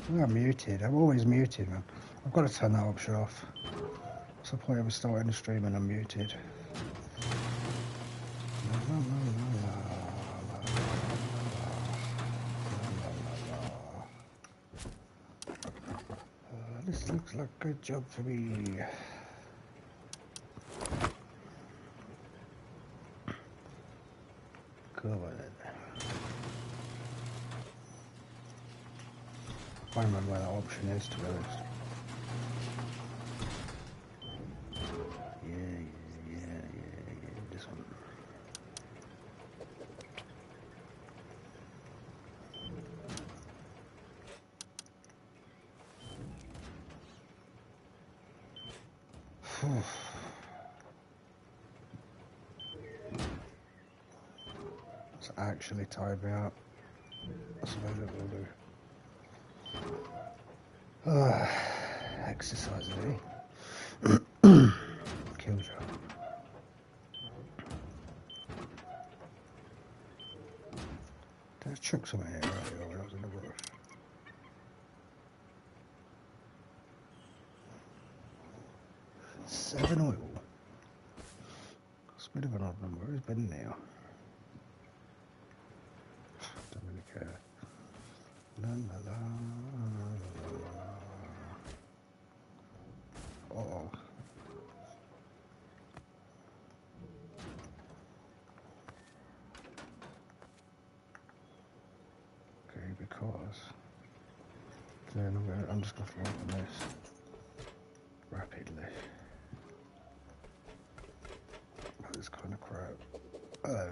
I'm muted. I'm always muted, man. I've got to turn that option off. What's the point of starting the stream and I'm muted? This looks like a good job for me. Go on then. I can't remember where that option is, to be honest. Yeah, this one. It's actually tired me out. I suppose it will do. Exercise, eh? Kills you. There's chunks of my hair earlier when I was in the bush. Seven oil. It's a bit of an odd number. It's been now. Don't really care. La la la. Uh-oh. Okay, because then I'm just going to open this rapidly. This kind of crap. Hello,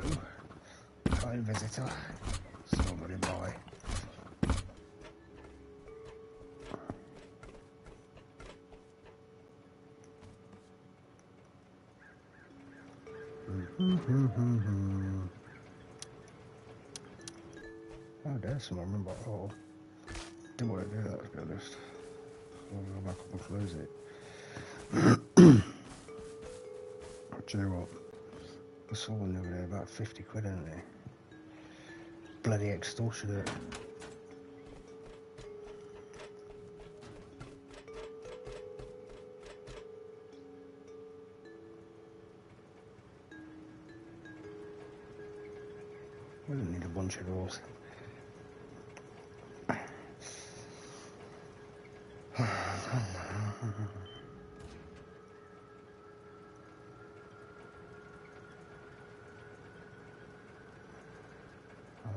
kind visitor. Somebody by. Oh, there's someone. Remember? Oh, didn't want to do that, to be honest. I'll go back up and close it. Do you know what? I saw one the other day, about 50 quid, isn't they? Bloody extortionate. We don't need a bunch of doors.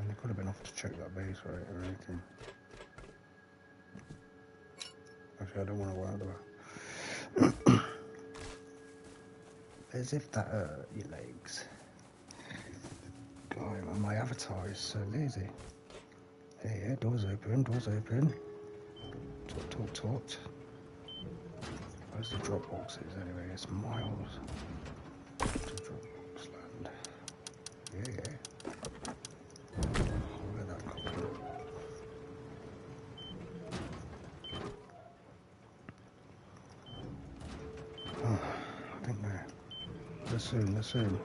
They could have been off to check that base rate or anything. Actually, I don't want to worry about it. As if that hurt your legs. God, my avatar is so lazy. Hey, yeah, doors open, doors open. Talk, talk, talk. Where's the drop boxes anyway? It's miles to Dropbox land. Yeah, yeah. Look at that copy. Oh, I think they're soon, they're soon.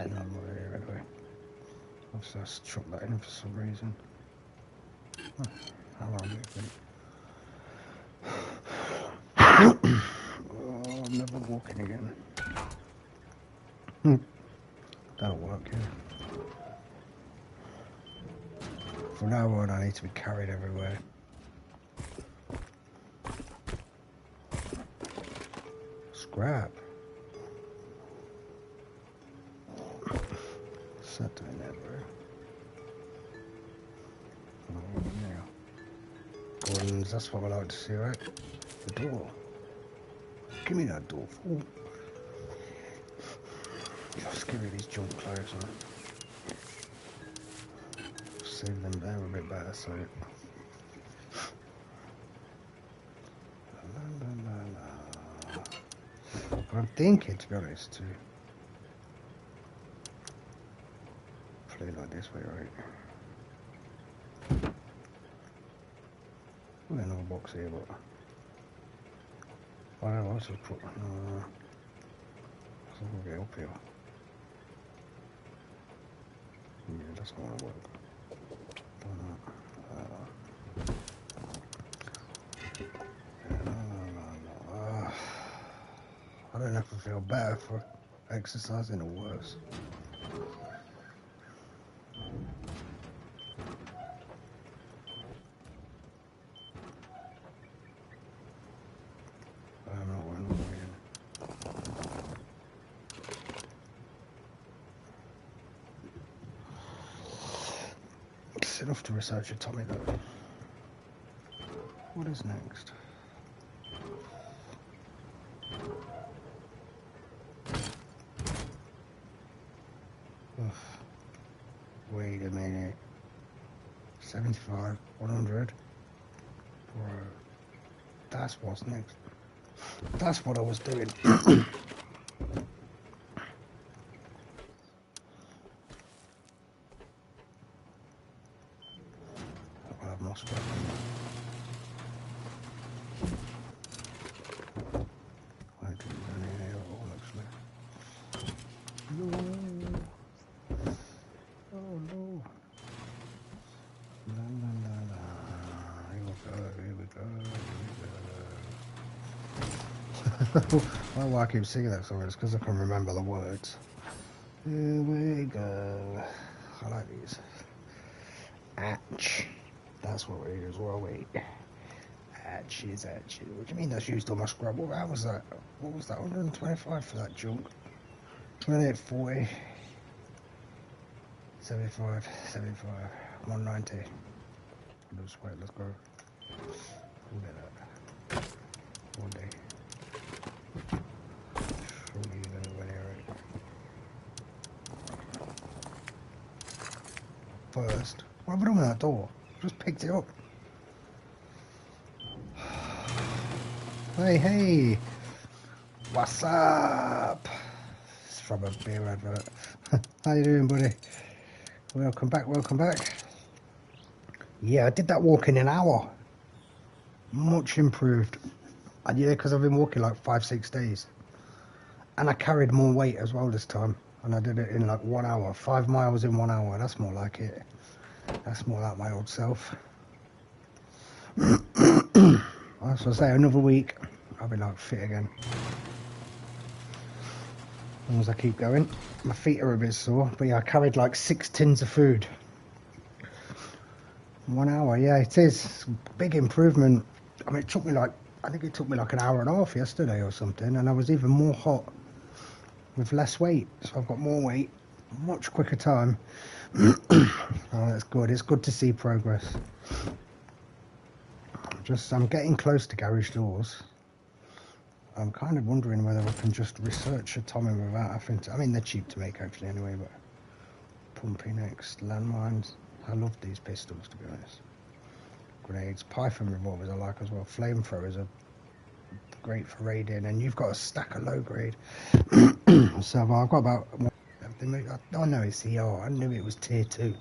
No, I'm not here anyway. I've just chucked that in for some reason. Oh, how are we? Oh, I'm never walking again. That'll work, yeah. From now on, I need to be carried everywhere. Scrap. What's that doing there, bro? Oh, yeah. Guns, that's what I like to see, right? The door. Give me that door, fool. Just give me these junk clothes, man. Save them there a bit better, so. But I'm thinking, to be honest, to play like this way, right? Well, another box here, but I don't know, I just put, so we'll get up here. Yeah, that's not gonna work. I don't know if I feel better for exercising or worse. I'm not one. It's enough to research your tummy though. What is next? Ugh. Wait a minute. 75, 100. Bro. That's what's next. That's what I was doing. I've lost breath. I didn't do any at all, actually. No. Oh no. La la la la. Here we go, here we go, here we go. Why I keep singing that song is because I can remember the words. Here we go. I like these. Atch. That's what it is. Well, wait. Atches, atches. What do you mean that's used on my scrub? What was that? What was that? 125 for that junk. 28, 40. 75, 75. 190. Let's wait, let's go. We'll get that. One day. Surely you know when you're ready. First, what have I done with that door? Just picked it up. Hey, hey! What's up? It's from a beer advert. How you doing, buddy? Welcome back, welcome back. Yeah, I did that walk in an hour. Much improved. And yeah, because I've been walking like 5-6 days. And I carried more weight as well this time. And I did it in like 1 hour. 5 miles in 1 hour. That's more like it. That's more like my old self. As I say, another week, I'll be like fit again. As long as I keep going. My feet are a bit sore. But yeah, I carried like 6 tins of food. 1 hour, yeah, it is. Big improvement. I mean, it took me like, I think it took me like an hour and a half yesterday or something. And I was even more hot with less weight. So I've got more weight, much quicker time. Oh, that's good. It's good to see progress. I'm getting close to garage doors. I'm kind of wondering whether I can just research a Tommy without having to. I mean, they're cheap to make actually anyway, but pumping next, landmines. I love these pistols, to be honest. Grenades, Python revolvers I like as well. Flamethrowers are great for raiding, and you've got a stack of low grade. So I've got about. I know it's ER. I knew it was tier 2.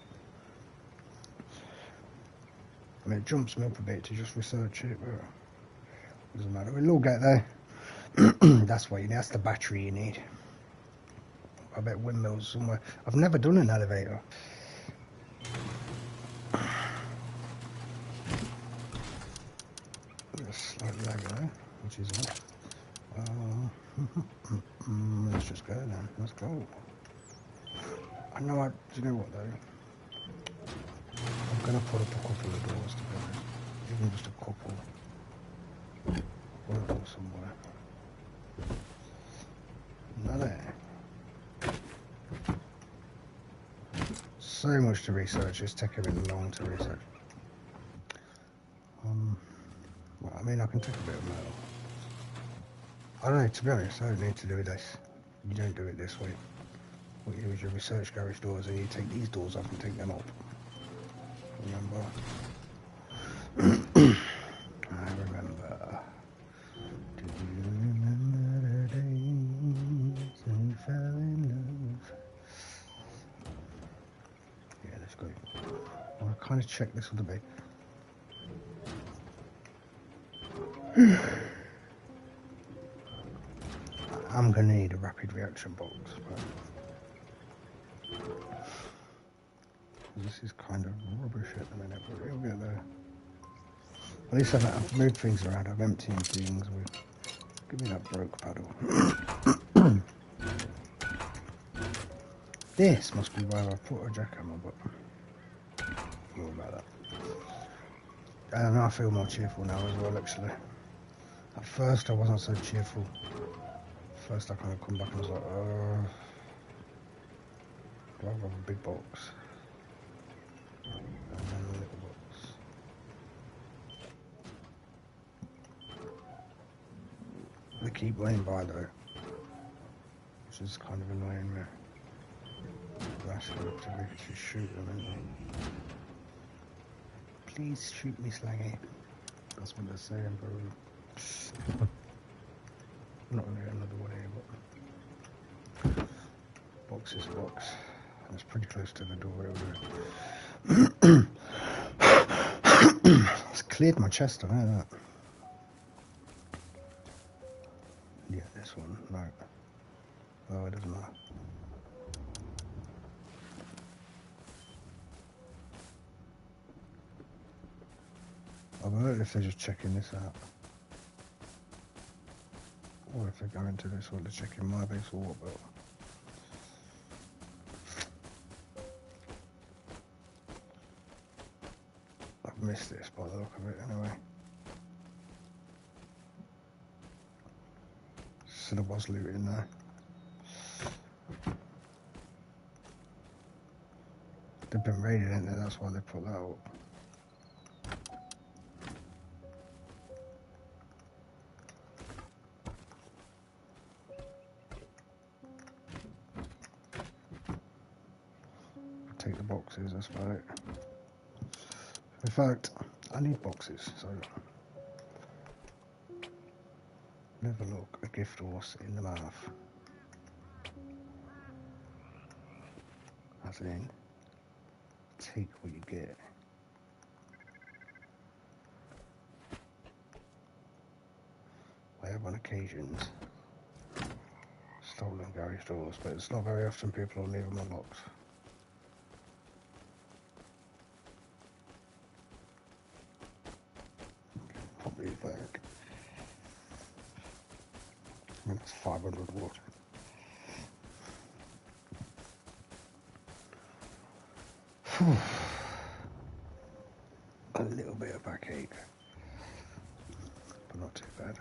I mean, it jumps me up a bit to just research it, but it doesn't matter. We'll all get there. That's what you need. That's the battery you need. I bet windmills somewhere. I've never done an elevator. Slightly lag there, which is odd. Let's just go then. Let's go. I know. Do you know what though? I'm gonna put up a couple of doors to be honest. Even just a couple. Put a door somewhere. Not there. So much to research. It's taking me long to research. Well, I mean, I can take a bit of metal. I don't know, to be honest, I don't need to do this. You don't do it this way. What you do is you research garage doors and you take these doors off and take them up. Remember? I remember. Do you remember the days when we fell in love? Yeah, let's go. I'll kind of check this other bit. I'm going to need a rapid reaction box, but this is kind of rubbish at the minute, but we'll get there. At least I've moved things around, I've emptied things with... Give me that broke paddle. This must be where I put a jackhammer, but... More about that. And I feel more cheerful now as well, actually. At first I wasn't so cheerful. First I kind of come back and was like, do I have a big box? And then a little box. They keep laying by though, which is kind of annoying me. Asking up to me to shoot them, isn't they? Please shoot me, Slanggy. That's what they're saying, bro. Not really another way, but box is a box. And it's pretty close to the door over there. It's cleared my chest, I know that. Yeah, this one, no. Oh, it doesn't matter. I wonder if they're just checking this out. Or if they're going to this one to check in my base or what, but... I've missed this by the look of it anyway. So there was loot in there. They've been raided, ain't they? That's why they put that up. Take the boxes, that's about it. In fact, I need boxes, so have a look. A gift horse in the mouth. As in, take what you get. I have on occasions stolen garage doors, but it's not very often people will leave them unlocked. Probably back. I mean, it's 500 watt. A little bit of backache, but not too bad.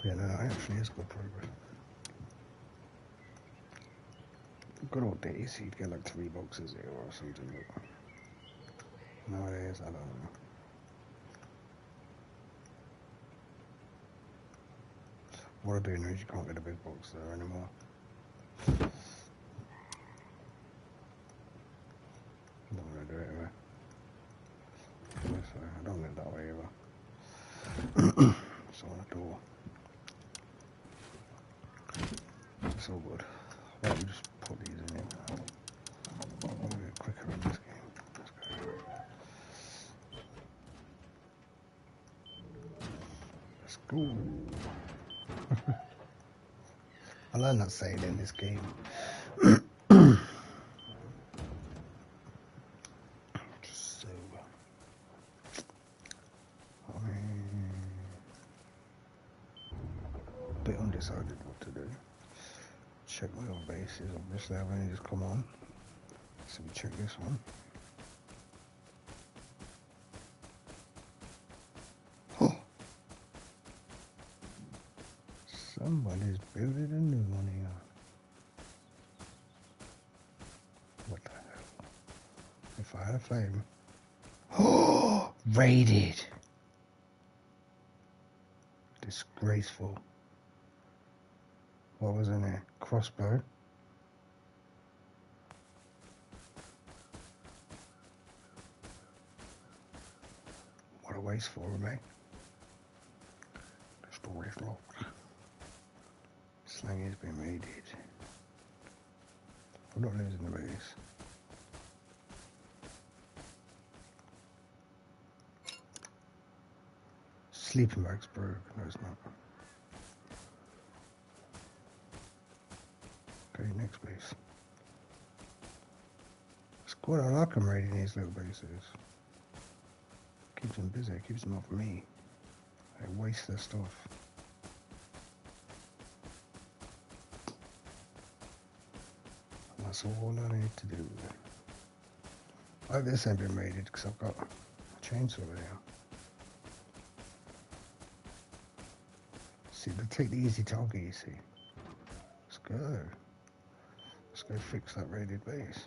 Yeah, no, it actually is good progress. Good old days, you'd get like 3 boxes here or something, but nowadays, I don't know. What I do know is you can't get a big box there anymore. I'm not going to do it anyway. So I don't live that way either. So on a door. It's all good. Why don't we just put these in here? We'll get quicker in this game. Let's go. Let's go. I learned that saying in this game. So, I'm a bit undecided what to do. Check my old bases, obviously I've only just come on. So we check this one. Oh! Somebody's building a new one here. What the hell? If I had a flame. Oh! Raided! Disgraceful. What was in there? Crossbow. What a waste for me. The story's locked. Slang's been raided. we're not losing the base. Sleeping bag's broke. No, it's not. Okay, next base. It's good. I like them raiding these little bases. Keeps them busy. Keeps them off me. They waste their stuff. And that's all I need to do. I hope this ain't been raided because I've got a chainsaw there. See, they take the easy target, you see. Let's go. Let's go fix that raided base.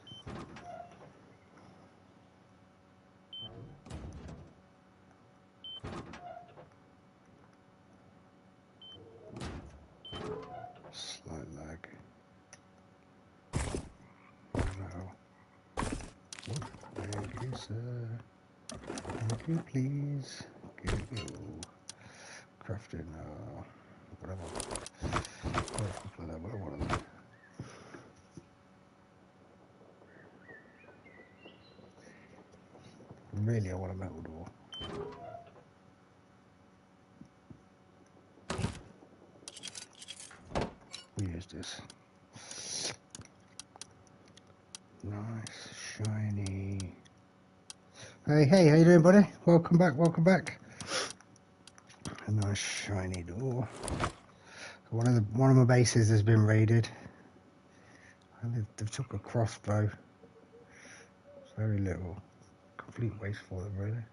Slight lag. No. Thank you, sir. Thank you, please. Give you. Crafting, whatever. What are they? Really, I want a metal door. We use this. Nice, shiny. Hey, how you doing, buddy? Welcome back, welcome back. A nice shiny door. One of my bases has been raided. And they've took a crossbow. It's very little. Complete waste for them, really.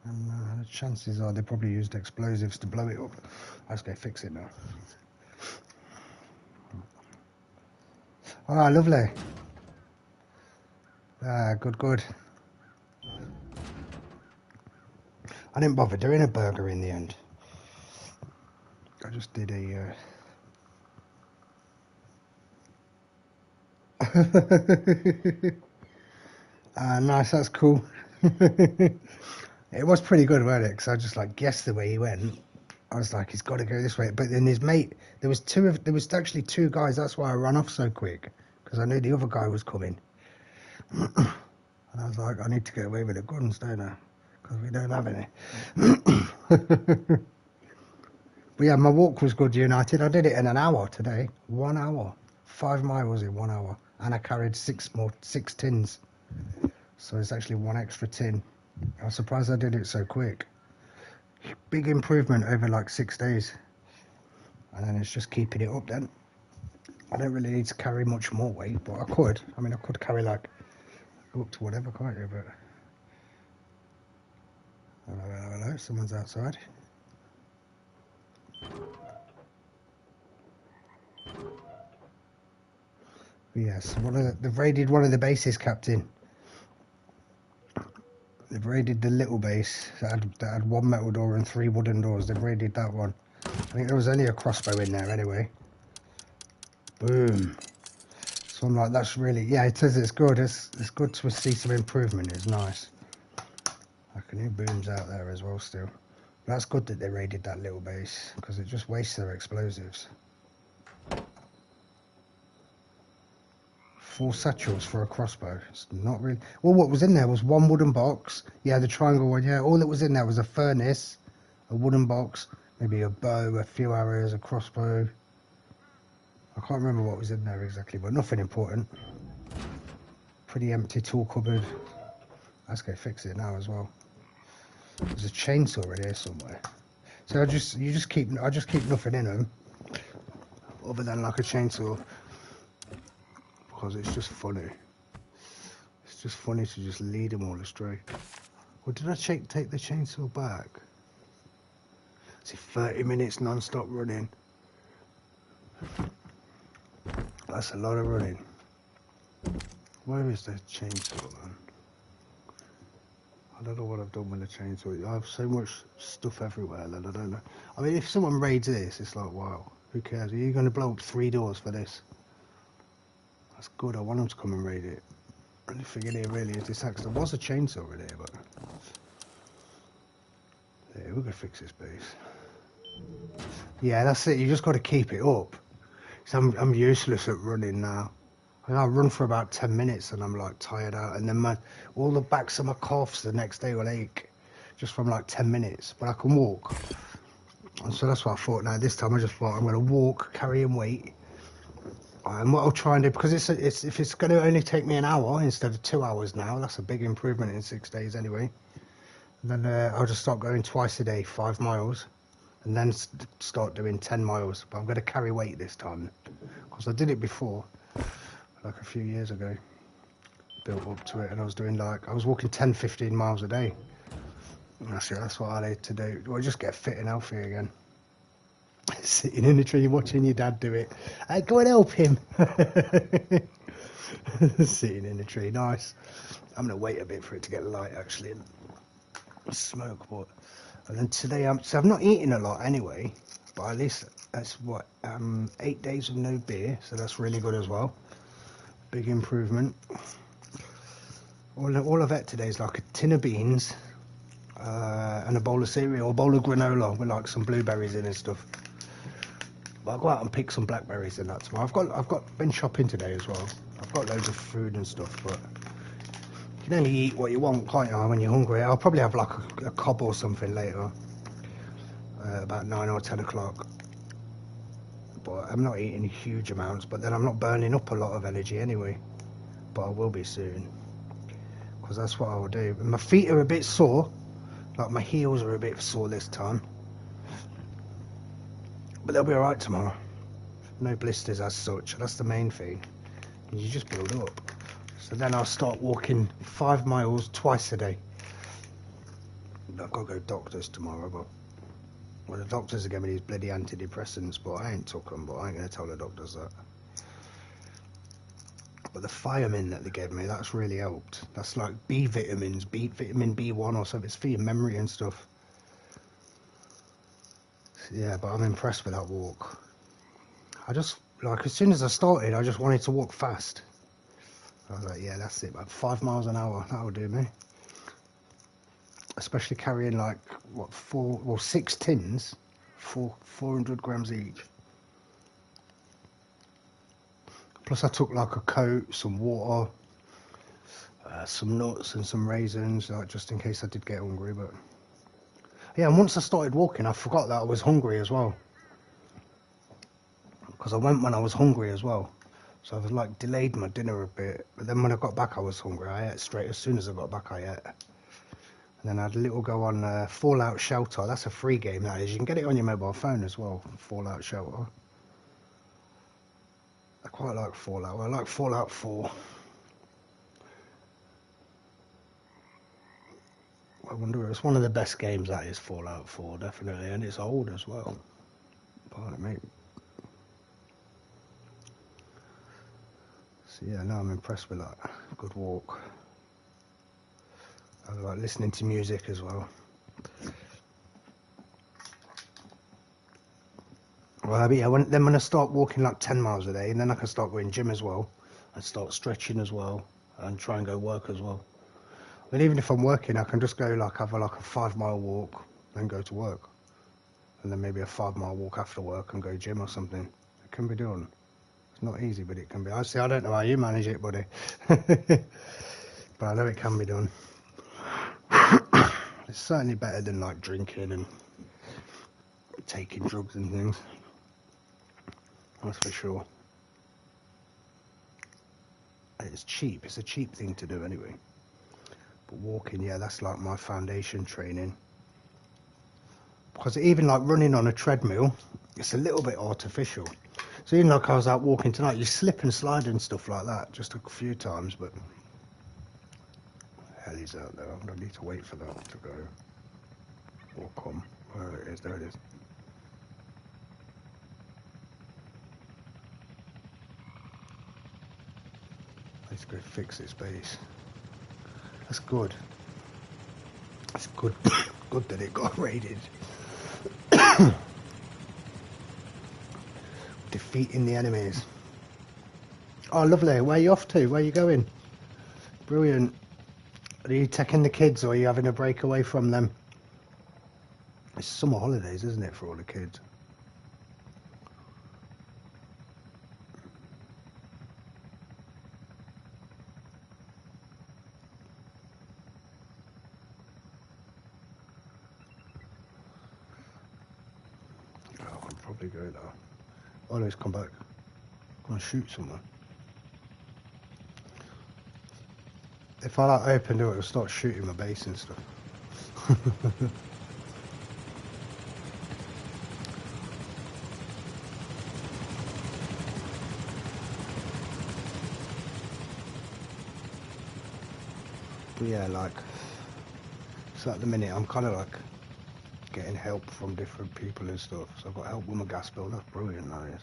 And the chances are they probably used explosives to blow it up. Let's go fix it now. Ah, lovely. Ah, good. I didn't bother doing a burger in the end. I just did a... nice, that's cool. It was pretty good, wasn't it? Because I just like guessed the way he went. I was like, he's got to go this way. But then his mate, there was actually two guys. That's why I ran off so quick, because I knew the other guy was coming. And I was like, I need to get away with the guns, don't I? Because we don't have any. But yeah, my walk was good, United. I did it in an hour today. 1 hour. 5 miles in 1 hour. And I carried 6 tins. So it's actually 1 extra tin. I was surprised I did it so quick. Big improvement over like 6 days. And then it's just keeping it up then. I don't really need to carry much more weight, but I could. I mean, I could carry like up to whatever, can't you? But hello, someone's outside. Yes, they've raided one of the bases, Captain. They've raided the little base that had 1 metal door and 3 wooden doors. They've raided that one. I think there was only a crossbow in there anyway. Boom. So I'm like, that's really, yeah, it says it's good. It's good to see some improvement. It's nice. I can hear booms out there as well still. But that's good that they raided that little base, because it just wastes their explosives. 4 satchels for a crossbow. It's not really... Well, what was in there was 1 wooden box. Yeah, the triangle one, yeah. All that was in there was a furnace, a wooden box, maybe a bow, a few arrows, a crossbow. I can't remember what was in there exactly, but nothing important. Pretty empty tool cupboard. Let's go fix it now as well. There's a chainsaw in here somewhere. So I just keep nothing in them, other than like a chainsaw. Because it's just funny. It's just funny to just lead them all astray. Or did I take the chainsaw back? See, 30 minutes non-stop running. That's a lot of running. Where is the chainsaw, man? I don't know what I've done with the chainsaw. I have so much stuff everywhere that I don't know. I mean, if someone raids this, it's like, wow, who cares? Are you going to blow up 3 doors for this? That's good. I want them to come and raid it. The only thing in here really is this axe. There was a chainsaw in here, but yeah, we're gonna fix this base. Yeah, that's it. You just got to keep it up. So I'm useless at running now. And I run for about 10 minutes and I'm like tired out. And then all the backs of my calves the next day will ache just from like 10 minutes. But I can walk. And so that's what I thought. Now this time I just thought I'm going to walk, carrying weight. And what I'll try and do, because if it's going to only take me an hour instead of 2 hours now, that's a big improvement in 6 days anyway. And then I'll just start going twice a day, 5 miles. And then start doing 10 miles. But I'm going to carry weight this time. Because I did it before, like a few years ago. Built up to it, and I was walking 10, 15 miles a day. And that's what I need to do. Well, just get fit and healthy again. Sitting in the tree watching your dad do it. Hey, go and help him. Sitting in the tree, nice. I'm going to wait a bit for it to get light actually and smoke. And then today, so I've not eaten a lot anyway, but at least that's what, 8 days of no beer, so that's really good as well. Big improvement. All I've had today is like a tin of beans and a bowl of cereal, a bowl of granola with like some blueberries in and stuff. But I'll go out and pick some blackberries and that tomorrow. I've been shopping today as well. I've got loads of food and stuff, but you can only eat what you want, can't you, when you're hungry. I'll probably have like a cob or something later, about 9 or 10 o'clock. But I'm not eating huge amounts, but then I'm not burning up a lot of energy anyway. But I will be soon, because that's what I will do. And my feet are a bit sore, like my heels are a bit sore this time. But they'll be alright tomorrow. No blisters as such, that's the main thing. You just build up. So then I'll start walking 5 miles twice a day. I've got to go doctors tomorrow, but well, the doctors are giving me these bloody antidepressants, but I ain't took them, but I ain't going to tell the doctors that. But the thiamine that they gave me, that's really helped. That's like B vitamins, vitamin B1 or something. It's for your memory and stuff. Yeah, but I'm impressed with that walk. I just, like, as soon as I started, I just wanted to walk fast. I was like, yeah, that's it, about 5 miles an hour, that'll do me. Especially carrying like, what, 6 tins, 400 grams each. Plus I took like a coat, some water, some nuts and some raisins, like just in case I did get hungry. But yeah, and once I started walking, I forgot that I was hungry as well. Because I went when I was hungry as well. So I was like delayed my dinner a bit. But then when I got back, I was hungry. I ate straight as soon as I got back. I ate. And then I had a little go on Fallout Shelter. That's a free game, that is. You can get it on your mobile phone as well, Fallout Shelter. I quite like Fallout. I like Fallout 4. I wonder, it's one of the best games, that is, Fallout 4, definitely. And it's old as well. Pardon me. So yeah, no, I'm impressed with that. Good walk. I like listening to music as well. Well, yeah, then when I start walking like 10 miles a day, and then I can start going gym as well, and start stretching as well, and try and go work as well. And even if I'm working, I can just go like have like a 5 mile walk, then go to work, and then maybe a 5 mile walk after work and go gym or something. It can be done. It's not easy, but it can be. I don't know how you manage it, buddy, but I know it can be done. It's certainly better than like drinking and taking drugs and things. That's for sure. It's cheap. It's a cheap thing to do anyway. But walking, yeah, that's like my foundation training. Because even like running on a treadmill, it's a little bit artificial. So even like I was out walking tonight, you slip and slide and stuff like that, just a few times, but hell, he's out there. I'm gonna need to wait for that to go or come. Where it is, there it is. Let's go fix this base. That's good. It's good. Good that it got raided. Defeating the enemies. Oh, lovely. Where are you off to? Where are you going? Brilliant. Are you taking the kids, or are you having a break away from them? It's summer holidays, isn't it, for all the kids? probably go now. Always come back. Go and shoot someone. If I like open door, it'll start shooting my base and stuff. But yeah, like, so at the minute I'm kind of like getting help from different people and stuff. So I've got help with my gas bill. That's brilliant, that is.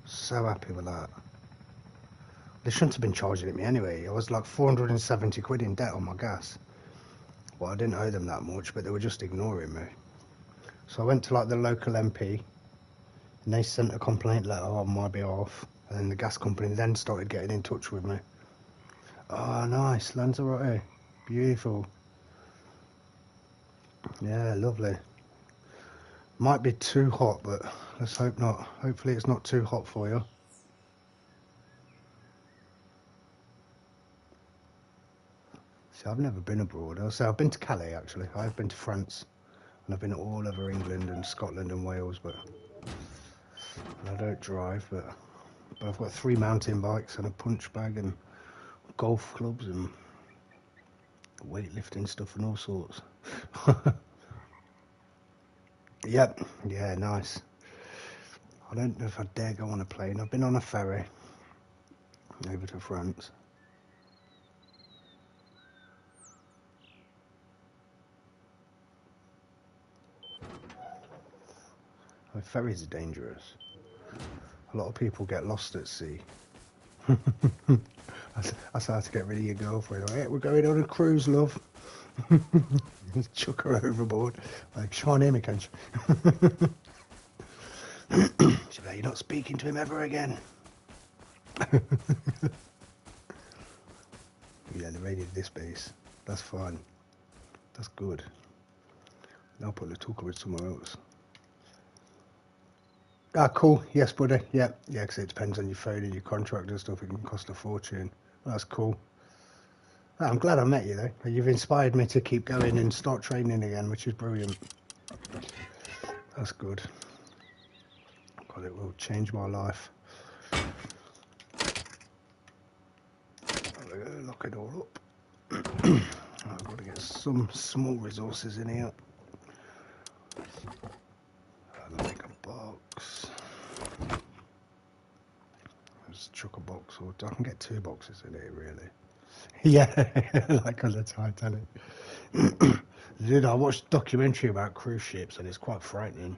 So happy with that. They shouldn't have been charging it me anyway. I was like 470 quid in debt on my gas. Well, I didn't owe them that much, but they were just ignoring me. So I went to like the local MP, and they sent a complaint letter on my behalf. And then the gas company then started getting in touch with me. Oh, nice, Lanzarote, beautiful. Yeah, lovely. Might be too hot, but let's hope not. Hopefully it's not too hot for you. See, I've never been abroad. I'll say I've been to Calais, actually. I've been to France, and I've been all over England and Scotland and Wales, but I don't drive, but I've got 3 mountain bikes and a punch bag and golf clubs and weightlifting stuff and all sorts. Yep, yeah, nice. I don't know if I dare go on a plane. I've been on a ferry over to France. Ferries are dangerous. A lot of people get lost at sea. I started to get rid of your girlfriend. Like, hey, we're going on a cruise, love. Chuck her overboard. Like, Sean, hear me, can't you? She's like, you're not speaking to him ever again. Yeah, they raided this base. That's fine. That's good. Now put the talker with somewhere else. Ah, cool. Yes, buddy. Yeah, because it depends on your phone and your contract and stuff. It can cost a fortune. That's cool. I'm glad I met you, though. You've inspired me to keep going and start training again, which is brilliant. That's good. God, it will change my life. Lock it all up. I've got to get some small resources in here. I'll make a box. Just chuck a box, or I can get 2 boxes in here, really. Yeah, like on the Titanic. Dude, I watched a documentary about cruise ships, and it's quite frightening.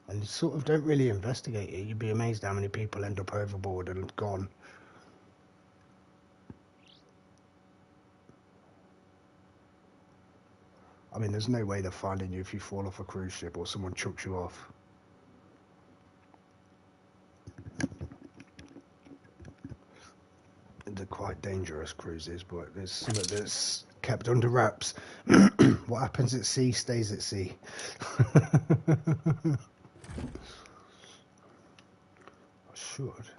And you sort of don't really investigate it. You'd be amazed how many people end up overboard and gone. I mean, there's no way they're finding you if you fall off a cruise ship or someone chucks you off. They're quite dangerous cruises, but there's some that's kept under wraps. What happens at sea stays at sea. I should.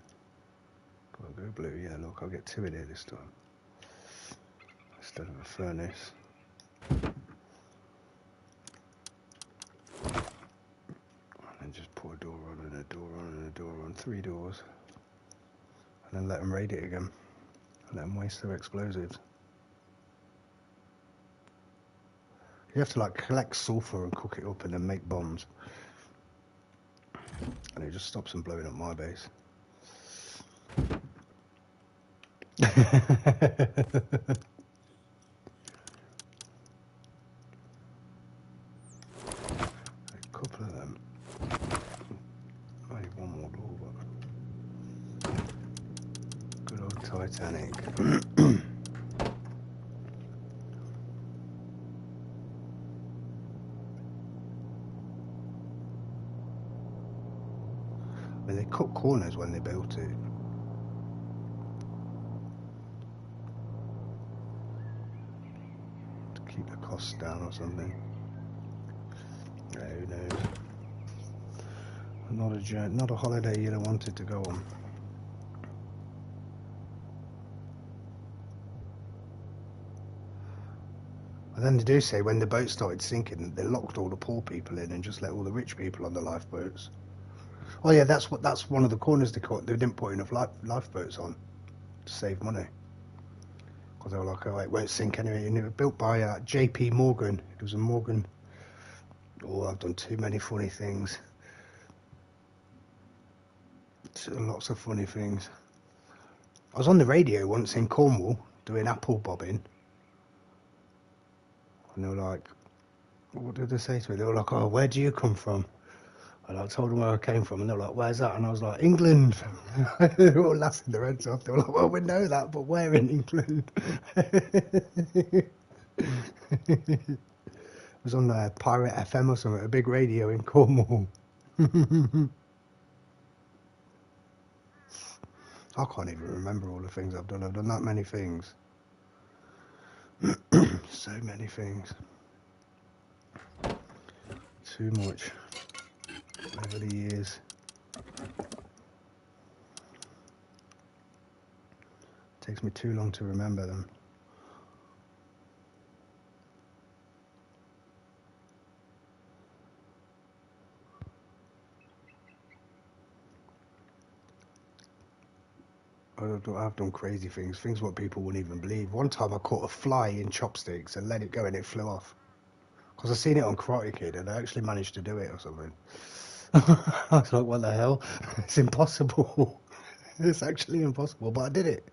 Go blue. Yeah, look, I'll get 2 in here this time instead of a furnace. And just put a door on and a door on and a door on, 3 doors, and then let them raid it again. Let them waste their explosives. You have to like collect sulfur and cook it up and then make bombs. And it just stops them blowing up my base. A couple of them. Maybe 1 more door, but good old Titanic. I mean, they cut corners when they built it. To keep the costs down or something. Yeah, who knows? Not a holiday you'd have wanted to go on. And then they do say when the boat started sinking, they locked all the poor people in and just let all the rich people on the lifeboats. Oh yeah, that's one of the corners they caught. They didn't put enough lifeboats on to save money because they were like, oh, it won't sink anyway. And it was built by J.P. Morgan. It was a Morgan. Oh, I've done too many funny things. Lots of funny things. I was on the radio once in Cornwall doing apple bobbing, and they were like, what did they say to me? They were like, oh, where do you come from? And I told them where I came from, and they were like, where's that? And I was like, England. They were all laughing their heads off. They were like, well, we know that, but where in England? It was on Pirate FM or something, a big radio in Cornwall. I can't even remember all the things I've done. I've done that many things. So many things. Too much over the years. Takes me too long to remember them. I've done crazy things what people wouldn't even believe. One time I caught a fly in chopsticks and let it go and it flew off. Because I seen it on Karate Kid and I actually managed to do it or something. I was like, what the hell? It's impossible. It's actually impossible, but I did it.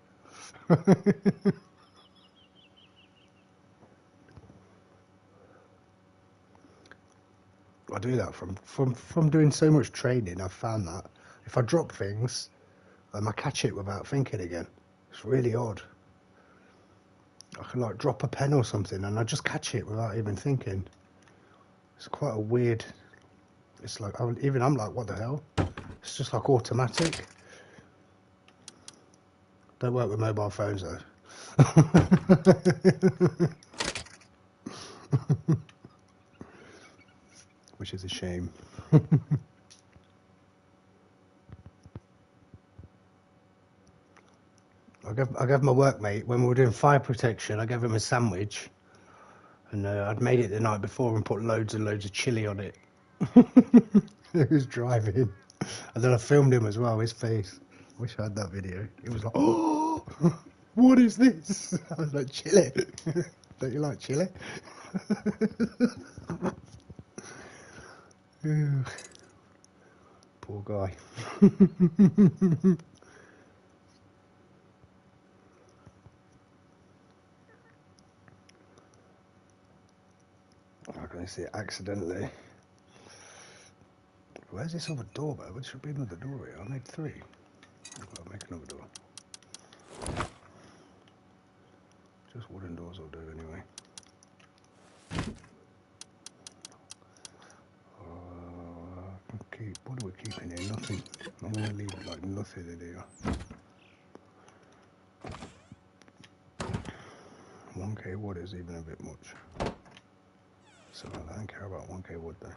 I do that from doing so much training. I've found that if I drop things, I catch it without thinking again. It's really odd. I can like drop a pen or something and I just catch it without even thinking. It's quite a weird. It's like I'm like, what the hell? It's just like automatic. Don't work with mobile phones though. Which is a shame. I gave my workmate, when we were doing fire protection, I gave him a sandwich, and I'd made it the night before and put loads and loads of chili on it. He was driving, and then I filmed him as well, his face. Wish I had that video. He was like, oh, what is this? I was like, chili. Don't you like chili? Poor guy. I'm going to see it accidentally. Where's this other door, though? There should be another door here. I made 3. I'll make another door. Just wooden doors will do anyway. What do we keep in here? Nothing. I'm going to leave like nothing in here. 1k wood is even a bit much. So I don't care about 1k wood though.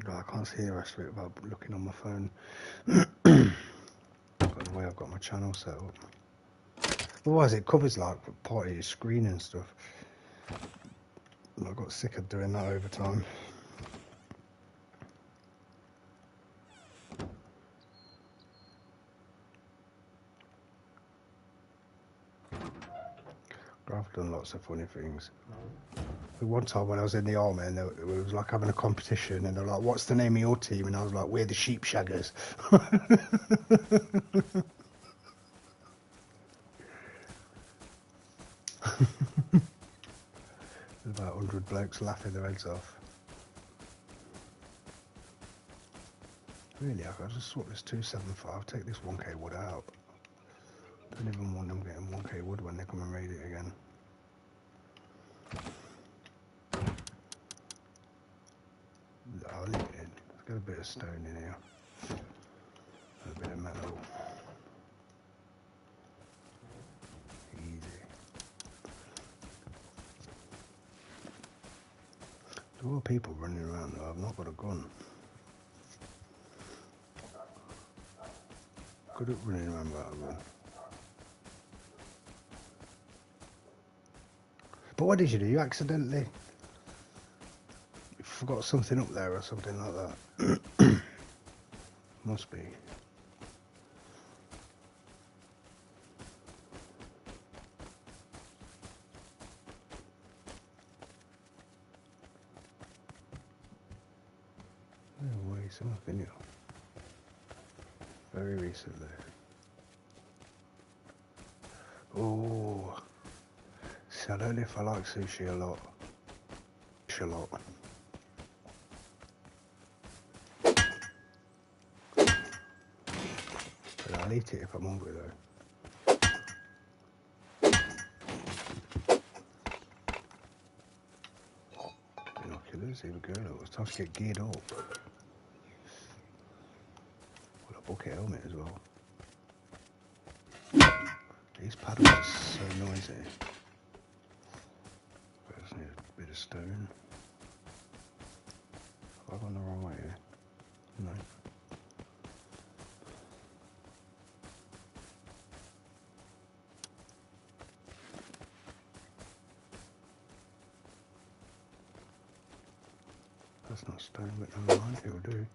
I can't see the rest of it without looking on my phone. By the way I've got my channel set up. Otherwise it covers like part of your screen and stuff. And I got sick of doing that over time. I've done lots of funny things. One time when I was in the army and it was like having a competition and they're like, what's the name of your team? And I was like, we're the Sheep Shaggers. There's about 100 blokes laughing their heads off. Really, I could just swap this 275, take this 1k wood out. Don't even want them getting 1k wood when they come and raid it again. I'll leave it in. Let's get a bit of stone in here. A bit of metal. Easy. There's a lot of people running around though. I've not got a gun. Good at running around without a gun. But what did you do? You accidentally I've got something up there or something like that. Must be. No way, someone's been here. Very recently. Oh, see, I don't know if I like sushi a lot. A lot. But I'll eat it if I'm hungry though. Binoculars, here we go. It's time to get geared up. Got a bucket helmet as well. These paddles are so noisy. I just need a bit of stone. Have I gone the wrong way here? No. That's not stone, but never mind, it'll do.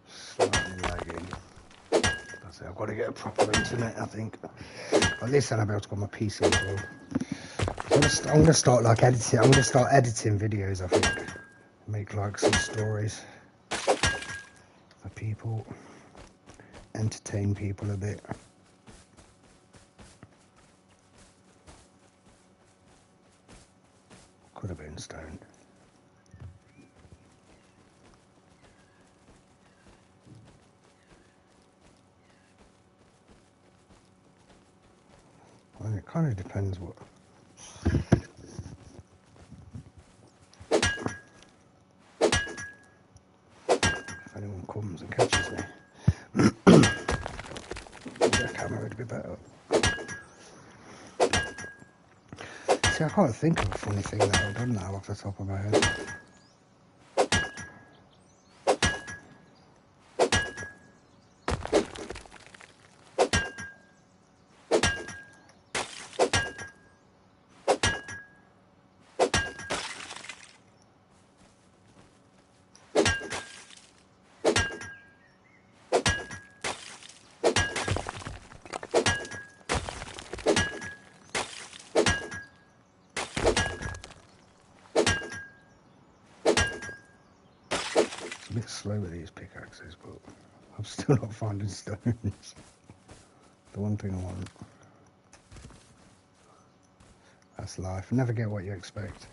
Slightly lagging. That's it, I've got to get a proper internet, I think. At least then I'll be able to go on my PC as well. I'm gonna start like editing. I'm gonna start editing videos, I think. Make like some stories for people. Entertain people a bit. Could have been stone. Well, it kind of depends what. If anyone comes and catches me. The camera would be better. See, I can't think of a funny thing that I've done now off the top of my head. A bit slow with these pickaxes, but I'm still not finding stones. The one thing I want. That's life. Never get what you expect.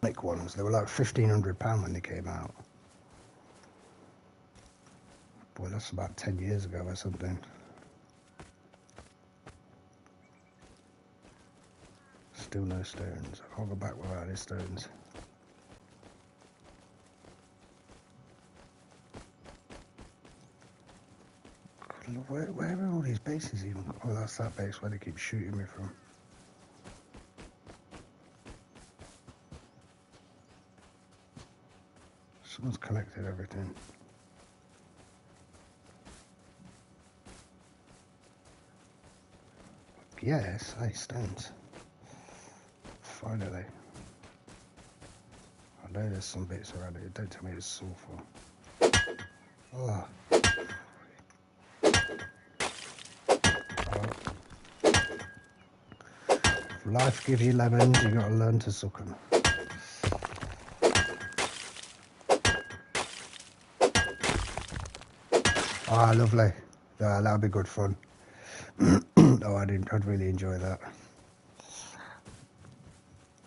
Like ones, they were like £1,500 when they came out. Boy, that's about 10 years ago or something. Still no stones. I can't go back without any stones. God, where are all these bases even? Oh, that's that base where they keep shooting me from. Someone's collected everything. Yes, hey, stones. Finally. I know there's some bits around it. Don't tell me it's sulfur. Oh. If life gives you lemons, you got to learn to suck them. Ah, lovely. Yeah, that'll be good fun. No, I'd really enjoy that.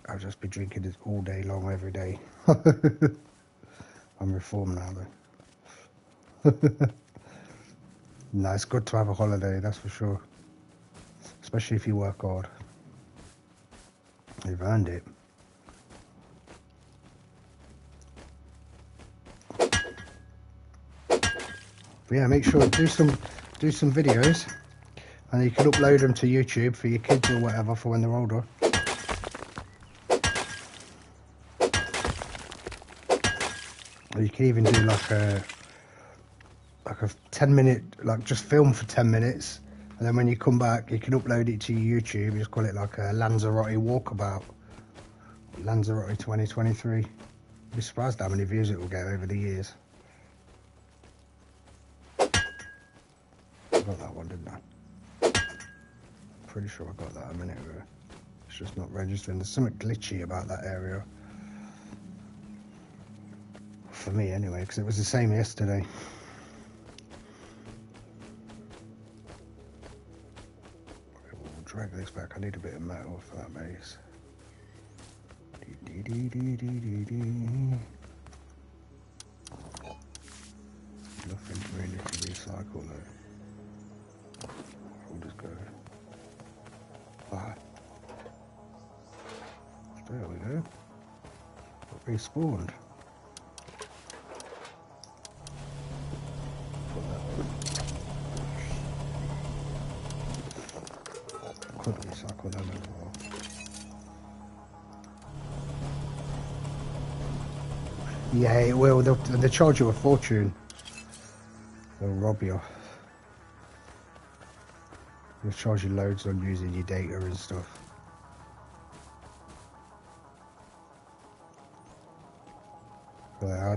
I'll just be drinking it all day long, every day. I'm reformed now, though. No, it's good to have a holiday, that's for sure. Especially if you work hard. You've earned it. But yeah, make sure to do some videos, and you can upload them to YouTube for your kids or whatever for when they're older. Or you can even do like like a 10-minute, like just film for 10 minutes, and then when you come back, you can upload it to your YouTube. You just call it like a Lanzarote walkabout, Lanzarote 2023. You'd be surprised how many views it will get over the years. I got that one, didn't I? Pretty sure I got that a minute ago. It's just not registering. There's something glitchy about that area. For me anyway, because it was the same yesterday. We'll drag this back. I need a bit of metal for that base. Nothing really to recycle though. We'll just go. Ah. There we go. Got respawned. Could recycle them as well. Yeah, it will. They'll charge you a fortune. They'll rob you. They'll charge you loads on using your data and stuff.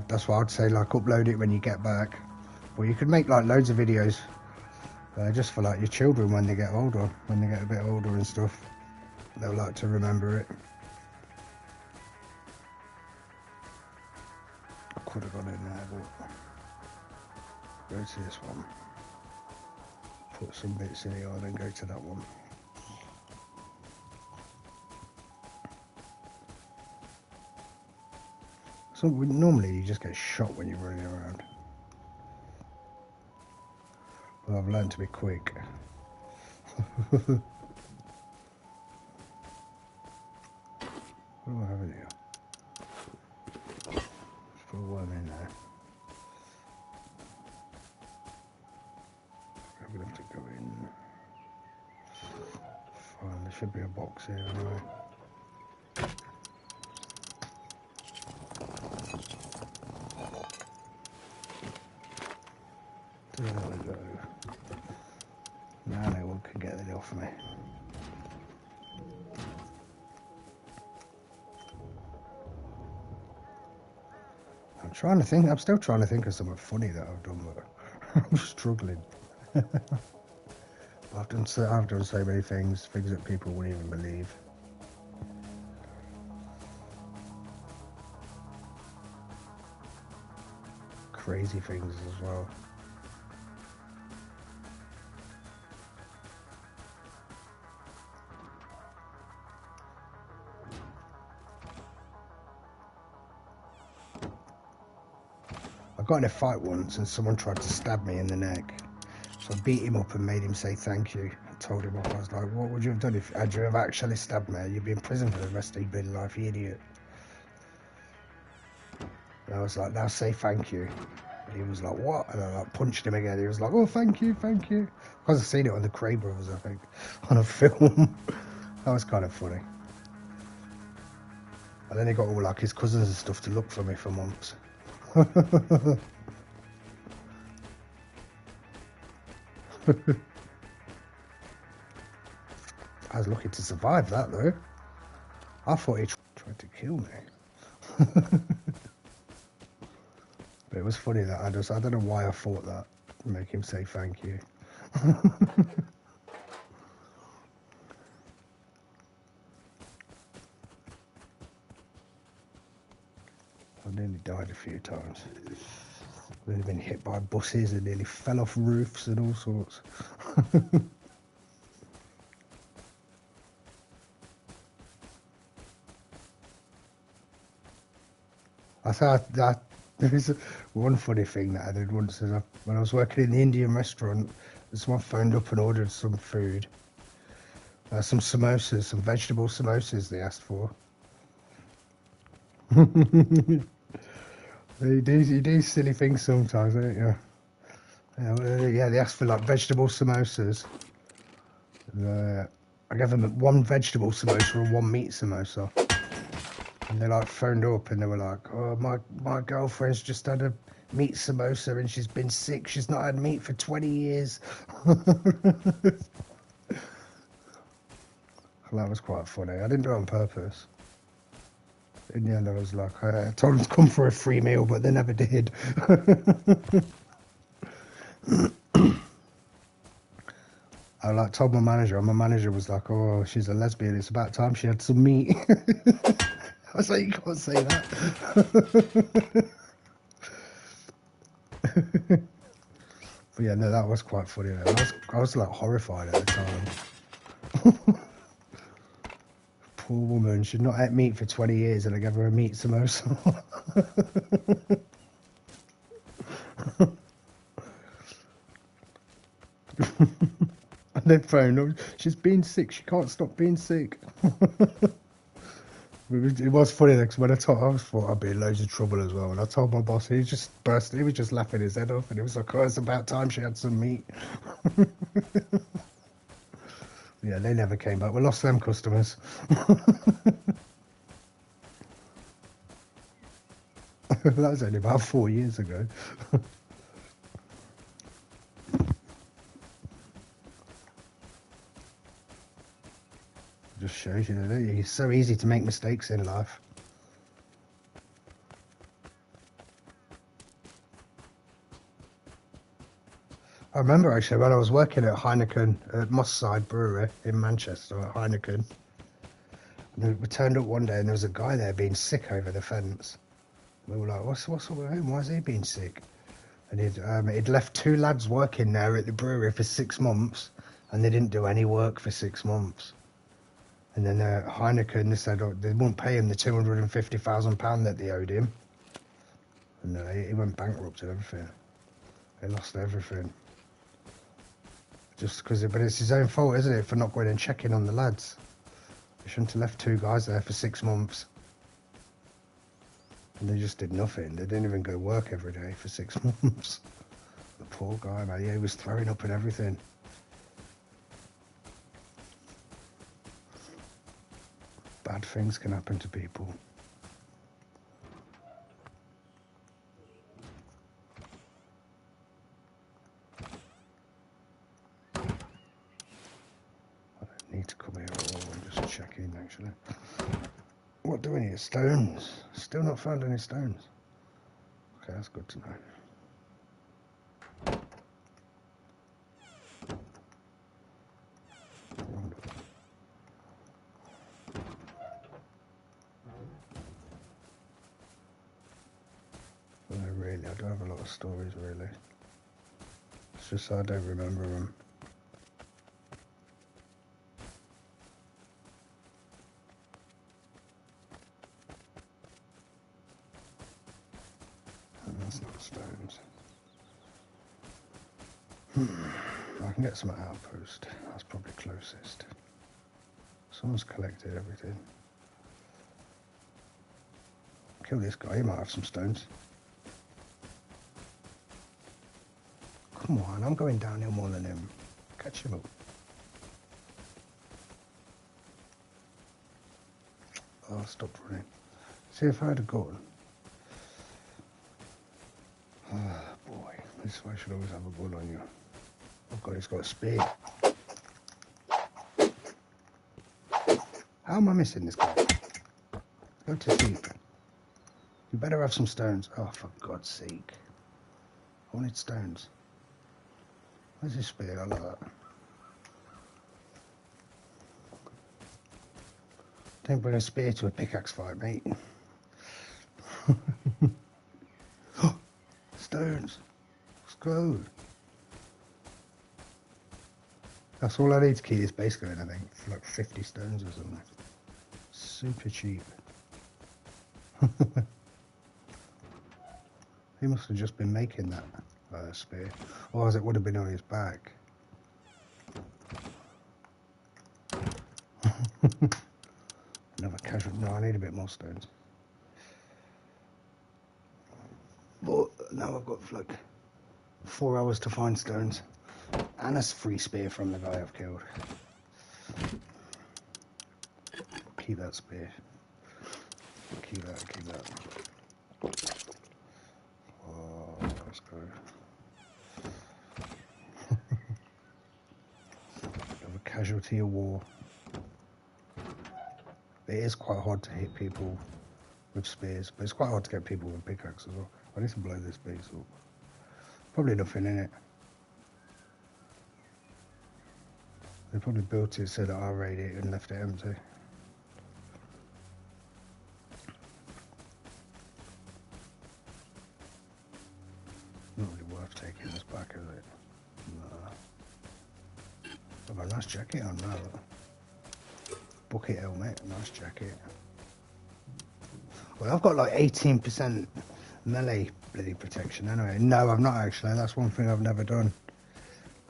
That's why I'd say, like, upload it when you get back. Or you could make like loads of videos just for like your children when they get older, when they get a bit older and stuff. They'll like to remember it. I could have gone in there, but go to this one. Put some bits in here and then go to that one. So normally you just get shot when you're running around. Well, I've learned to be quick. What do I have in here? Let's put a worm in there. I'm going to have to go in. Fine, there should be a box here anyway. There we go. Now no one can get it off me. I'm trying to think, I'm still trying to think of something funny that I've done, but I'm struggling. I've done so many things that people wouldn't even believe. Crazy things as well. I got in a fight once and someone tried to stab me in the neck. So I beat him up and made him say thank you. I told him off. I was like, what would you have done if had you have actually stabbed me? You'd be in prison for the rest of your life, you idiot. And I was like, now say thank you. And he was like, what? And I like punched him again. He was like, oh, thank you, thank you. Because I've seen it on the Cray Brothers, I think, on a film. That was kind of funny. And then he got all like his cousins and stuff to look for me for months. I was lucky to survive that though. I thought he tried to kill me. But it was funny that I don't know why I thought that to make him say thank you. I nearly died a few times. I've been hit by buses and nearly fell off roofs and all sorts. I thought that there is one funny thing that I did once is when I was working in the Indian restaurant, someone phoned up and ordered some food, some samosas, some vegetable samosas they asked for. You do silly things sometimes, don't you? Yeah, they asked for like vegetable samosas. I gave them one vegetable samosa and one meat samosa. And they like phoned up and they were like, "Oh, my girlfriend's just had a meat samosa and she's been sick. She's not had meat for 20 years." Well, that was quite funny. I didn't do it on purpose. In the end, I was like, I told them to come for a free meal, but they never did. I like told my manager, and my manager was like, "Oh, she's a lesbian. It's about time she had some meat." I was like, "You can't say that." But yeah, no, that was quite funny. I was like horrified at the time. Poor woman, she'd not ate meat for 20 years, and I gave her a meat samosa. And then phoned up, she's been sick. She can't stop being sick. It was funny because when I thought I'd be in loads of trouble as well. And I told my boss, he just burst. He was just laughing his head off, and he was like, "Oh, it's about time she had some meat." Yeah, they never came back. We lost them customers. That was only about 4 years ago. Just shows you that it's so easy to make mistakes in life. I remember actually when I was working at Heineken at Moss Side Brewery in Manchester at Heineken. And we turned up one day and there was a guy there being sick over the fence. We were like, what's up with him? Why is he being sick? And he'd left 2 lads working there at the brewery for 6 months, and they didn't do any work for 6 months. And then Heineken, they said they wouldn't pay him the £250,000 that they owed him. And he went bankrupt and everything. He lost everything. Just because, but it's his own fault, isn't it, for not going and checking on the lads? He shouldn't have left 2 guys there for 6 months. And they just did nothing. They didn't even go work every day for 6 months. The poor guy, man. Yeah, he was throwing up and everything. Bad things can happen to people. I don't need to come here at all. I'm just checking, actually. What do we need? Stones. Still not found any stones. Okay, that's good to know. No, really, I don't have a lot of stories, really. It's just I don't remember them. That's not stones. I can get some at Outpost. That's probably closest. Someone's collected everything. Kill this guy, he might have some stones. Come on, I'm going downhill more than him. Catch him up. Oh, I stopped running. See, if I had a gun. Oh, boy. This is why I should always have a gun on you. Oh, God, he's got a spear. How am I missing this guy? Go to sleep. You better have some stones. Oh, for God's sake. I wanted stones. Where's his spear? I like that. Don't bring a spear to a pickaxe fight, mate. Stones. Let's go. That's all I need to keep this base going, I think. For like 50 stones or something. Super cheap. He must have just been making that spear. Otherwise it would have been on his back. Another casual. No, I need a bit more stones. But now I've got like 4 hours to find stones. And a free spear from the guy I've killed. Keep that spear. keep that, keep that. Oh, let's go. Of a casualty of war. It is quite hard to hit people with spears, but it's quite hard to get people with pickaxes as well. I need to blow this base up. Probably nothing in it. They probably built it so that I raid it and left it empty. Not really worth taking this back, is it? No. I've got a nice jacket on now. Bucket helmet, nice jacket. Well, I've got like 18% melee bloody protection anyway. No, I've not actually. That's one thing I've never done.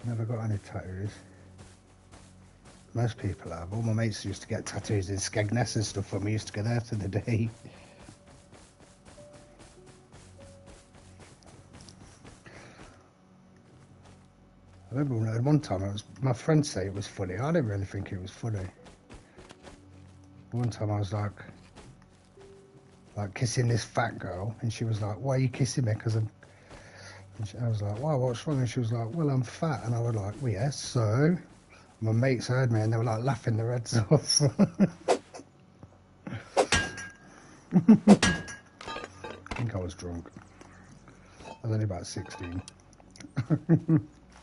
Never got any tattoos. Most people have. All my mates used to get tattoos in Skegness and stuff when we used to go there for the day. I remember one time, my friends say it was funny. I didn't really think it was funny. One time I was like kissing this fat girl, and she was like, "Why are you kissing me?" Because I was like, "Why? What's wrong?" And she was like, "Well, I'm fat." And I was like, "Well, yes, so." My mates heard me and they were like laughing their heads off. I think I was drunk. I was only about 16.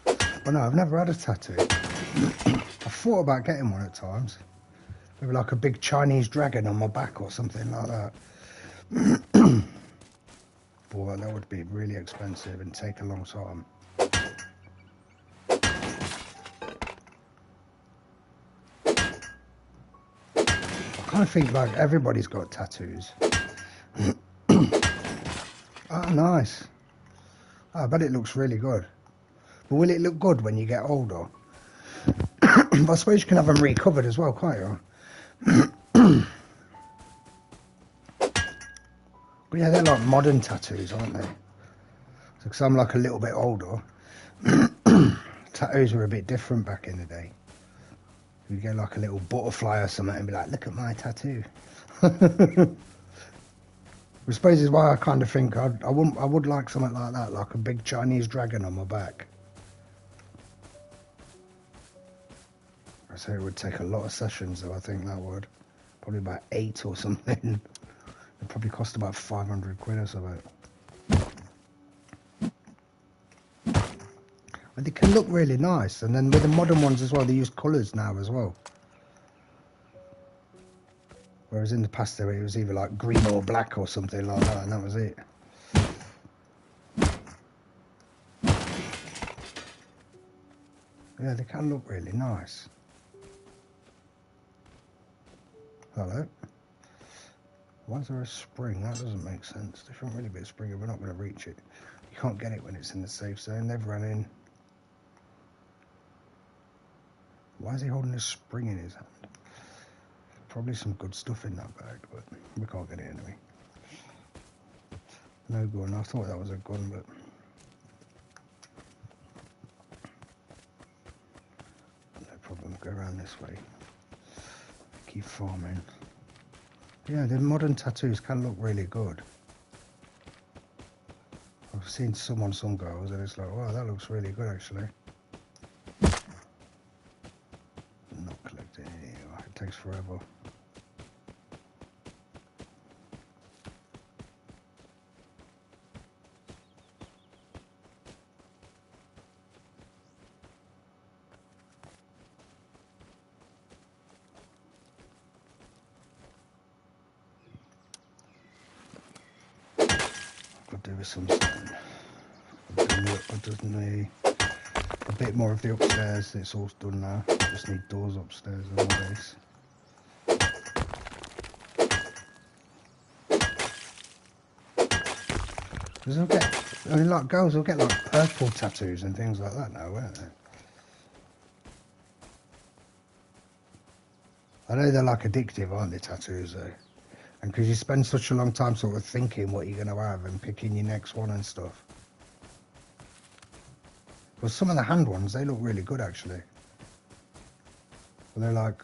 But no, I've never had a tattoo. I thought about getting one at times. Maybe like a big Chinese dragon on my back or something like that. But that would be really expensive and take a long time. I think like everybody's got tattoos. Oh, nice. Oh, I bet it looks really good. But will it look good when you get older? But I suppose you can have them recovered as well, can't you? But yeah, they're like modern tattoos, aren't they? Because I'm like a little bit older. Tattoos were a bit different back in the day. You get like a little butterfly or something and be like, "Look at my tattoo." I suppose is why I kind of think I would like something like that, like a big Chinese dragon on my back. I say it would take a lot of sessions, though. I think that would probably about 8 or something. It probably cost about 500 quid or something. But they can look really nice, and then with the modern ones as well, they use colours now as well. Whereas in the past, it was either like green or black or something like that, and that was it. Yeah, they can look really nice. Hello. Why is there a spring? That doesn't make sense. There shouldn't really be a spring if we're not going to reach it. You can't get it when it's in the safe zone. They've run in. Why is he holding a spring in his hand? Probably some good stuff in that bag, but we can't get it anyway. No gun. I thought that was a gun, but no problem. Go around this way. Keep farming. Yeah, the modern tattoos can look really good. I've seen some on some girls, and it's like, wow, that looks really good actually. Not collecting it. It takes forever. Could do with some something. I've done a bit more of the upstairs. It's all done now. Just need doors upstairs and all this. Because they'll get, I mean, like girls will get like purple tattoos and things like that now, won't they? I know they're like addictive, aren't they, tattoos though? And because you spend such a long time sort of thinking what you're going to have and picking your next one and stuff. Well, some of the hand ones, they look really good actually. They're like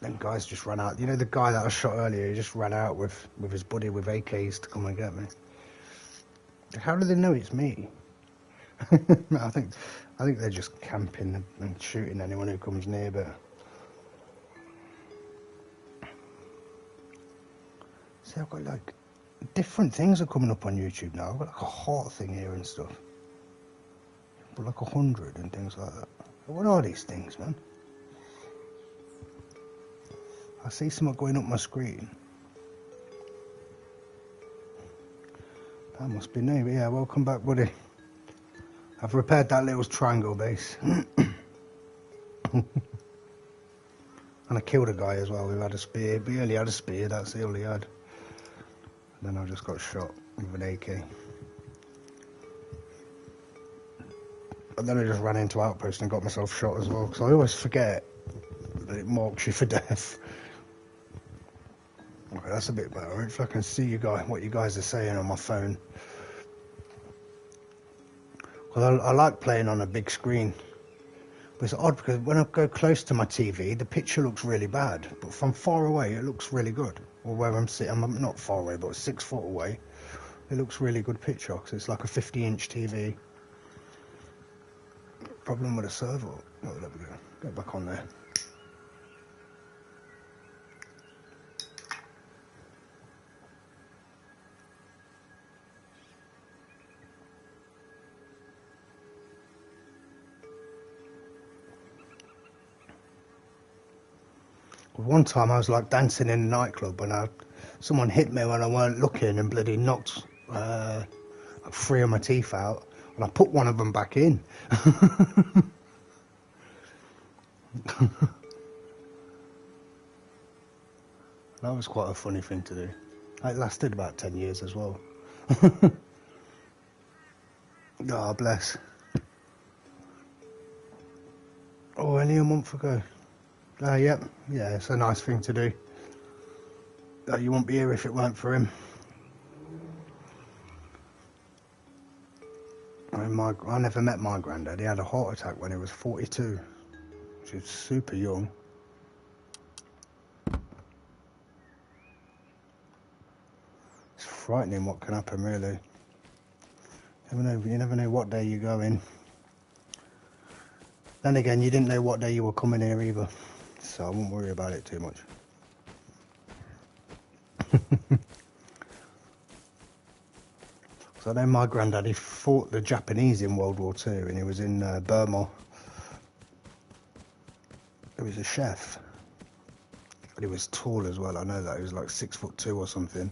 Then guys just ran out. You know the guy that I shot earlier, he just ran out with his buddy with AKs to come and get me. How do they know it's me? I think they're just camping and shooting anyone who comes near, but see, I've got like different things are coming up on YouTube now. I've got like a heart thing here and stuff. But like 100 and things like that. What are these things, man? I see something going up my screen. That must be new. But yeah, welcome back, buddy. I've repaired that little triangle base. And I killed a guy as well who had a spear. He only had a spear, that's all he had. And then I just got shot with an AK. And then I just ran into Outpost and got myself shot as well. Because I always forget that it marks you for death. Okay, that's a bit better. If I can see you guys, what you guys are saying on my phone. Well, I like playing on a big screen. But it's odd because when I go close to my TV, the picture looks really bad. But from far away, it looks really good. Or where I'm sitting, I'm not far away, but 6 foot away. It looks really good picture because it's like a 50-inch TV. Problem with the server. Oh, there we go. Get back on there. One time I was like dancing in a nightclub and someone hit me when I weren't looking and bloody knocked 3 of my teeth out, and I put one of them back in. That was quite a funny thing to do. It lasted about 10 years as well. God bless. Oh, only a month ago. Yep, yeah, it's a nice thing to do. You wouldn't be here if it weren't for him. I never met my granddad. He had a heart attack when he was 42, which is super young. It's frightening what can happen, really. You never know what day you go in. Then again, you didn't know what day you were coming here either, so I won't worry about it too much. So I know my granddad, he fought the Japanese in World War II, and he was in Burma. He was a chef, but he was tall as well. I know that he was like 6'2" or something.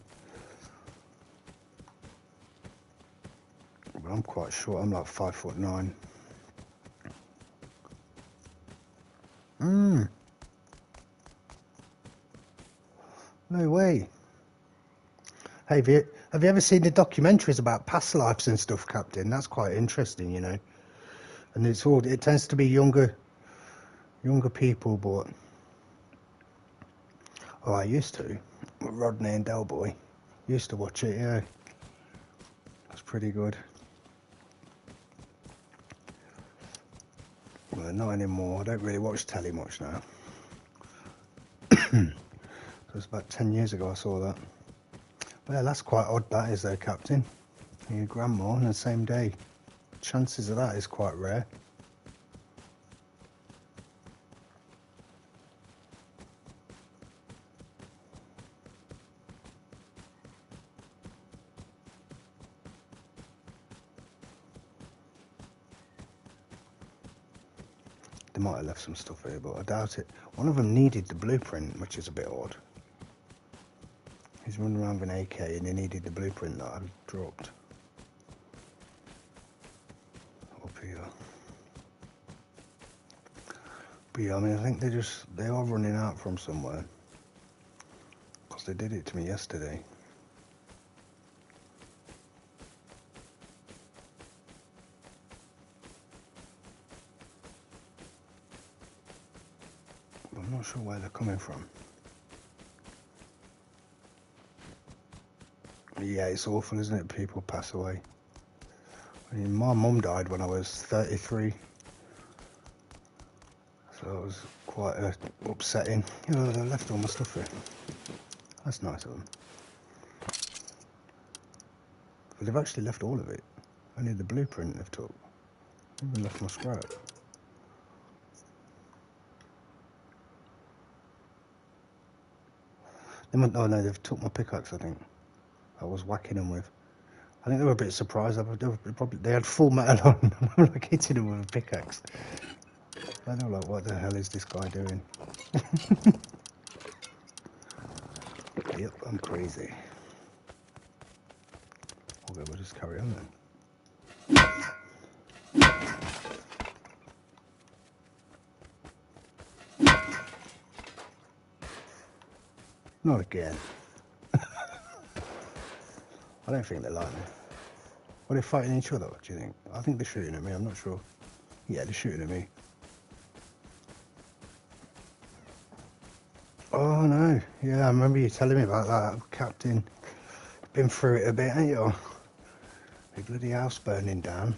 But I'm quite short. I'm like 5'9". No way. Hey, have you ever seen the documentaries about past lives and stuff, Captain? That's quite interesting, you know. And it tends to be younger people, but I used to. Rodney and Del Boy used to watch it, yeah. That's pretty good. Well, not anymore. I don't really watch telly much now. It was about 10 years ago I saw that. Well, that's quite odd, that is, though, Captain. Your grandma on the same day. Chances of that is quite rare. They might have left some stuff here, but I doubt it. One of them needed the blueprint, which is a bit odd. He's running around with an AK and he needed the blueprint that I dropped. Up here. But yeah, I mean, I think they are running out from somewhere. Because they did it to me yesterday. But I'm not sure where they're coming from. Yeah, it's awful, isn't it? People pass away. I mean, my mum died when I was 33. So it was quite upsetting. You know, they left all my stuff here. That's nice of them. But they've actually left all of it. Only the blueprint they've took. They even left my scrap. They might, oh no, they've took my pickaxe, I think. I was whacking them with. I think they were a bit surprised. They had full metal on. I'm like hitting them with a pickaxe. And they were like, what the hell is this guy doing? Yep, I'm crazy. Okay, we'll just carry on then. Not again. I don't think they like me. Are they fighting each other, do you think? I think they're shooting at me, I'm not sure. Yeah, they're shooting at me. Oh no, yeah, I remember you telling me about that, Captain. Been through it a bit, ain't you? The bloody house burning down.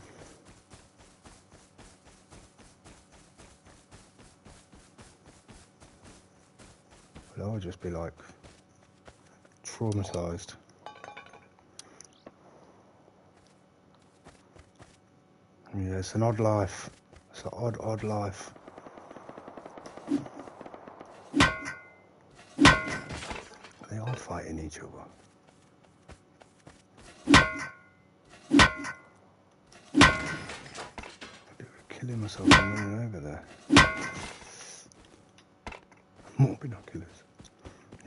But I would just be like traumatised. Yeah, it's an odd life. It's an odd, odd life. They are fighting each other. Killing myself and running over there. More binoculars.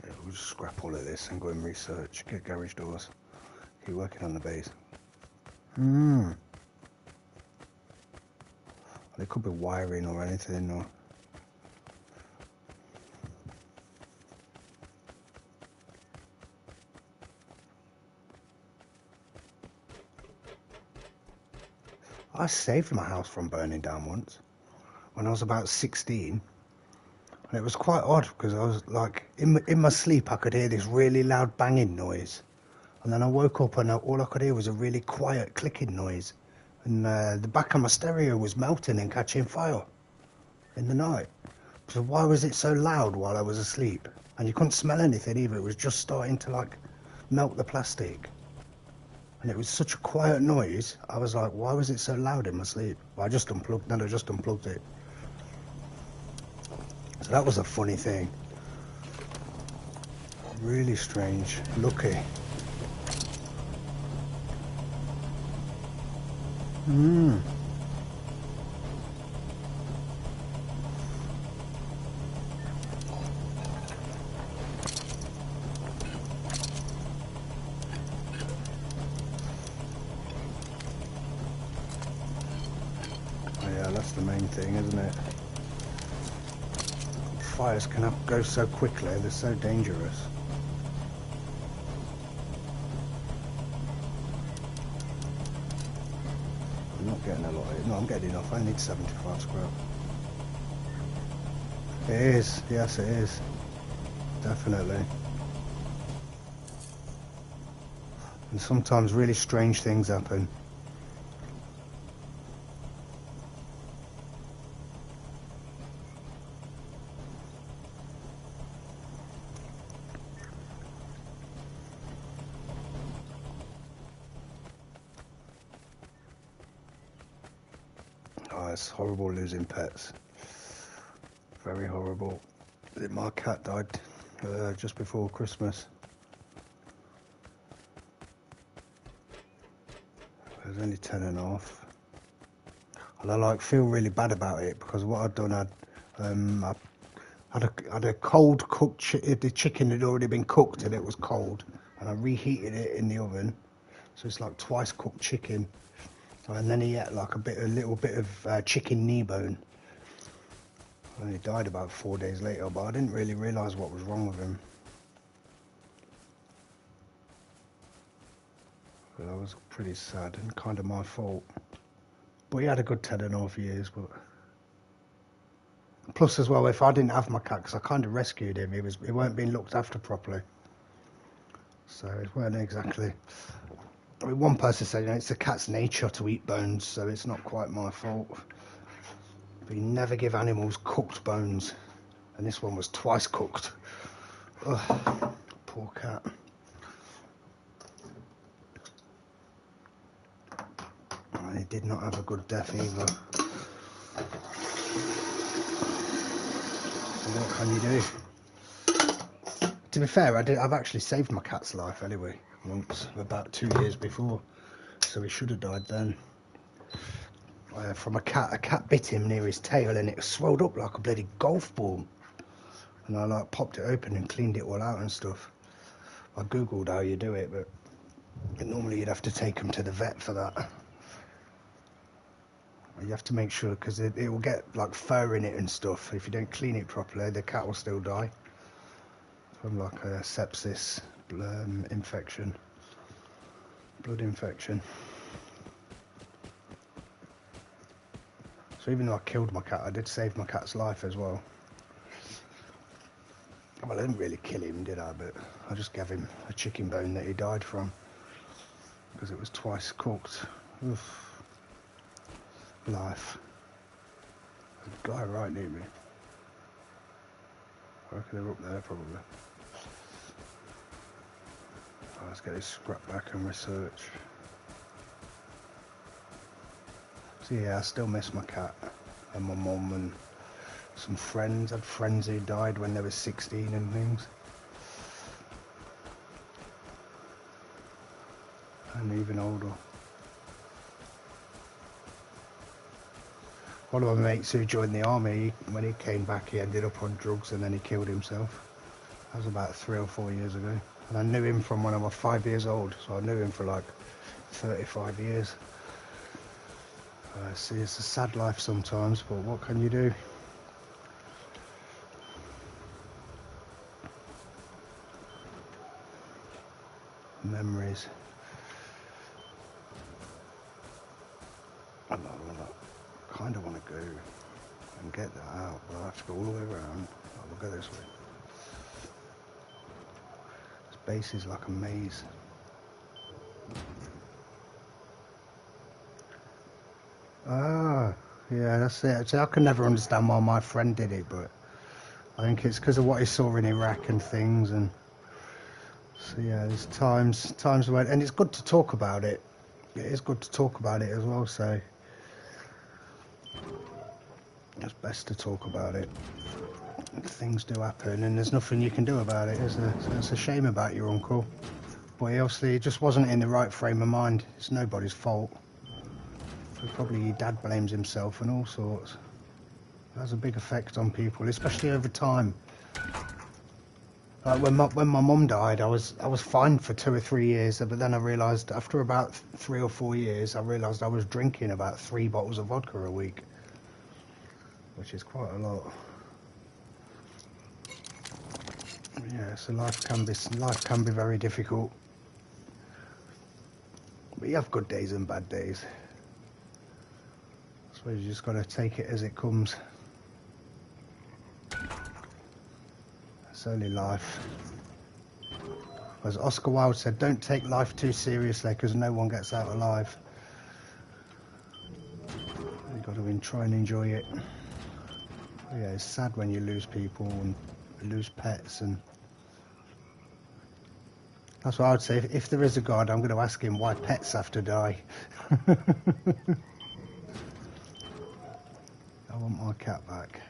Yeah, we'll just scrap all of this and go and research. Get garage doors. Keep working on the base. There could be wiring or anything, or I saved my house from burning down once when I was about 16, and it was quite odd because I was like in my sleep I could hear this really loud banging noise, and then I woke up and all I could hear was a really quiet clicking noise, and the back of my stereo was melting and catching fire in the night. So why was it so loud while I was asleep? And you couldn't smell anything either. It was just starting to like melt the plastic. And it was such a quiet noise. I was like, why was it so loud in my sleep? Well, I just unplugged it. So that was a funny thing. Really strange. Lucky. Yeah, that's the main thing, isn't it? Fires can go so quickly, they're so dangerous. I'm not getting a lot of it. No, I'm getting enough. I need 75 scrap. It is, yes it is. Definitely. And sometimes really strange things happen. Oh, it's horrible losing pets. Very horrible. My cat died just before Christmas. It was only 10 and a half. And I like feel really bad about it because what I'd done, I had a cold cooked the chicken had already been cooked and it was cold, and I reheated it in the oven, so it's like twice cooked chicken. And then he ate like a little bit of chicken knee bone. And he died about 4 days later, but I didn't really realise what was wrong with him. But that was pretty sad and kind of my fault. But he had a good 10.5 years. But plus as well, if I didn't have my cat, because I kind of rescued him, he weren't being looked after properly. So it weren't exactly. I mean, one person said, you know, it's a cat's nature to eat bones, so it's not quite my fault. But you never give animals cooked bones. And this one was twice cooked. Ugh, poor cat. And he did not have a good death either. So what can you do? To be fair, I've actually saved my cat's life anyway, once, about 2 years before. So he should have died then. From a cat. A cat bit him near his tail and it swelled up like a bloody golf ball. And I like popped it open and cleaned it all out and stuff. I googled how you do it, but normally you'd have to take them to the vet for that. You have to make sure, because it will get like fur in it and stuff. If you don't clean it properly, the cat will still die from like a sepsis infection, blood infection. So even though I killed my cat, I did save my cat's life as well. Well, I didn't really kill him, did I? But I just gave him a chicken bone that he died from, because it was twice cooked. Oof. Life. There's a guy right near me. I reckon they're up there probably. Oh, let's get his scrap back and research. So yeah, I still miss my cat and my mum and some friends. I had friends who died when they were 16 and things. And even older. One of my mates who joined the army, when he came back, he ended up on drugs and then he killed himself. That was about 3 or 4 years ago. And I knew him from when I was 5 years old, so I knew him for like 35 years. See, it's a sad life sometimes, but what can you do? Memories. I kind of want to go and get that out, but I have to go all the way around. We'll go this way. This base is like a maze. Ah, yeah, that's it. See, I can never understand why my friend did it, but I think it's because of what he saw in Iraq and things. And so yeah, there's times when, and it's good to talk about it. It is good to talk about it as well. So it's best to talk about it. Things do happen, and there's nothing you can do about it. It's a shame about your uncle, but he just wasn't in the right frame of mind. It's nobody's fault. So probably your dad blames himself and all sorts. It has a big effect on people, especially over time. Like when my mum died, I was fine for 2 or 3 years, but then I realised after about 3 or 4 years, I realised I was drinking about 3 bottles of vodka a week, which is quite a lot. Yeah, so life can be very difficult. But you have good days and bad days. I suppose you just got to take it as it comes. It's only life. As Oscar Wilde said, don't take life too seriously because no one gets out alive. You've got to try and enjoy it. But yeah, it's sad when you lose people and lose pets, and that's what I would say. If there is a God, I'm going to ask him why pets have to die. I want my cat back.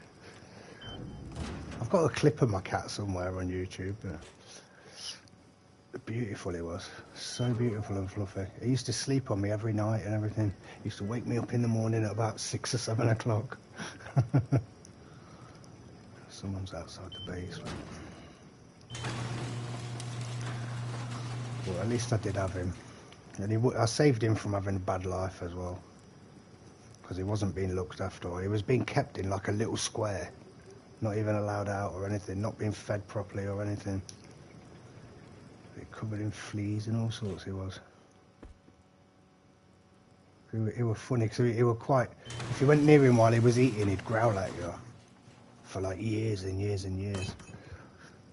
I've got a clip of my cat somewhere on YouTube. Beautiful he was. So beautiful and fluffy. He used to sleep on me every night and everything. He used to wake me up in the morning at about 6 or 7 o'clock. Someone's outside the base. Well, at least I did have him. And I saved him from having a bad life as well. Because he wasn't being looked after. He was being kept in like a little square. Not even allowed out or anything. Not being fed properly or anything. Covered in fleas and all sorts he was. He was funny because he was quite... If you went near him while he was eating, he'd growl at you. For like years and years and years.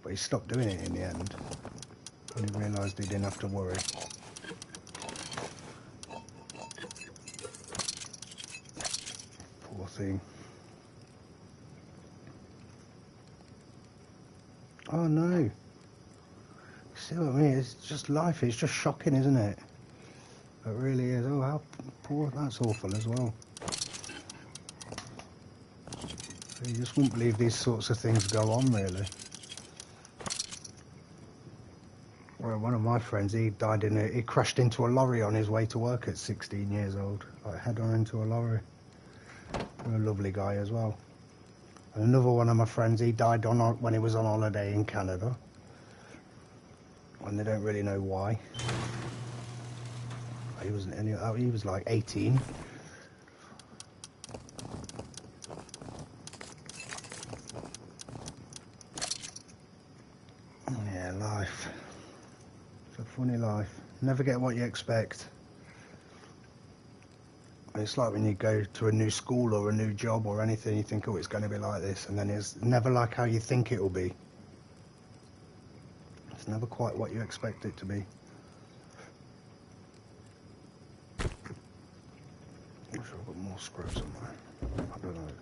But he stopped doing it in the end. When he realised he didn't have to worry. Poor thing. Oh no. You see what I mean? It's just life. It's just shocking, isn't it? It really is. Oh, how poor. That's awful as well. You just wouldn't believe these sorts of things go on, really. Well, one of my friends, he died he crashed into a lorry on his way to work at 16 years old. Like head on into a lorry. A lovely guy as well. And another one of my friends, he died when he was on holiday in Canada. And they don't really know why. He wasn't he was like 18. Yeah, life. It's a funny life. Never get what you expect. It's like when you go to a new school or a new job or anything, you think, oh, it's going to be like this, and then it's never like how you think it will be. It's never quite what you expect it to be. I'm sure I've got more screws somewhere. I don't know.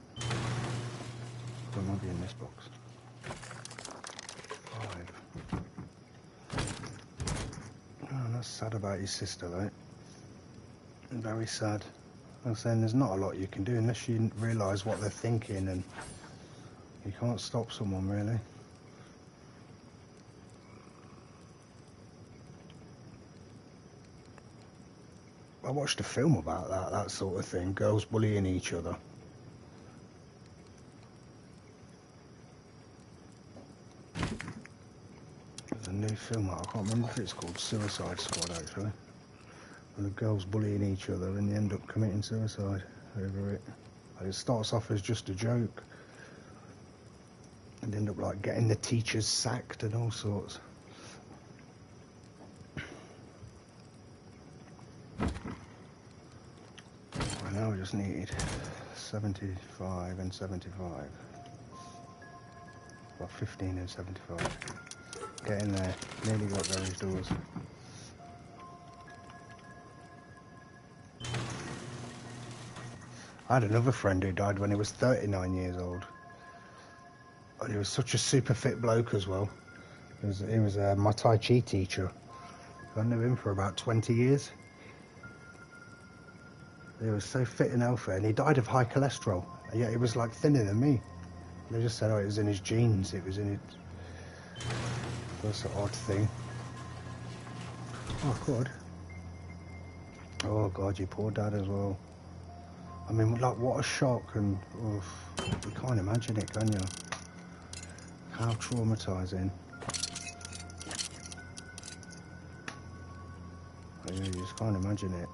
They might be in this box. 5. Oh, that's sad about your sister, though. Very sad. I'm saying there's not a lot you can do unless you realise what they're thinking, and you can't stop someone, really. I watched a film about that sort of thing, girls bullying each other. There's a new film, I can't remember if it's called Suicide Squad, actually. And the girls bullying each other and they end up committing suicide over it. And it starts off as just a joke. And they end up like getting the teachers sacked and all sorts. I now just need 75 and 75. Well, 15 and 75. Get in there. Nearly got garage doors. I had another friend who died when he was 39 years old. And he was such a super fit bloke as well. He was my Tai Chi teacher. I knew him for about 20 years. He was so fit and healthy, and he died of high cholesterol. And yet he was like thinner than me. They just said, oh, it was in his genes. It was in it. That's an odd thing. Oh, God. Oh, God, you poor dad as well. I mean, like, what a shock, and you can't imagine it, can you? How traumatising. You just can't imagine it.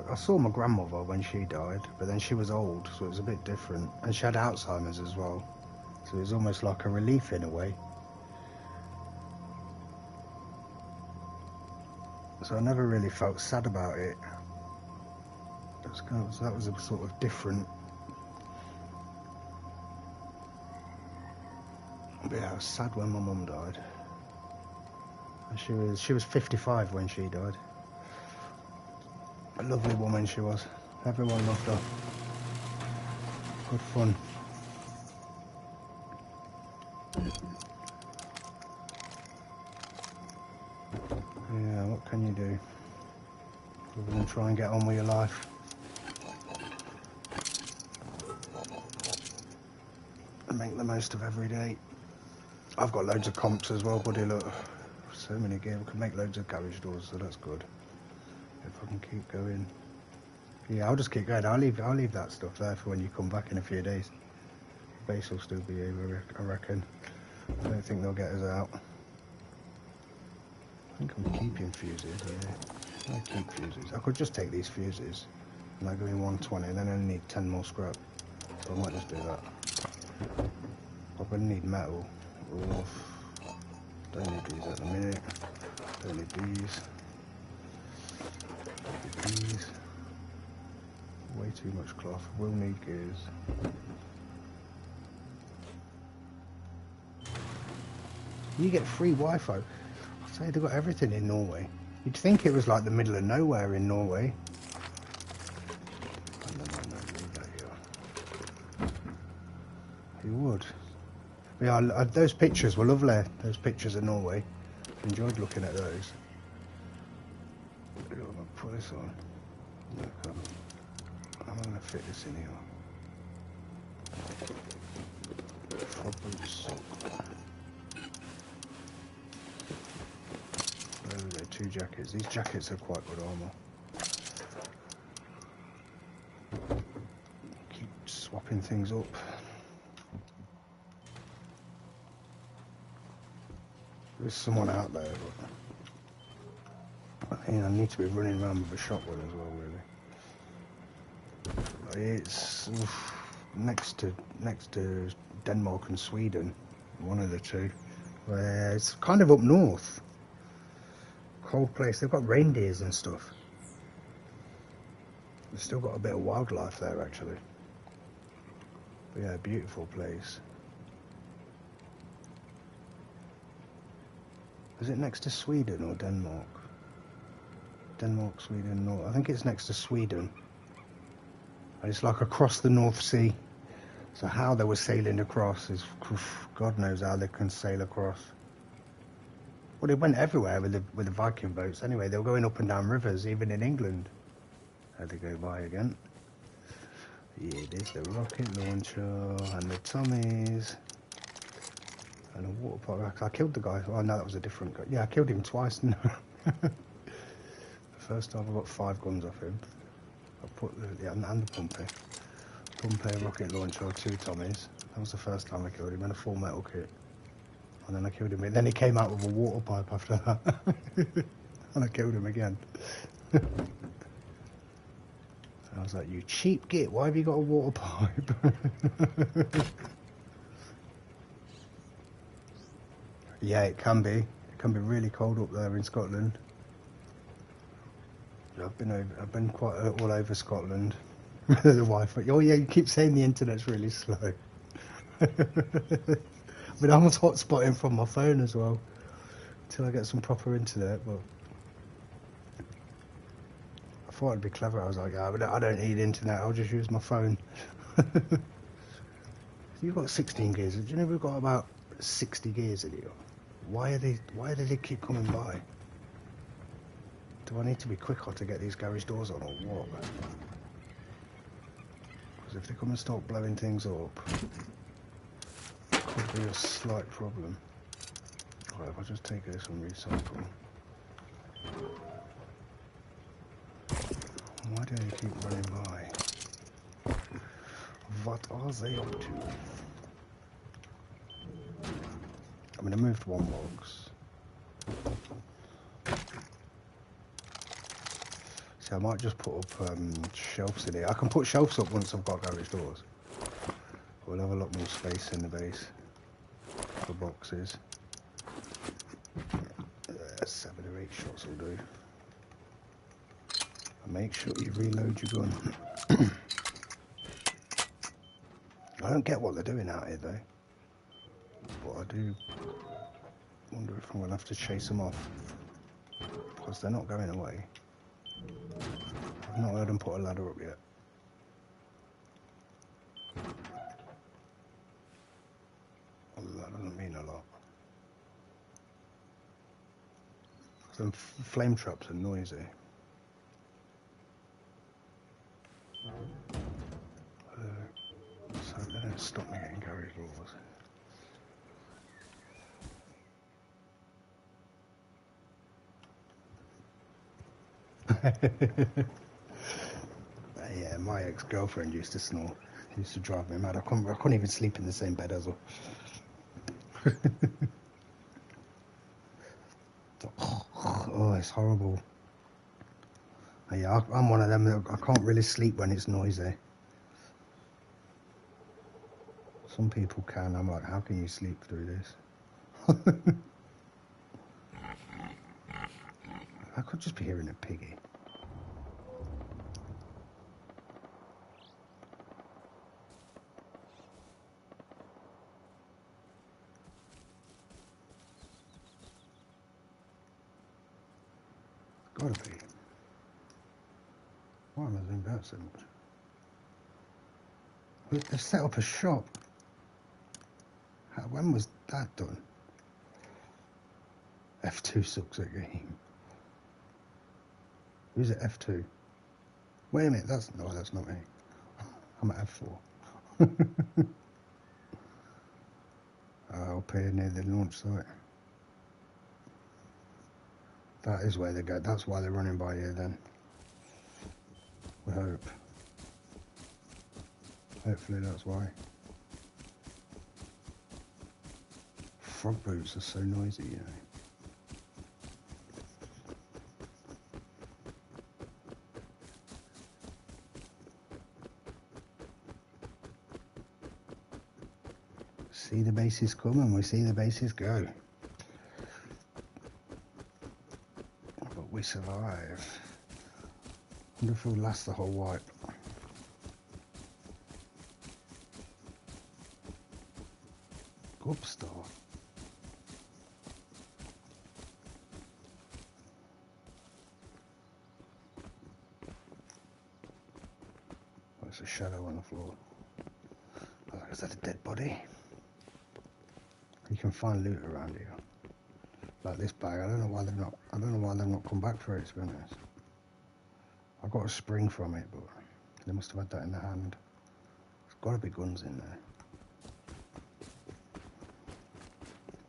I saw my grandmother when she died, but then she was old, so it was a bit different. And she had Alzheimer's as well, so it was almost like a relief in a way. So I never really felt sad about it. That was a sort of different. But yeah, I was sad when my mum died. And she was 55 when she died. A lovely woman she was. Everyone loved her. Good fun. Yeah, what can you do? Other than try and get on with your life. And make the most of every day. I've got loads of comps as well, buddy, look. So many gear. We can make loads of garage doors, so that's good. If I can keep going. Yeah, I'll just keep going. I'll leave that stuff there for when you come back in a few days. The base will still be here, I reckon. I don't think they'll get us out. I think I'm keeping fuses, yeah. I keep fuses. I could just take these fuses and I go in 120 and then I only need 10 more scrap. So I might just do that. I'm going to need metal. Don't need these at the minute. Don't need these. These. Way too much cloth. Will need gears. You get free Wi-Fi. I say they've got everything in Norway. You'd think it was like the middle of nowhere in Norway. No, leave that here. You would. Yeah, those pictures were lovely. Those pictures of Norway. Enjoyed looking at those. I'm going to put this on. Look, I'm going to fit this in here. Frog boots. There we go, 2 jackets. These jackets are quite good armour. Keep swapping things up. There's someone out there, but I think I need to be running around with a shotgun as well, really. It's next to Denmark and Sweden, one of the two. Where it's kind of up north, cold place. They've got reindeers and stuff. They've still got a bit of wildlife there, actually. But yeah, beautiful place. Is it next to Sweden or Denmark? Denmark, Sweden, North. I think it's next to Sweden. And it's like across the North Sea. So how they were sailing across is, God knows how they can sail across. Well, they went everywhere with the Viking boats. Anyway, they were going up and down rivers, even in England. How'd they go by again? Yeah, there's the rocket launcher and the Tommies. And a water park. I killed the guy. Oh no, that was a different guy. Yeah, I killed him twice. The first time I got 5 guns off him. I put and the Pumpy rocket launcher, 2 Tommies. That was the first time I killed him, and a full metal kit. And then I killed him. And then he came out with a water pipe after that. And I killed him again. I was like, you cheap git, why have you got a water pipe? Yeah, it can be. It can be really cold up there in Scotland. I've been quite all over Scotland. The Wi-Fi. Oh yeah, you keep saying the internet's really slow. But I was hotspotting from my phone as well, until I get some proper internet. But I thought it'd be clever. I was like, yeah, but I don't need internet. I'll just use my phone. You've got 16 gears. Do you know we've got about 60 gears in here? Why do they keep coming by? Do I need to be quicker to get these garage doors on, or what? Because if they come and start blowing things up, it could be a slight problem. Alright, if I just take this and recycle. Why do they keep running by? What are they up to? I mean, I moved 1 box. See, I might just put up shelves in here. I can put shelves up once I've got garage doors. We'll have a lot more space in the base for boxes. 7 or 8 shots will do. And make sure you reload your gun. I don't get what they're doing out here though. But I do wonder if I'm going to have to chase them off. Because they're not going away. I've not heard them put a ladder up yet. Although that doesn't mean a lot. Some flame traps are noisy. So they don't stop me getting garage doors. Yeah, my ex-girlfriend used to snore. It used to drive me mad. I couldn't even sleep in the same bed as her. Oh, it's horrible. Yeah, I'm one of them that I can't really sleep when it's noisy. Some people can. I'm like, how can you sleep through this? I could just be hearing a piggy. Gotta be. Why am I doing that so much? They've set up a shop. When was that done? F2 sucks at game. Who's at F2? Wait a minute, that's not me. I'm at F4. Up here near the launch site. That is where they go. That's why they're running by here then. We hope. Hopefully that's why. Frog boots are so noisy, you know. See the bases come and we see the bases go. But we survive. Wonder if we'll last the whole wipe. Good start. Oh, it's a shadow on the floor. Oh, is that a dead body? You can find loot around here, like this bag. I don't know why they've not come back for it. To be honest, I got a spring from it, but they must have had that in the hand. There's got to be guns in there,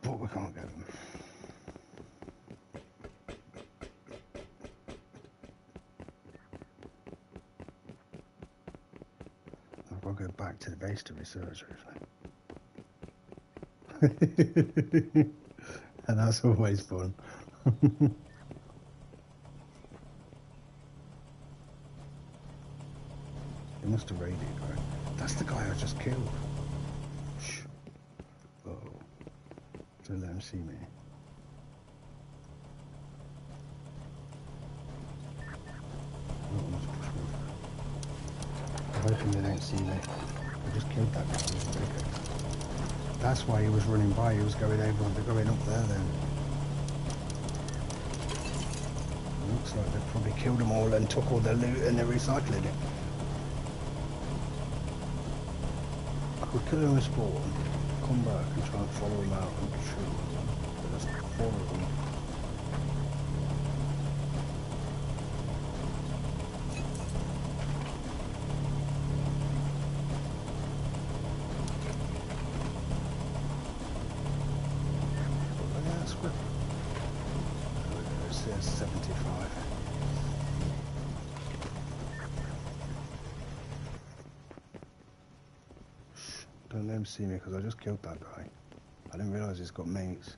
but we can't get them. I've got to go back to the base to research actually. And that's always fun. He must have raided, right? That's the guy I just killed. Shh. Uh-oh. Don't let him see me. I'm hoping they don't see me. I just killed that guy. That's why he was running by. He was going over and going up there then. It looks like they've probably killed them all and took all their loot and they're recycling it. I could kill them and spawn, come back and try and follow them out and shoot them. But there's 4 of them. There's 75. Shh, don't let him see me because I just killed that guy. I didn't realise he's got mates.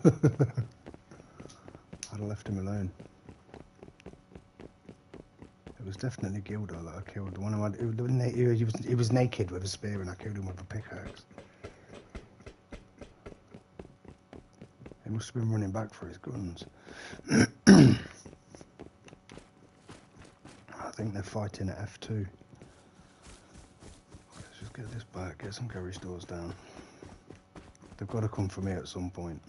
I'd have left him alone. It was definitely Gilder that I killed. The one he was naked with a spear and I killed him with a pickaxe. He must have been running back for his guns. I think they're fighting at F2. Let's just get this back, get some garage doors down. They've got to come for me at some point.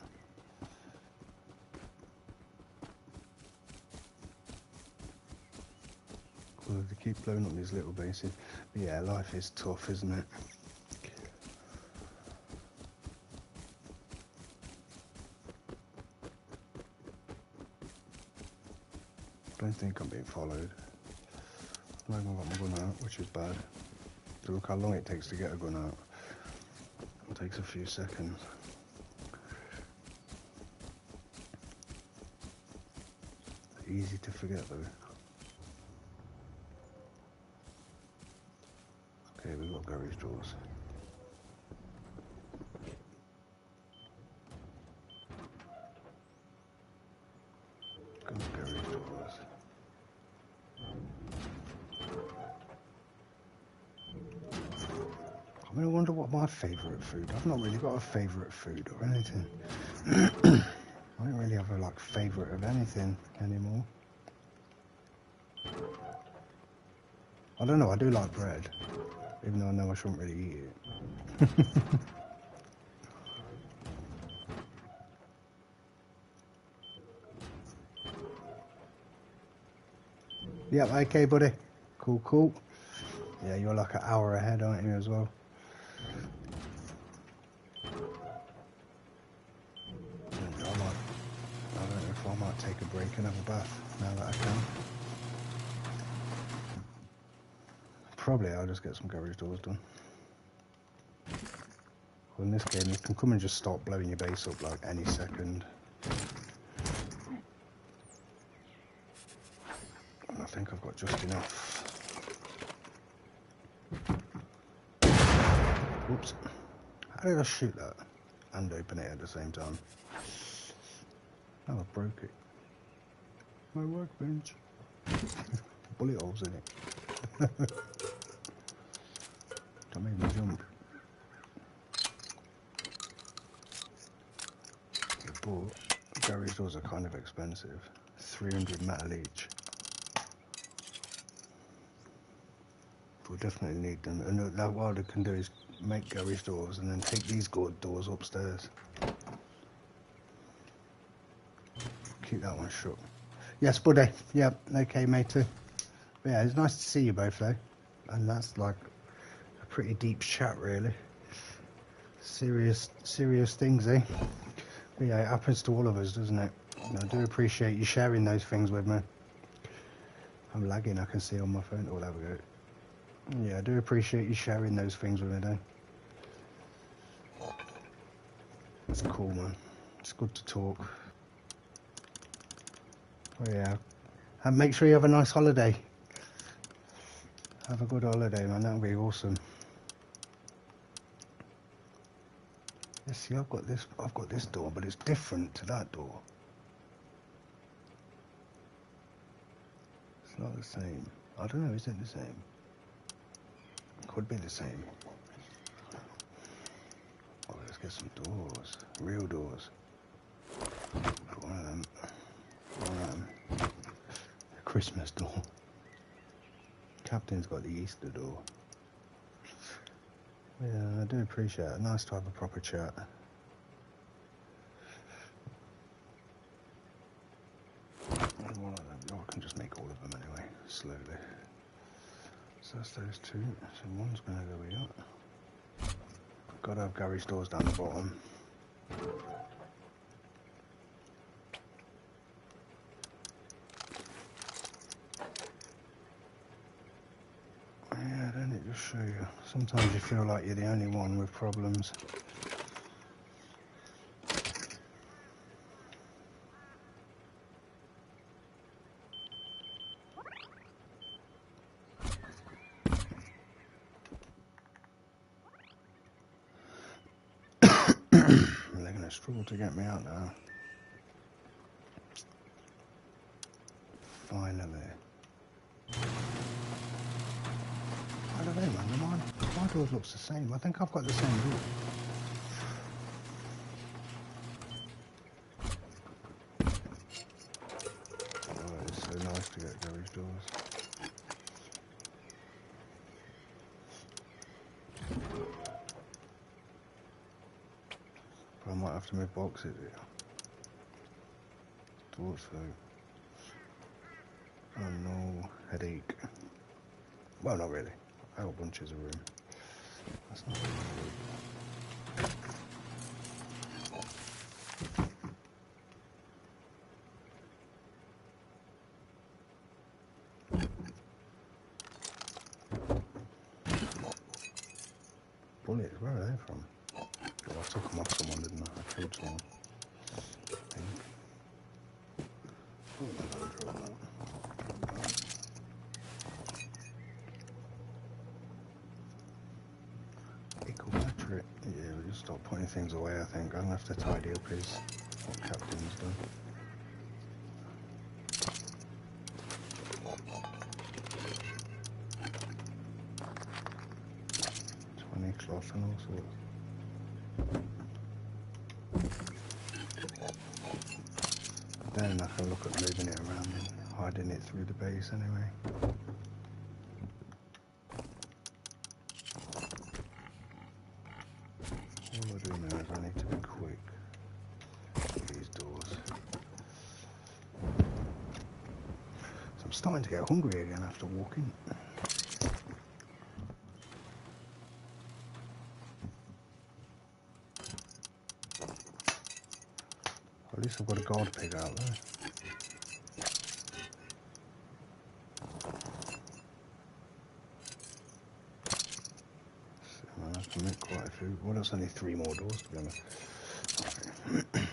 Well, they keep blowing up these little bases. But yeah, life is tough, isn't it? I don't think I'm being followed. I haven't got my gun out, which is bad. So look how long it takes to get a gun out. It takes a few seconds. Easy to forget though. Okay, we've got garage doors. Got garage doors. I wonder what my favourite food. I've not really got a favourite food or anything. I don't really have a favourite of anything anymore. I don't know, I do like bread, even though I know I shouldn't really eat it. Yep, okay buddy. Cool, cool. Yeah, you're like an hour ahead, aren't you, as well? take a break and have a bath now that I can. Probably I'll just get some garage doors done. Well, in this game, you can come and just start blowing your base up like any second. And I think I've got just enough. Oops. How did I shoot that and open it at the same time? Oh, I broke it. My workbench. Bullet holes in it. Don't make me jump. But garage doors are kind of expensive. 300 metal each. We'll definitely need them. And that what I can do is make garage doors and then take these good doors upstairs. Keep that one shut. Yes, buddy. Yep. Okay, mate. But yeah, it's nice to see you both though. And that's like a pretty deep chat, really. Serious things, eh? But yeah, it happens to all of us, doesn't it? And I do appreciate you sharing those things with me. I'm lagging. I can see on my phone. Oh, there we go. Yeah, I do appreciate you sharing those things with me, though. It's cool, man. It's good to talk. Oh, yeah. And make sure you have a nice holiday. Have a good holiday, man. That'll be awesome. Yeah, see, I've got this door, but it's different to that door. It's not the same. I don't know, is it the same? Could be the same. Oh, let's get some doors. Real doors. Put one of them. A Christmas door. Captain's got the Easter door. Yeah, I do appreciate it. Nice to have a proper chat. One of them. Oh, I can just make all of them anyway, slowly. So that's those two. So one's going to go here. Got to have garage doors down the bottom. Yeah, don't it just show you? Sometimes you feel like you're the only one with problems. They're going to struggle to get me out now. Finally. I don't know, man. My door looks the same. I think I've got the same door. Oh, it's so nice to get garage doors. But I might have to move boxes here. Thought so. Oh no, headache. Well, not really. I got bunches of room. That's not really bullets, where are they from? Oh, I took them off someone, didn't I? I killed someone. I think. Oh, no, I drove that. Equal battery. Yeah, we'll just start putting things away, I think. I'm going to have to tidy up what Captain's done. Cloth and all sorts. Then I can look at moving it around and hiding it through the base anyway. All I do now is I need to be quick with these doors. So I'm starting to get hungry again after walking. At least I've got a guard pig out there. quite a few. Well, that's only 3 more doors to be honest. Okay.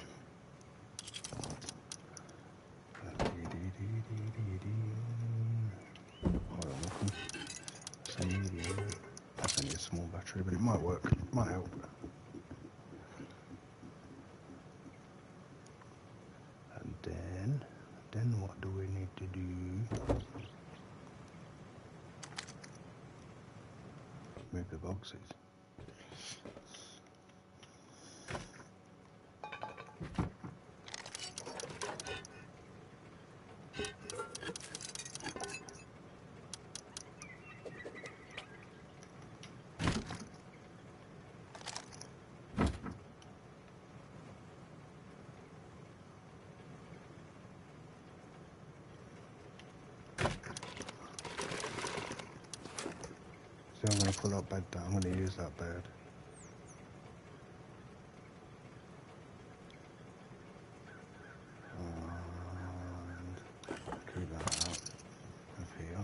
Hold on, say medium. That's only a small battery, but it might work. It might help. And then what do we need to do? Move the boxes. So I'm going to pull that bed down. I'm going to use that bed. And keep that out of here.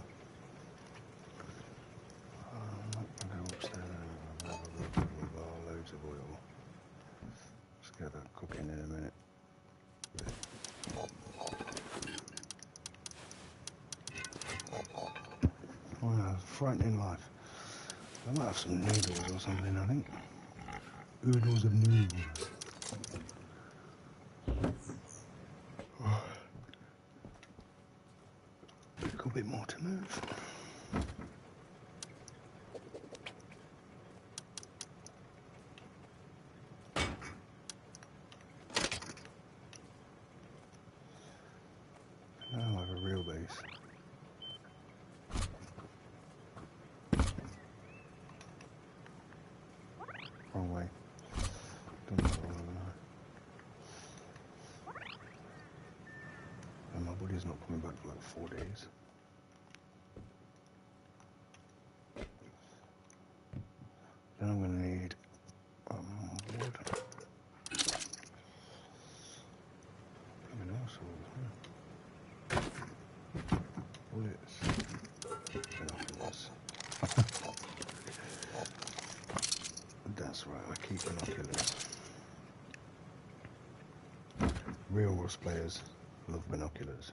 I'll go upstairs and have a look with loads of oil. Let's get that cooking in a minute. Oh yeah, frightening life. I might have some noodles or something, I think. Oodles of noodles. A little bit more to move. Now I have a real base. Wrong way. Don't go all over. And my body's not coming back for like 4 days. Then I'm going to need wood. Even else, bullets. Binoculars. That's right, I keep binoculars. Real Rust players love binoculars.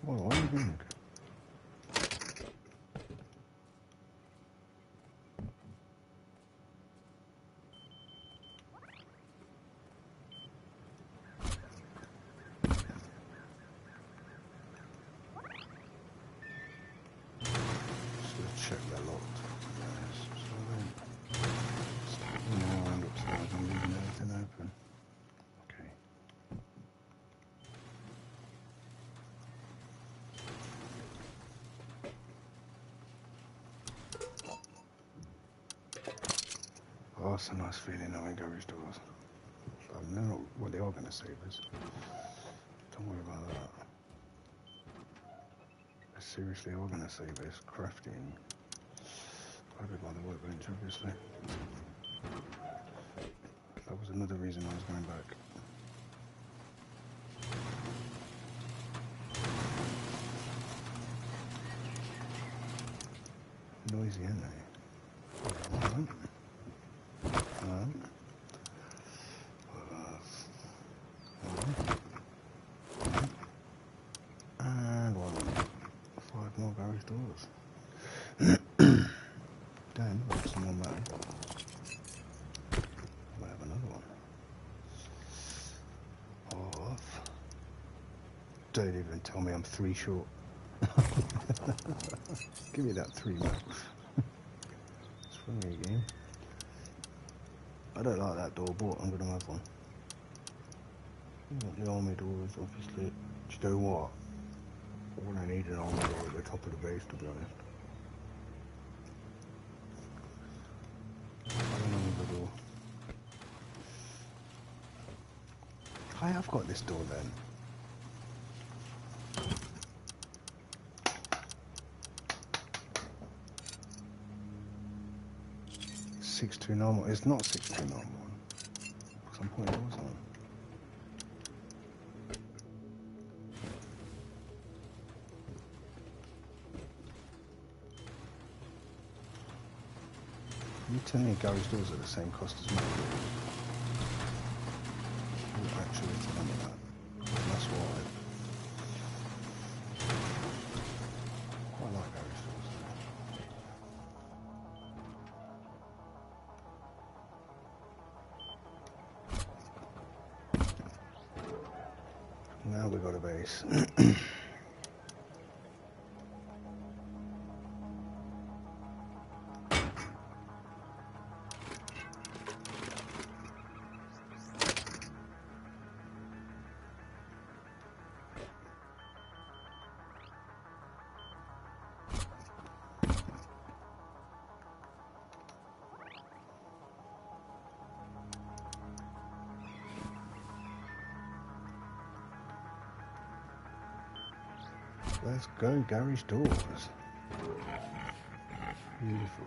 Well, what do you think? Just check they're locked. Yes, so then stepping around upstairs and leaving everything open. Okay. Oh, it's a nice feeling having garage doors. I don't know what they are going to save us. Don't worry about that. They seriously are going to save us. Crafting. Probably by the workbench, obviously. That was another reason I was going back. Noisy, isn't they? And 5 more garage doors. Then, we've got some more metal. We'll have another one. Off. Don't even tell me I'm 3 short. Give me that 3 metal. It's funny again. I don't like that door, but I'm going to have one. The army doors, obviously. Do you know what? I wouldn't need an army door at the top of the base, to be honest. I don't know the door. I have got this door then. Six two normal. It's not 6-2 normal. Because I'm putting doors on. You tell me garage doors are the same cost as my doors. You actually tell me that. That's why. I like garage doors. Now we got a base. Let's go, garage doors. Beautiful.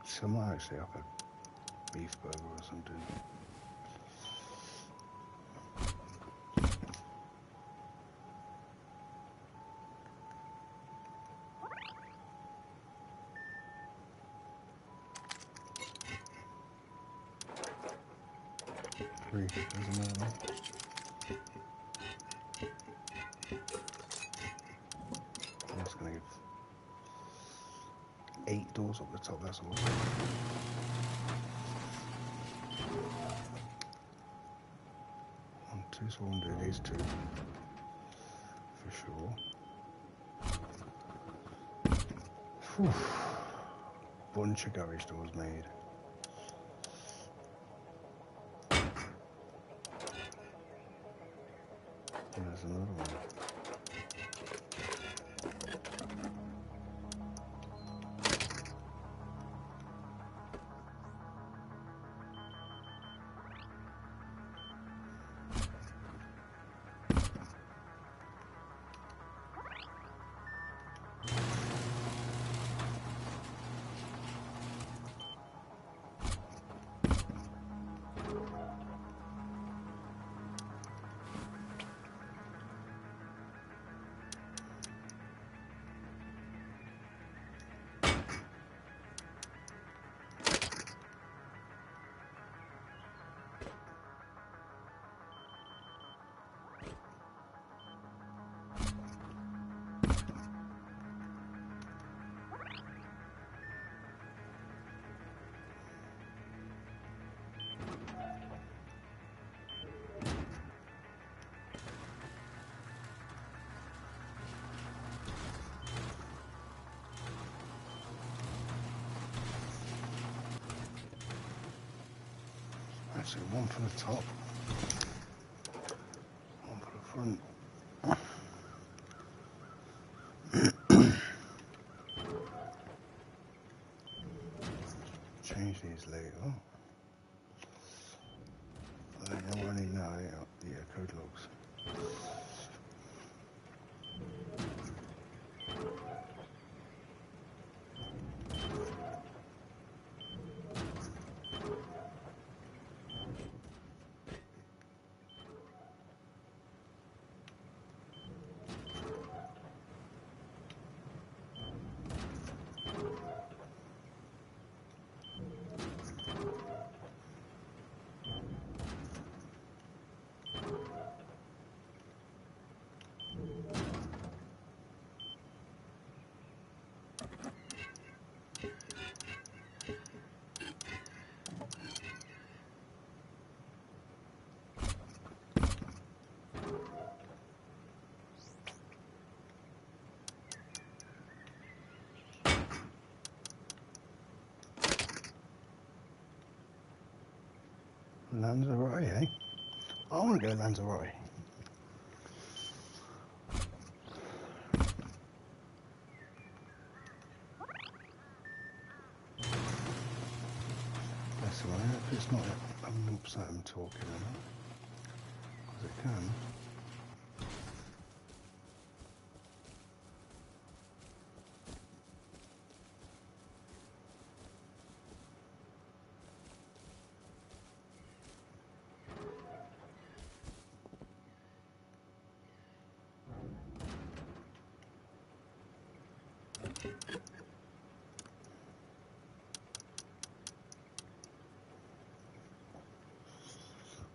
So I might actually have a beef burger or something. There's another one. I'm just going to give 8 doors up the top, that's all. One, two, so we'll do these two. For sure. Whew. Bunch of garage doors made. There's another one. Actually, one for the top, one for the front. Change these later. I don't know what I need now. Yeah, code logs. Lanzarote, eh? I want to go Lanzarote. That's the one. If it's not a moops that I'm talking about, because it can.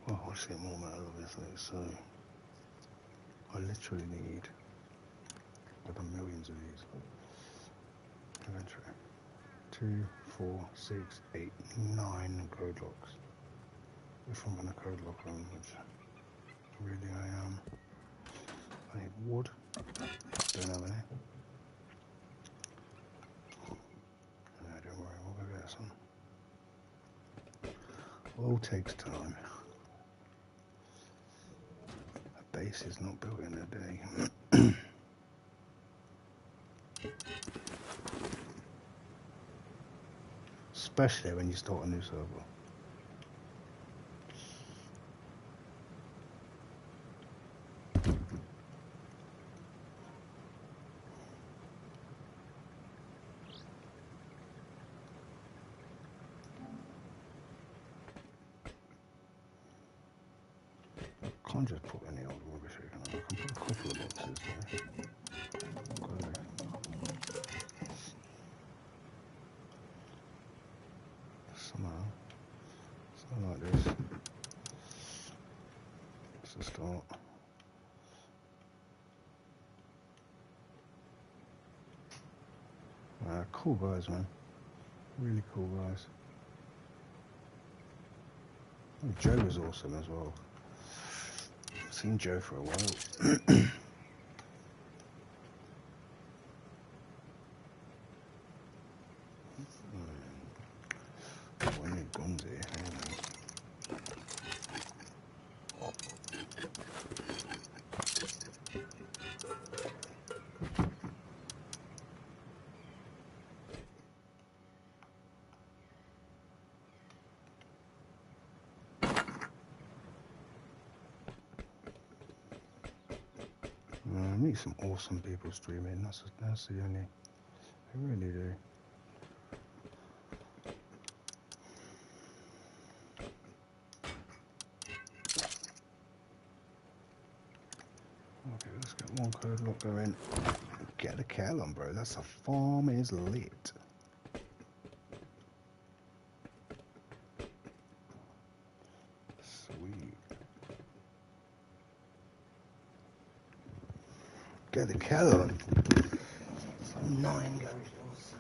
Well, let's get more metal, obviously, so I literally need millions of these. Inventory. 2, 4, 6, 8, 9 code locks. If I'm gonna code lock them, which really I am. I need wood. Don't have any. No, don't worry, we'll go get some. All takes time. A base is not built in a day. Especially when you start a new server. Can't just put any old rubbish here, can I? I can put a couple of boxes there. Okay. Somehow. Something like this. That's the start. Cool guys, man. Really cool guys. Oh, Joe was awesome as well. I've seen Joe for a while. I need guns here. I need some awesome people streaming. That's the only. I really do. Okay, let's get one code lock going. Get the cal on, bro. That's a farm is lit. Sweet. Get the cal on. Some 9 garage doors.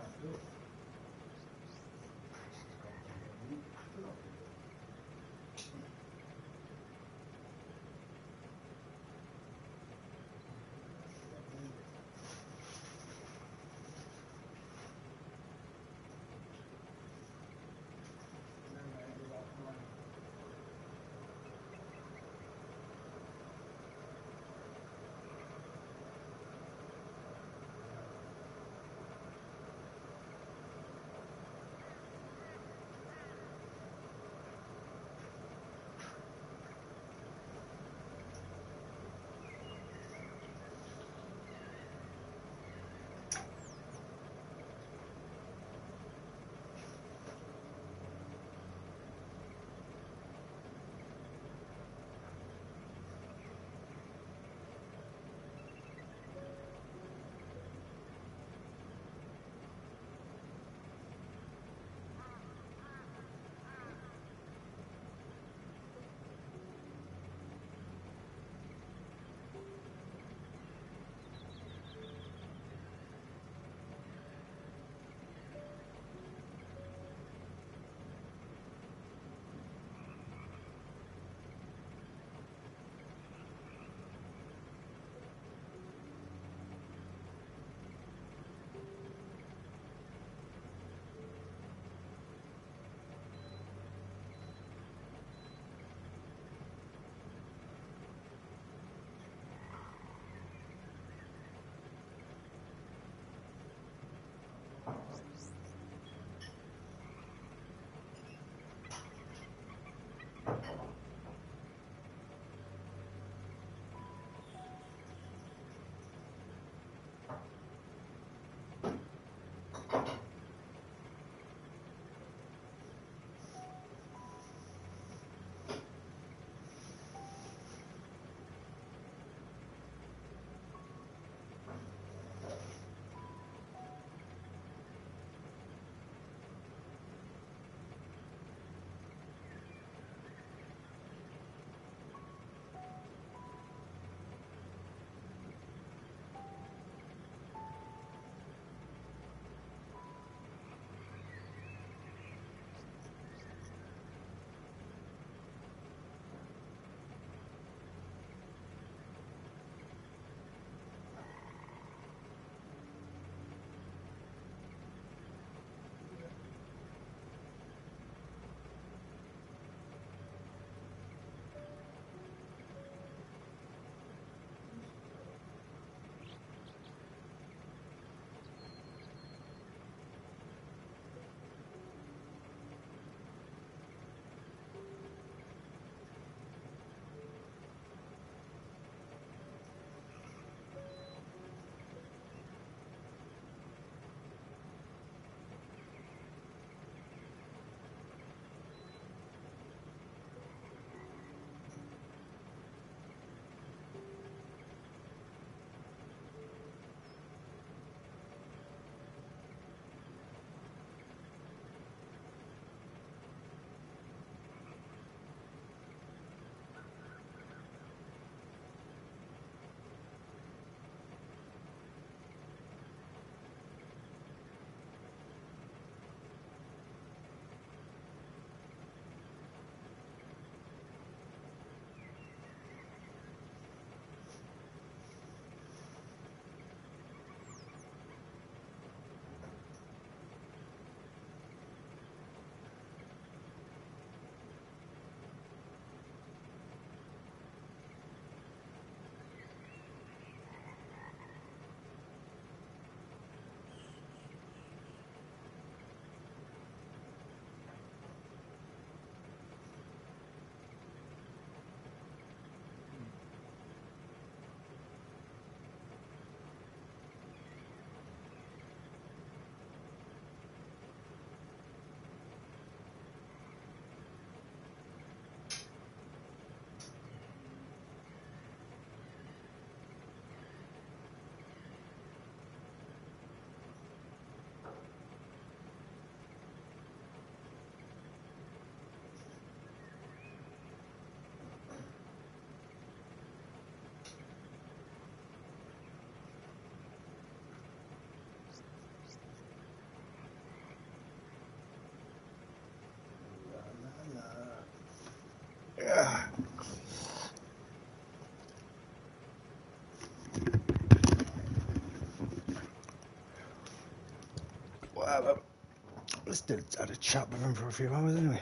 Let's had a chat with him for a few hours anyway.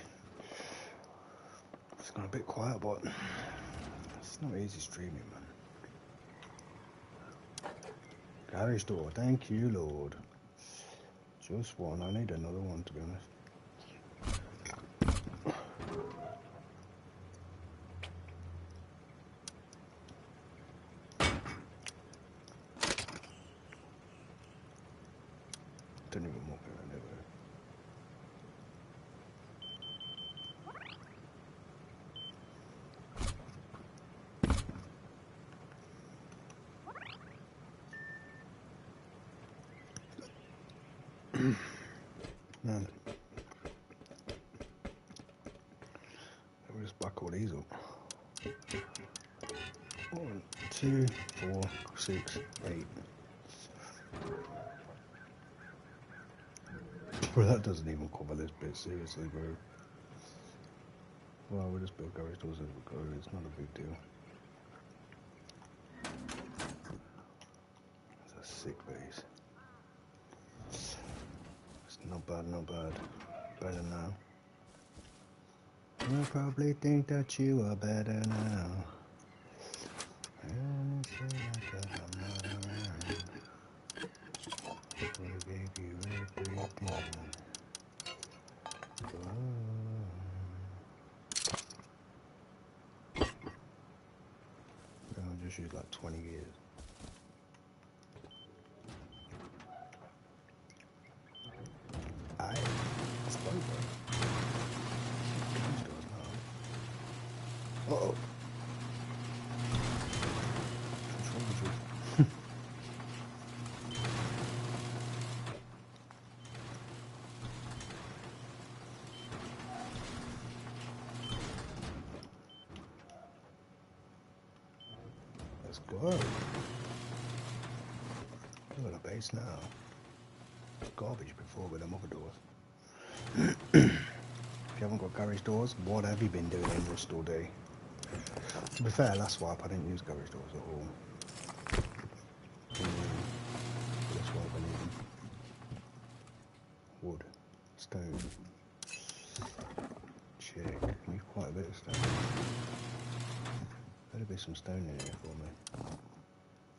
It's gone a bit quiet, but it's not easy streaming, man. Garage door, thank you, Lord. Just one, I need another one to be honest. Don't even walk around everywhere. Man, we'll just back all these up. 1, 2, 4, 6, 8. Bro, that doesn't even cover this bit, seriously, bro. Well, we'll just build garage doors as we go, it's not a big deal. It's a sick base. It's not bad, not bad. Better now. You probably think that you are better now. And it's like that I'm not around. We gave you everything. I'll just use like 20 gears. Aye, it's fun, bro. Uh-oh. Control the drift. Let's go. Look at the base now. It's garbage before with them other doors. If you haven't got garage doors, what have you been doing in Rust all day? To be fair, last wipe I didn't use garage doors at all. This wipe I need wood, stone. Check. I need quite a bit of stone. Better be some stone in here for me.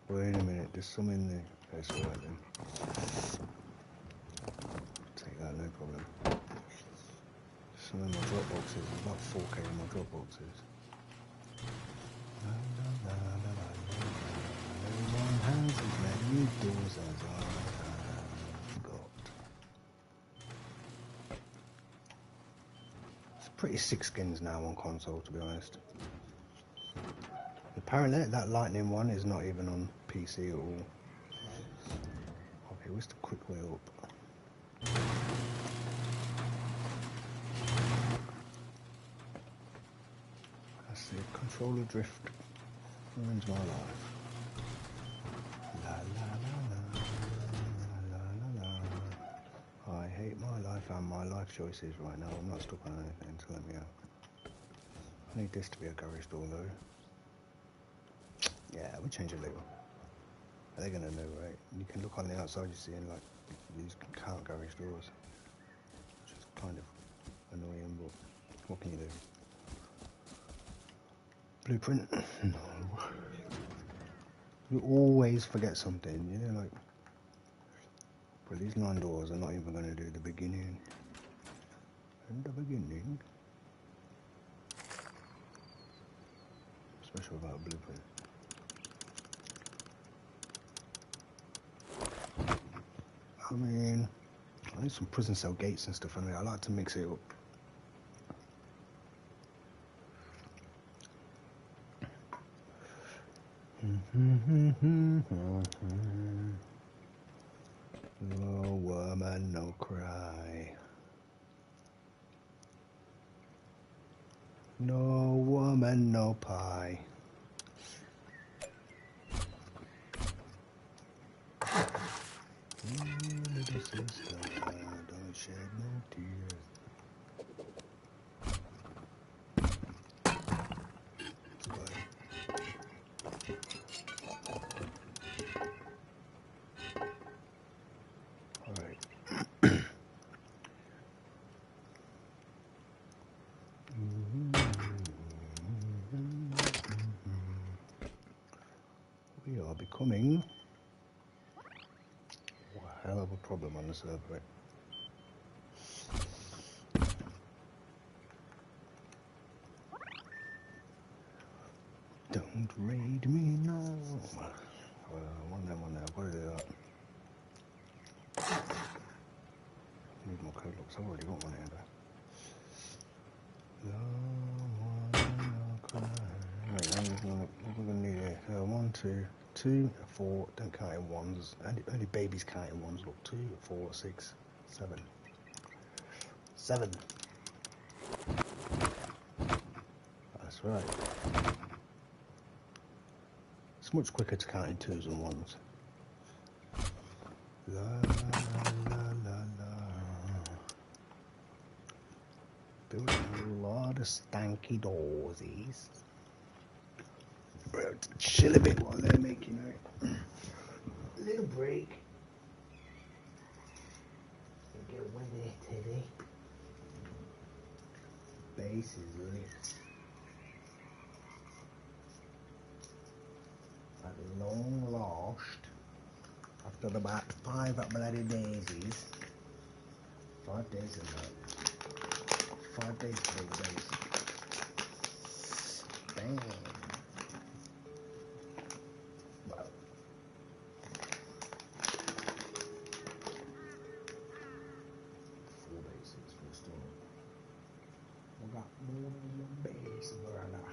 Wait a minute, there's some in there. That's alright then. Take that, no problem. Some of my drop boxes, there's about 4k in my drop boxes. No one has as many doors as I have got. It's pretty sick skins now on console, to be honest. Apparently that lightning one is not even on PC at all. Okay, where's the quick way up? That's the controller drift. Ruins my life. La la la la la la la. I hate my life and my life choices right now. I'm not stuck on anything, so let me out. I need this to be a garage door though. Yeah, we'll change it later. They're gonna know, right? You can look on the outside, you see, and like, you can count garage doors. Which is kind of annoying, but what can you do? Blueprint? No. You always forget something, you know, like, but these 9 doors are not even gonna do the beginning. In the beginning. Special about a blueprint. I mean, I need some prison cell gates and stuff anyway. I like to mix it up. No woman, no cry. No woman, no pie. Little sister, don't shed no tears. Alright. are becoming a hell of a problem on the server. Don't raid me now. One there, I've got to do that. Need more code locks, I've already got one here. What we're going to need here? 1, 2, 2, 4, don't count in ones, only babies count in ones, look, 2, 4, 6, 7. 7. That's right. It's much quicker to count in 2s and 1s. La, la, la, la. Building a lot of stanky doorsies. Bro, chill a bit while they're making out. A little break. Get away there, Teddy. Base is lit. At long last, after about 5 bloody daisies, 5 days in that. 5 days, 4 days. Bang. Wow. 4 days, 6 for still. We got more than one base around now.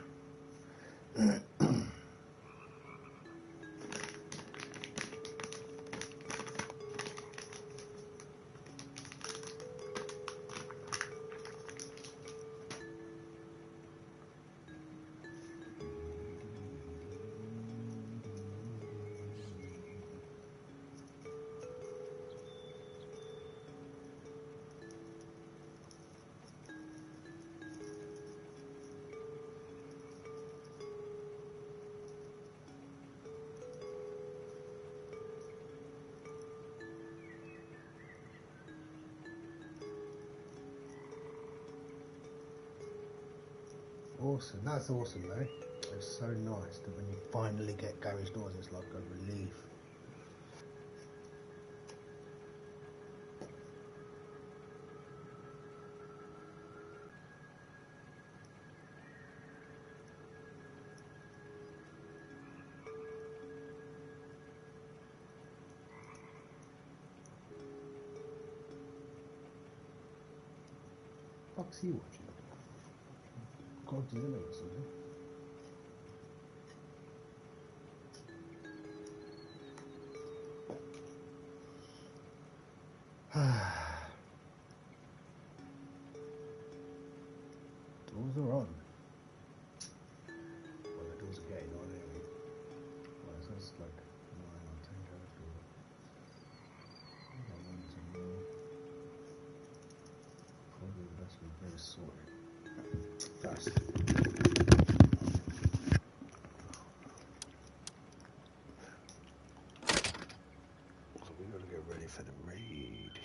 Awesome, that's awesome though. It's so nice that when you finally get garage doors, it's like a relief. What's he watching? Godzilla or something. Doors are on. Well, the doors are getting on anyway. Well, so that's like 9 or 10 garage doors. Probably the best we've ever sorted. Fast. So we gotta get ready for the raid.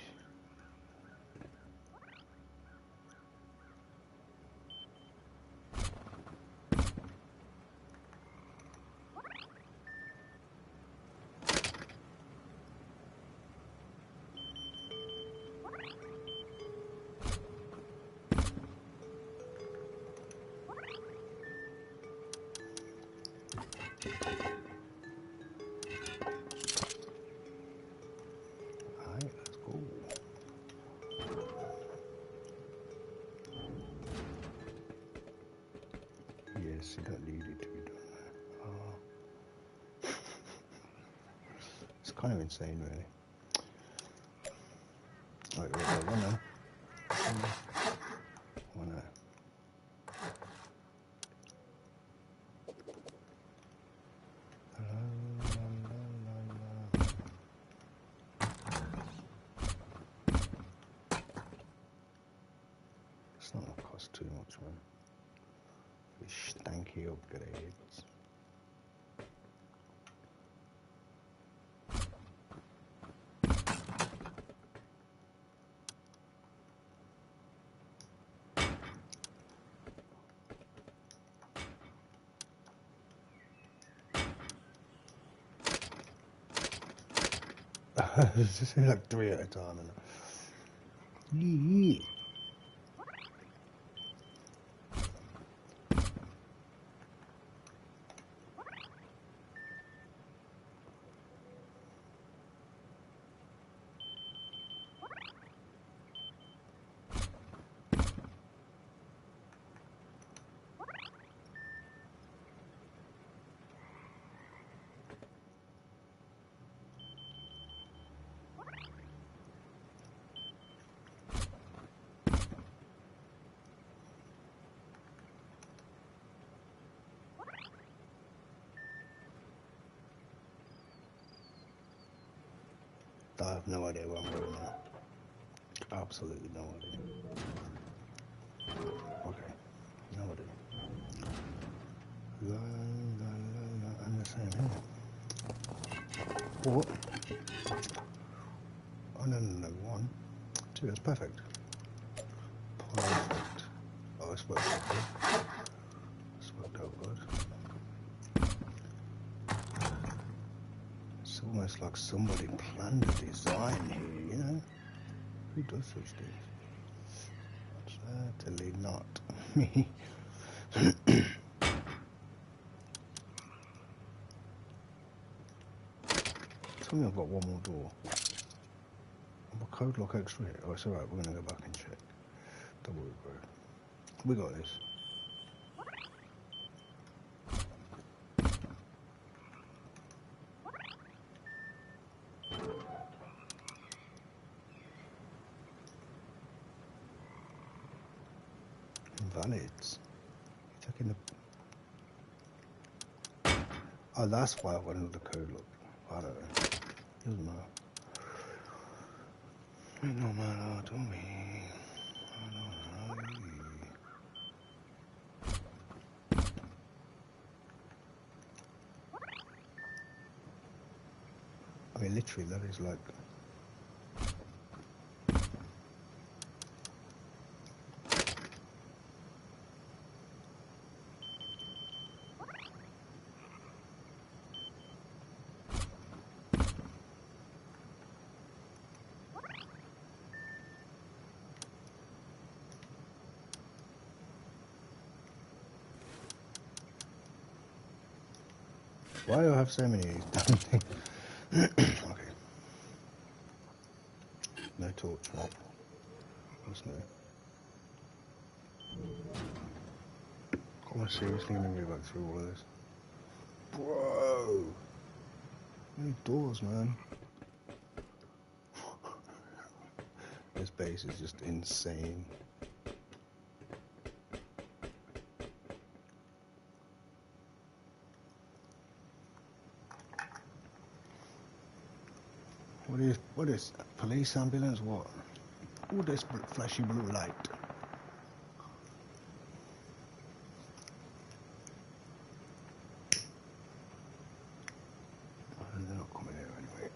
Alright, let's go. Yes, you don't need it to be done there. It's kind of insane, really. Wait, one now. One now. It's not going to cost too much, man. These stanky upgrades. It's just like 3 at a time. And yeah. I have no idea where I'm going now. Absolutely no idea. Okay, no idea. And the same here. What? Oh, no, 1, 2, that's perfect. Perfect. Oh, it's worked out good. It's worked out good. It's almost like somebody planned a design here, you know? Who does such things? Certainly not me. Tell me I've got one more door. I've got code lock extra here. Oh, it's alright, we're gonna go back and check. Don't worry, bro. We got this. Invalids. Checking the. Oh, that's why I got another code lock. I don't know. Doesn't matter. It don't matter to me. I mean, literally, that is like. Why do I have so many of these damn things? Okay. No torch, right? What's new? Am I seriously going to go back through all of this? Bro! Many doors, man. This base is just insane. What is police ambulance? What? All this flashy blue light. They're not coming here anyway.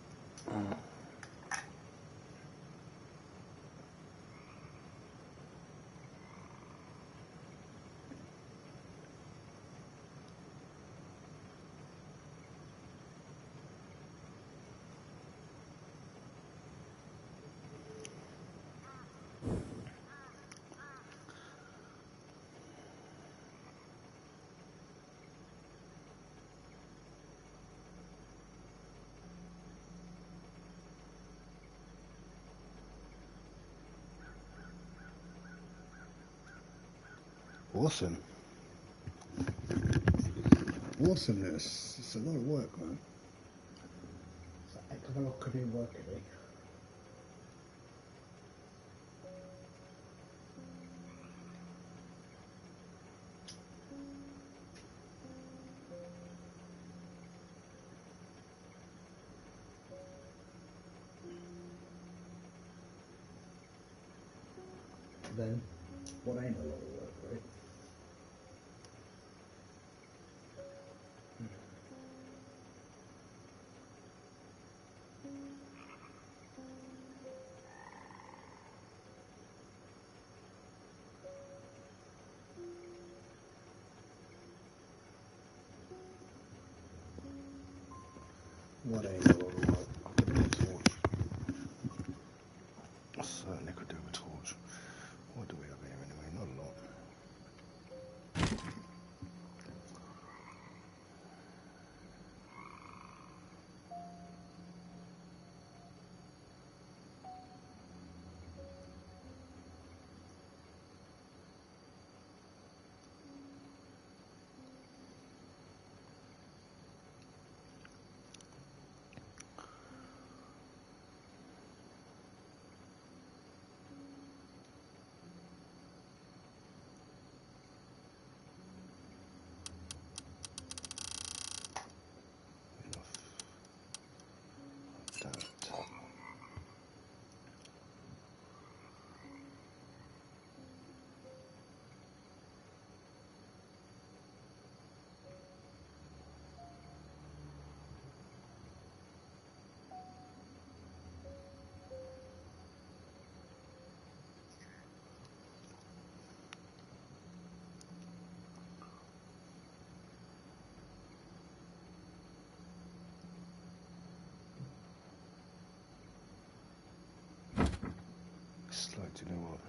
Awesome. Awesomeness. It's a lot of work, man. It's a heck of a lot of new work, eh? Then, what ain't a lot of work, right? What ain't a lot of work? I put in a torch. I certainly could do a torch. What do we have here anyway? Not a lot. It's like, do you know what?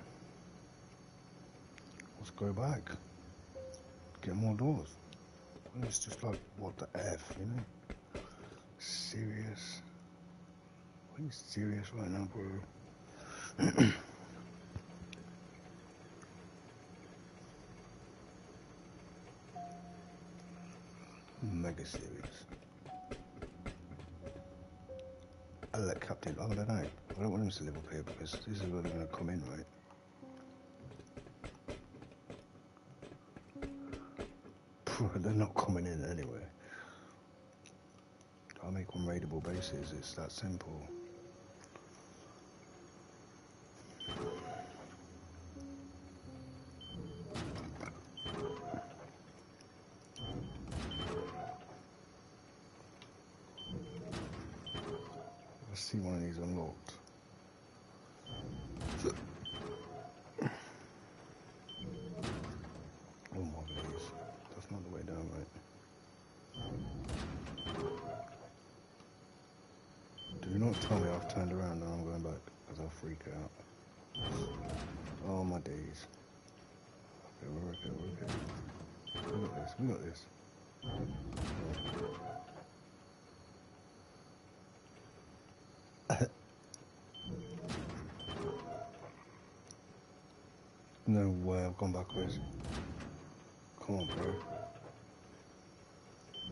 Let's go back. Get more doors. And it's just like, what the F, you know? Serious. Are you serious right now, bro? Mega serious. I let Captain. Oh, I don't know. I don't want him to live up here because this is where they're going to come in, right? They're not coming in anyway. I'll make one raidable bases. It's that simple. Let's see one of these unlocked. Oh my days. That's not the way down, right? Do not tell me I've turned around and I'm going back, because I'll freak out. Oh my days. Okay, we're okay, we're okay. We got this, we got this. No way, I've gone backwards. Come on, bro.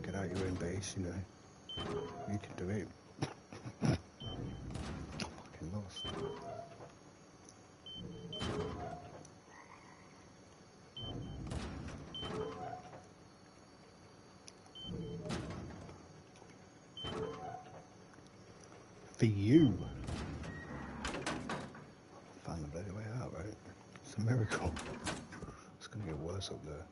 Get out your own base, you know. You can do it. Fucking lost. For you. Found the bloody way out, right? It's a miracle. It's gonna get worse up there.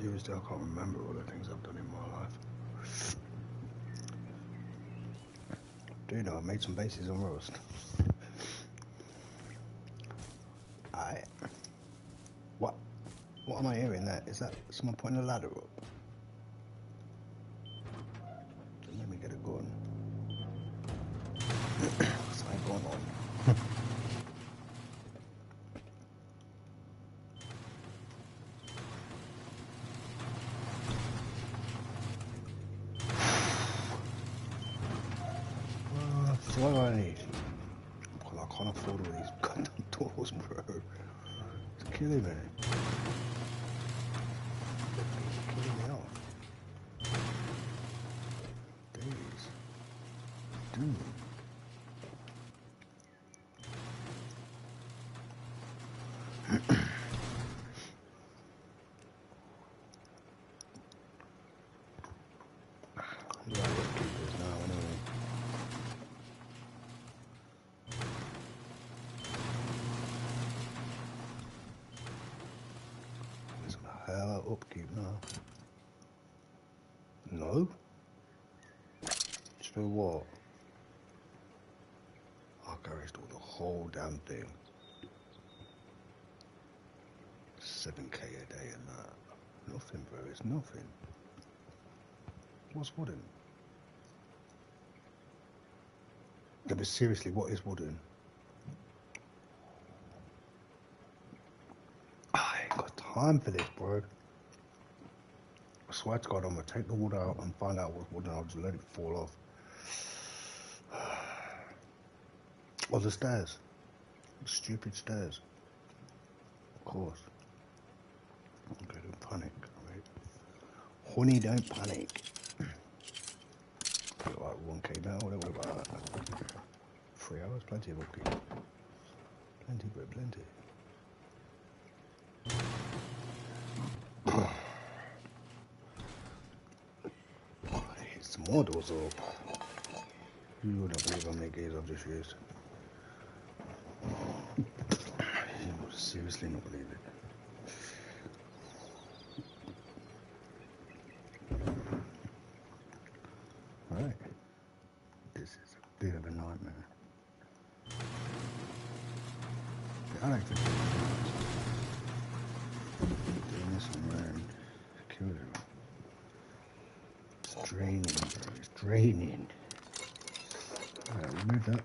Seriously, I can't remember all the things I've done in my life. Do you know I made some bases on Rust? What am I hearing there? Is that someone putting a ladder up? Let me get a gun. What's that going on? So what do I need? Well, I can't afford all these goddamn doors, bro. It's killing me. It's killing me off. Days. Dude. Upkeep now. No? So what? I garaged all the whole damn thing. 7k a day and that. Nothing, bro, it's nothing. What's wooden? Yeah, but seriously, what is wooden? I ain't got time for this, bro. I swear to God, I'm gonna take the wood out and find out what's wooden. I'll just let it fall off. Oh, the stairs. Stupid stairs. Of course. Okay, don't panic. Right? Honey, don't panic. Got like 1k now, what about that? 3 hours, plenty of upkeep. Plenty, bro, plenty. Hit some more doors up. You wouldn't believe how many games I've just used. You would seriously not believe it. Right. This is a bit of a nightmare. I like to do doing this on round. Kill it. It's draining, bro. It's draining. Alright, remove that.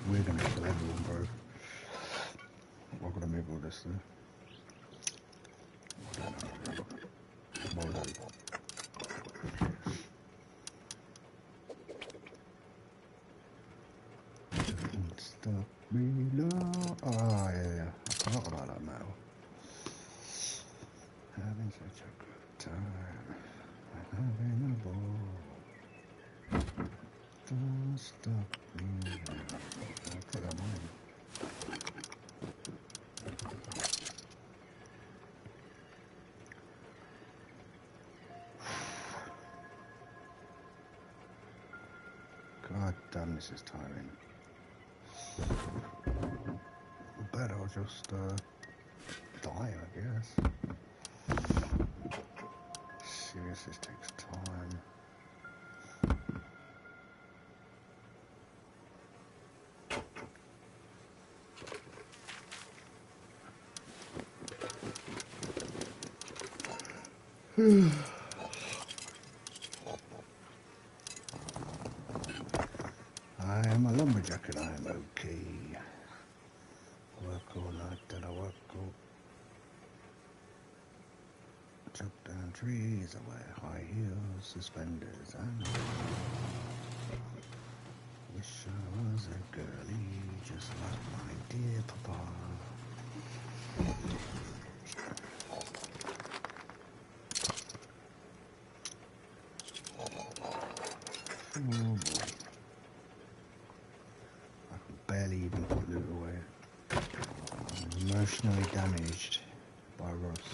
We're gonna kill everyone, bro. We're gonna move all this through. Well done. Stop reload. Oh, yeah. I forgot about that now. Having such a good time. Having a ball. Don't stop reload. I'll put that one in. God damn, this is tiring. Bet I'll just die, I guess. Serious, this takes time. I am a lumberjack and I am okay. Work all night till I work all. Chop down trees, I wear high heels, suspenders, and wish I was a girlie just like my dear papa. Oh boy. I can barely even put loot away. I'm emotionally damaged by Rust.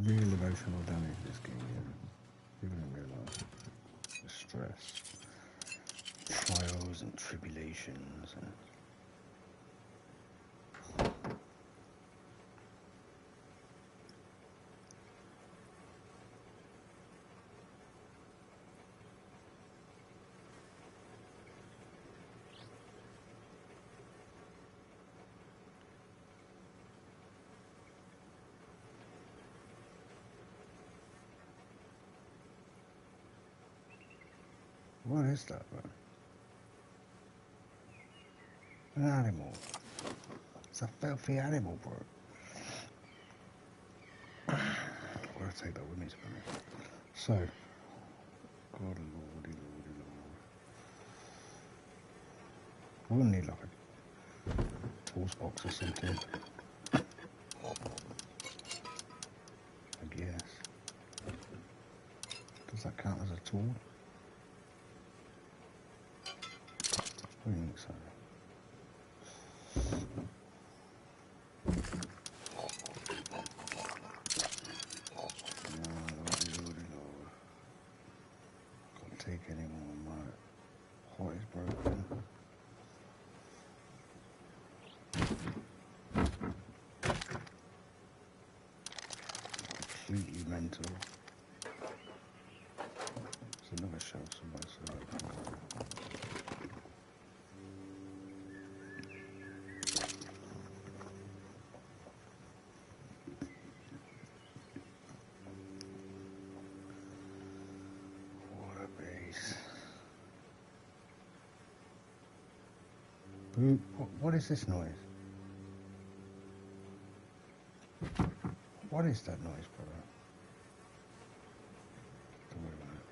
Real emotional damage this game, yeah. stress, trials and tribulations, and what is that, bro? An animal. It's a filthy animal, bro. I'm gonna take that with me, to be honest. So, God lordy, lordy, lord. We'll need like a tools box or something. I guess. Does that count as a tool? I think so. Lordy, lordy, lord. Can't take any more. My heart is broken. Completely mental. There's another shelf somewhere, so what a base. What is this noise? What is that noise, brother? Don't worry about it.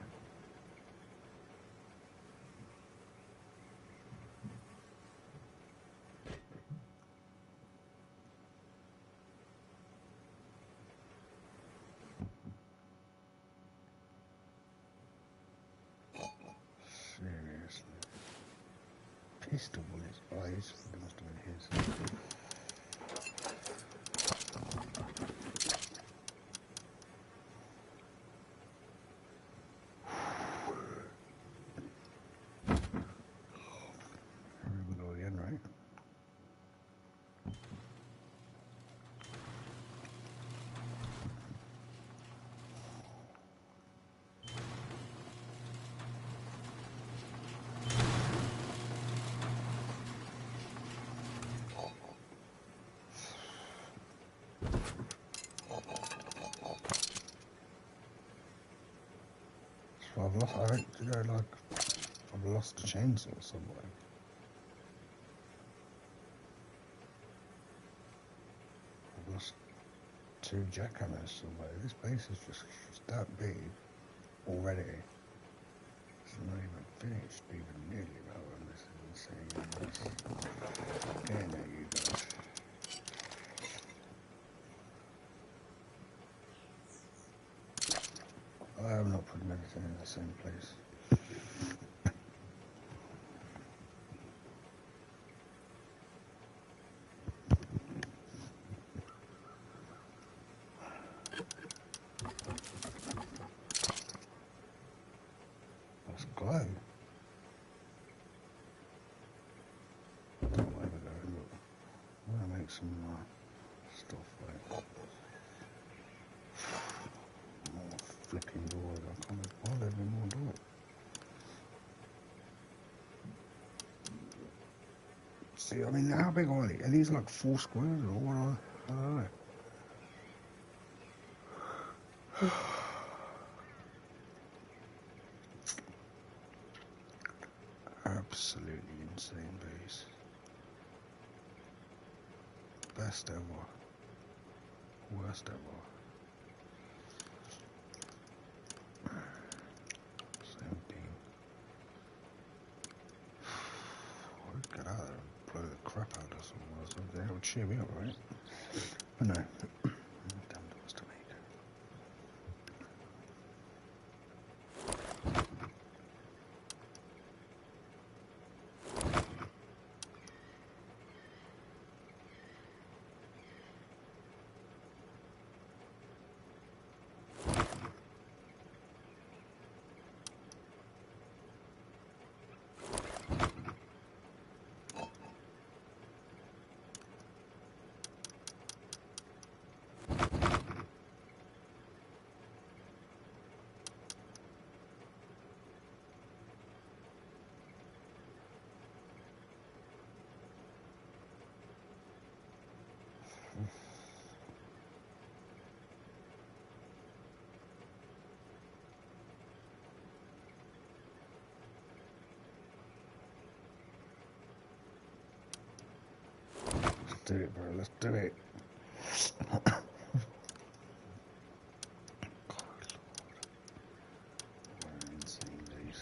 Seriously. Pistol bullets. Oh, they must have been his. Here we go again, right? So I've lost, I've lost a chainsaw somewhere. I've lost 2 jackhammers somewhere. This base is just that big already. It's not even finished, even nearly, bro. And this is insane. Getting at you guys. I have not put everything in the same place. Let's go. I don't know where we're going, but I'm going to make some stuff like more flipping doors. I can't be bothered with more doors. See, I mean, how big are they? Are these like 4 squares or what? I don't know. Absolutely insane base. Best ever. Worst ever. Same thing. I'll get out there and blow the crap out of someone or something. That would cheer me up, right? But no. Damn doors to make. do it, bro. Let's do it. Insane days.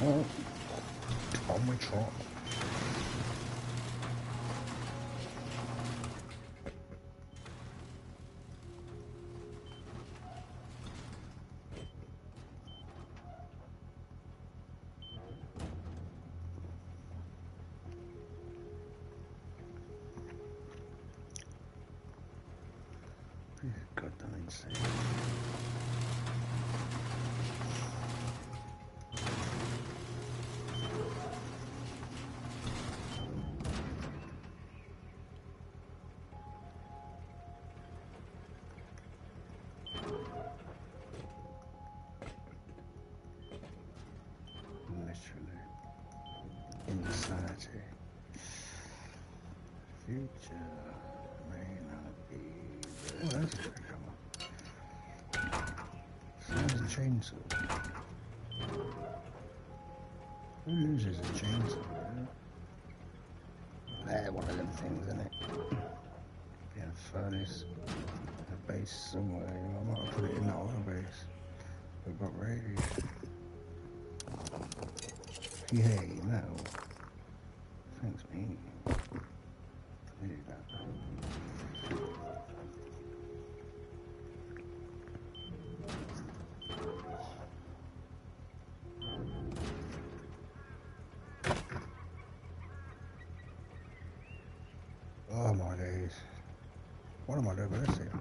Oh, on my trot. Goddamn insane. Literally. Insanity. Future may not be the... Oh, that's a good cover. Sounds a chainsaw. Who loses a chainsaw? They're one of them things, isn't it? Yeah, furnace. A base somewhere. I might have put it in that other base. We've got radius. Yeah, you know. Thanks, me. Needed that. Oh my days. What am I doing with this here?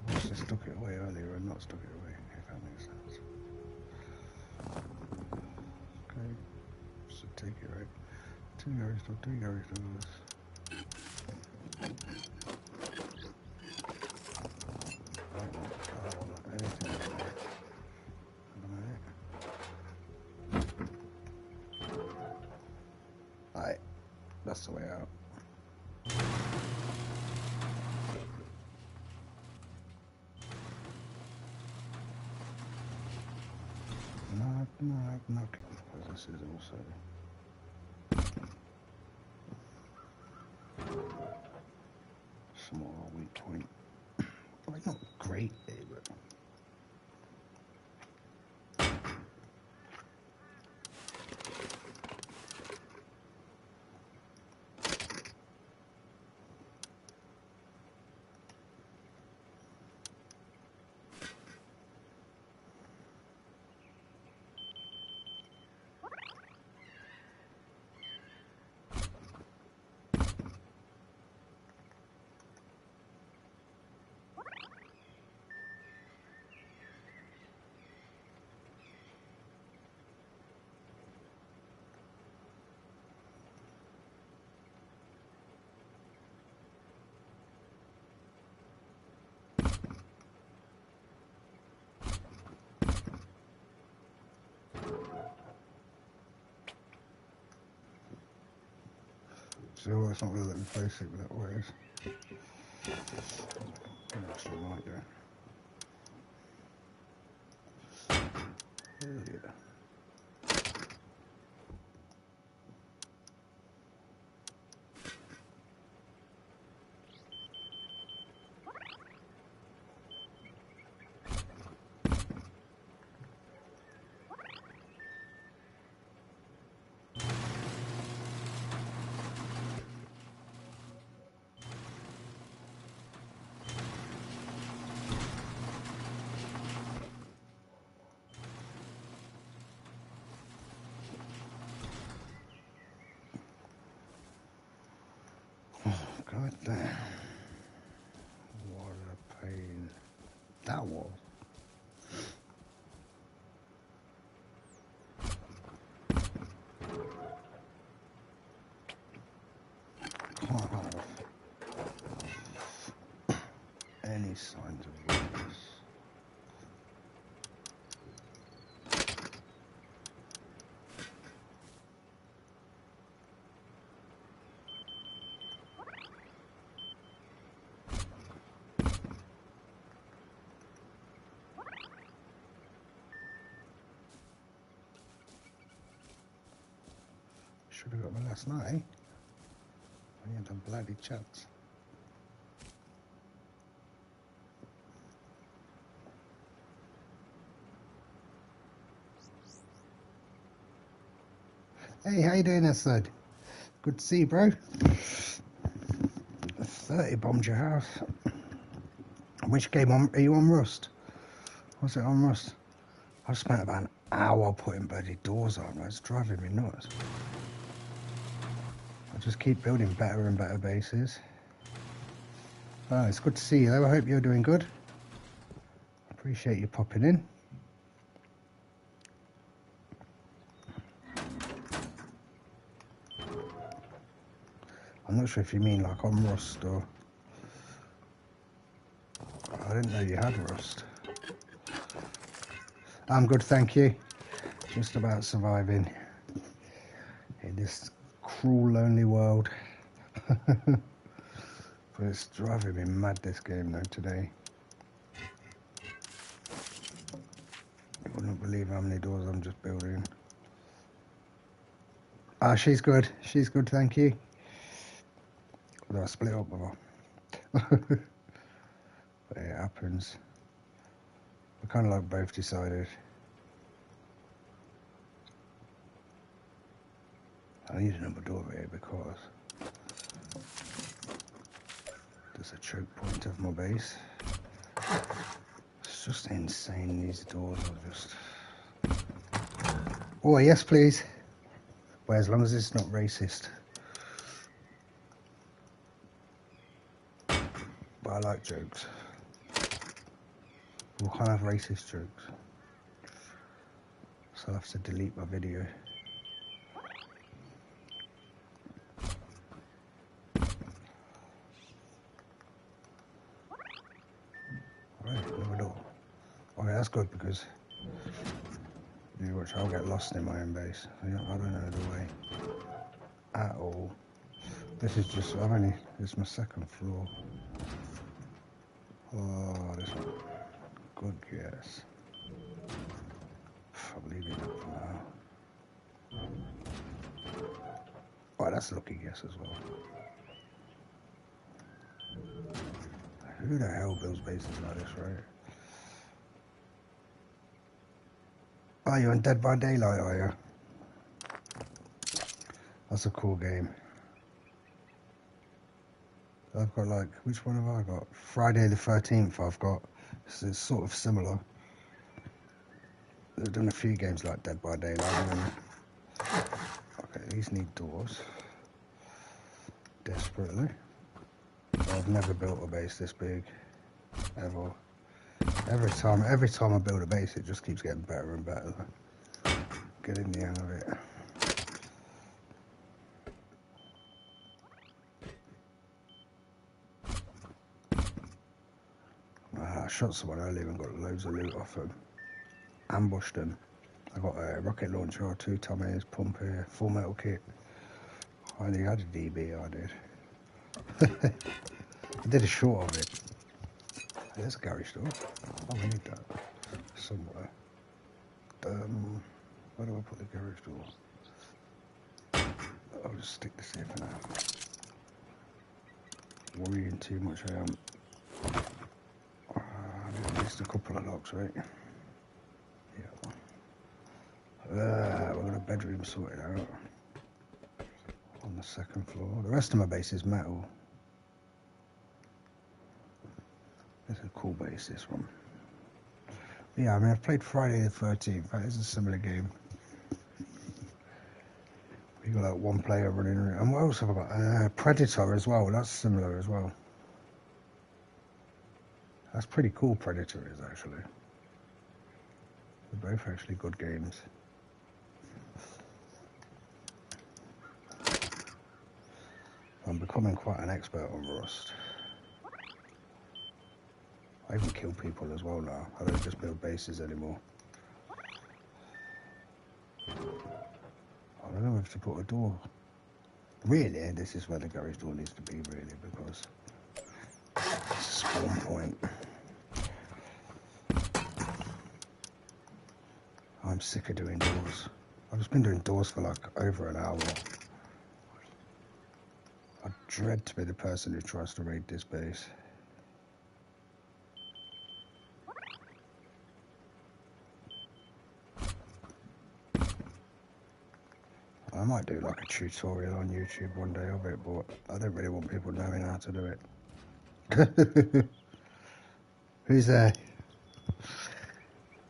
I must have stuck it away earlier and not stuck it away, if that makes sense. Okay, so take it right. Two garage doors, three garage doors. I don't want anything in there. Alright, that's the way out. Knock. Because this is also small weak point. Like not great, but so it's not really letting me place it that way. Actually, might do. Yeah. God damn. What a pain. That was. any signs of weakness. Should have got me last night, eh? I had a bloody chance. Hey, how you doing, Asad? Good to see you, bro. 30 bombed your house. Which game are you on Rust? Was it on Rust? I've spent about an hour putting bloody doors on. It's driving me nuts. I just keep building better and better bases. Oh, it's good to see you though. I hope you're doing good. Appreciate you popping in. I'm not sure if you mean like on Rust or... I didn't know you had Rust. I'm good, thank you. Just about surviving in this cruel, lonely world. But it's driving me mad, this game though, today. You wouldn't believe how many doors I'm just building. Ah, she's good. She's good, thank you. Although I split up with her. But it happens. We kind of like both decided. I need another door here because there's a choke point of my base. It's just insane, these doors are just... Oh, yes, please. Well, as long as it's not racist. But I like jokes. What kind of racist jokes? So I'll have to delete my video. Right, another door. Okay, that's good because you watch, I'll get lost in my own base. I don't know the way at all. This is just, this is my second floor. Oh, this one. Good guess. I'm leaving that for now. Oh, that's a lucky guess as well. Who the hell builds bases like this, right? Oh, you're on Dead by Daylight, are you? That's a cool game. I've got like, which one have I got? Friday the 13th I've got. It's sort of similar. They've done a few games like Dead by Daylight. Okay, these need doors. Desperately. I've never built a base this big. Ever. Every time I build a base, it just keeps getting better and better. Getting the hang of it. I shot someone earlier and got loads of loot off them. Ambushed them. I got a rocket launcher, 2 Tommies, pump here, full metal kit. I only had a DB, I did. I did a short of it. There's a garage door. Oh, we need that somewhere. Where do I put the garage door? I'll just stick this here for now. Worrying too much, I am. I've missed a couple of locks, right? Yeah. We've got a bedroom sorted out on the second floor. The rest of my base is metal. It's a cool base, this one. Yeah, I mean, I've played Friday the 13th. That is a similar game. You got like one player running around. And what else have I got? Predator as well. That's similar as well. That's pretty cool, Predator is actually. They're both actually good games. I'm becoming quite an expert on Rust. I even kill people as well now. I don't just build bases anymore. I don't know if to put a door. Really, this is where the garage door needs to be, really, because it's a spawn point. I'm sick of doing doors. I've just been doing doors for like over an hour. I dread to be the person who tries to raid this base. I might do like a tutorial on YouTube one day of it, but I don't really want people knowing how to do it. Who's there?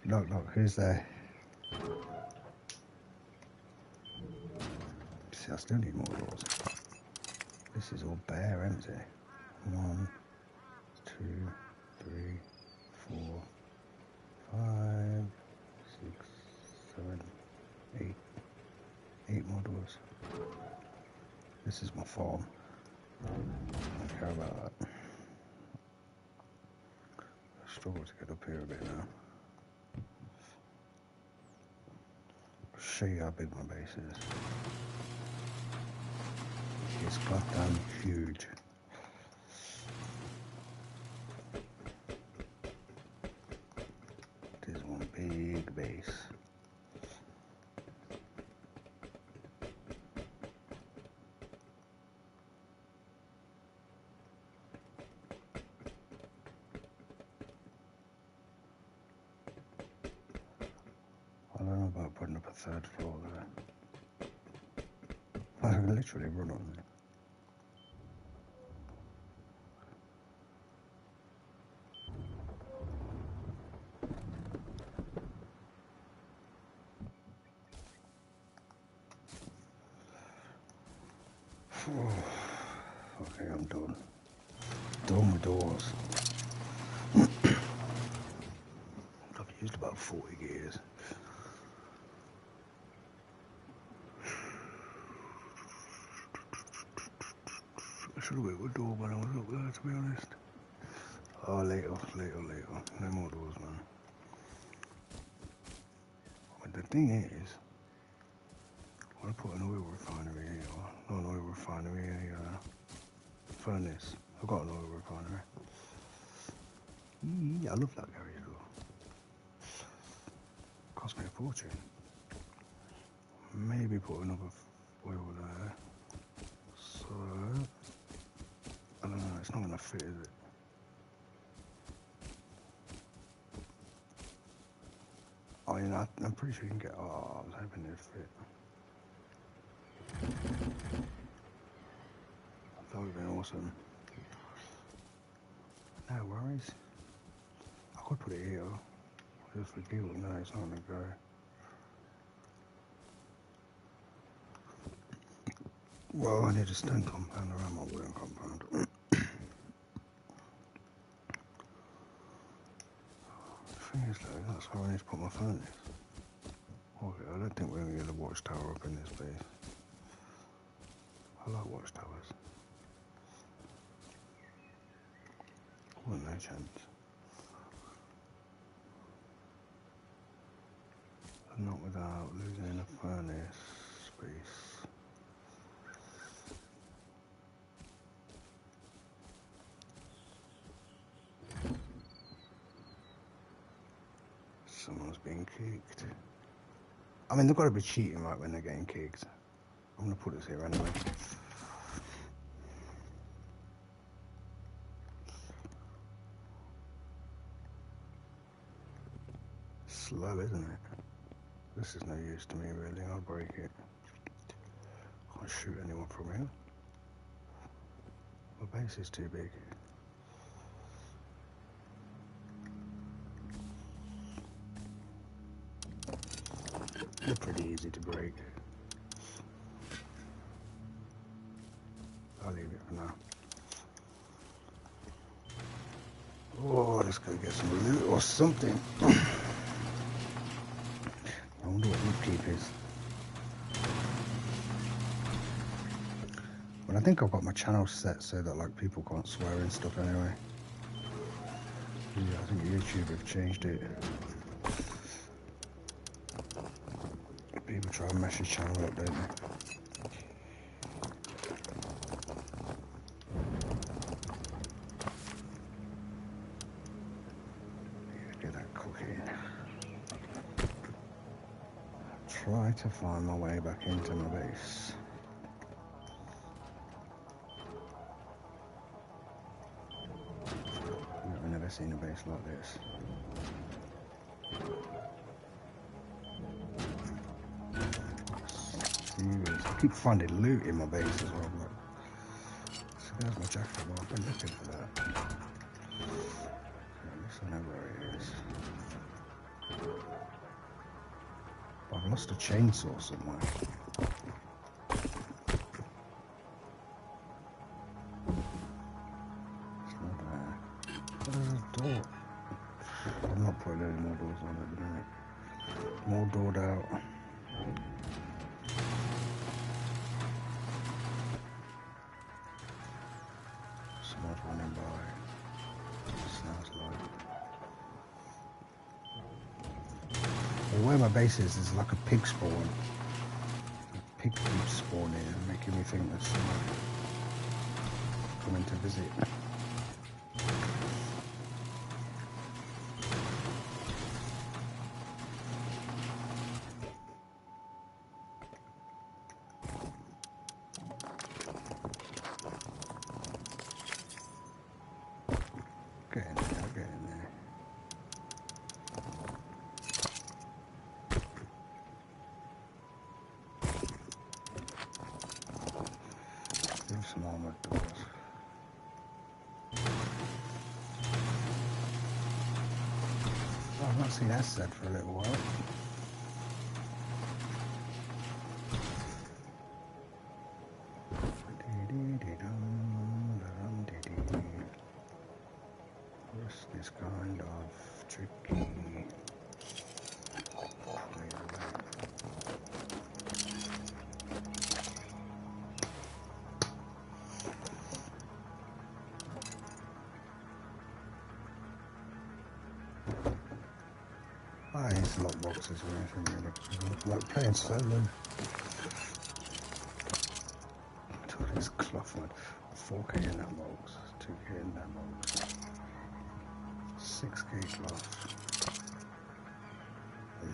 Knock, knock, who's there? See, I still need more doors. This is all bare, empty. 1, 2, 3, 4, 5, 6, 7, 8. 8 more doors. This is my farm. I don't care about that. I struggle to get up here a bit now. I'll show you how big my base is. It's goddamn huge. It is one big base. I don't know about putting up a 3rd floor there. I can literally run on it. Okay, I'm done. Done with doors. I've used about 40 gears. I should have waited with a door when I was up there, to be honest. Oh, later. No more doors, man. But the thing is, I want to put an oil refinery here. Not an oil refinery, a furnace. I've got an oil refinery. I love that garage door. Cost me a fortune. Maybe put another oil there. So, I don't know, it's not going to fit, is it? I mean, I'm pretty sure you can get, oh, I was hoping it'd fit. That would have been awesome. No worries. I could put it here. Just for deal. No, it's not going to go. Well, I need a stone compound around my wooden compound. The thing is, though, that's where I need to put my furnace. Okay, I don't think we're going to get a watchtower up in this base. I like watchtowers. Well, no chance. And not without losing a furnace space. Someone's being kicked. I mean, they've got to be cheating right when they're getting kicked. I'm going to put this here anyway. Slow, isn't it? This is no use to me, really. I'll break it. Can't shoot anyone from here. My base is too big. They're pretty easy to break. I'll leave it for now. Oh, let's go get some loot or something. I wonder what upkeep is. But I think I've got my channel set so that like people can't swear and stuff anyway. Yeah, I think YouTube have changed it. People try and mess your channel up, don't they? Get that cooking. Try to find my way back into my base. I've never seen a base like this. Serious. I keep finding loot in my base as well. Look. So there's my jacket. Well, I've been looking for that. At least I know where it is. I've lost a chainsaw somewhere. It's not there. There's a door. I'm not putting any more doors on at the minute. More doored out. Someone's running by. Sounds like. Well, where my base is like a pig spawn. A pig keeps spawning and making me think there's someone coming to visit. Get in there, get in there. Do some armored doors. Oh, I've not seen Asad for a little while. This is kind of tricky. I hate lockboxes or anything really. I like playing solo. Look at this cloth one. 4K in that box, 2K in that box, 6K cloth.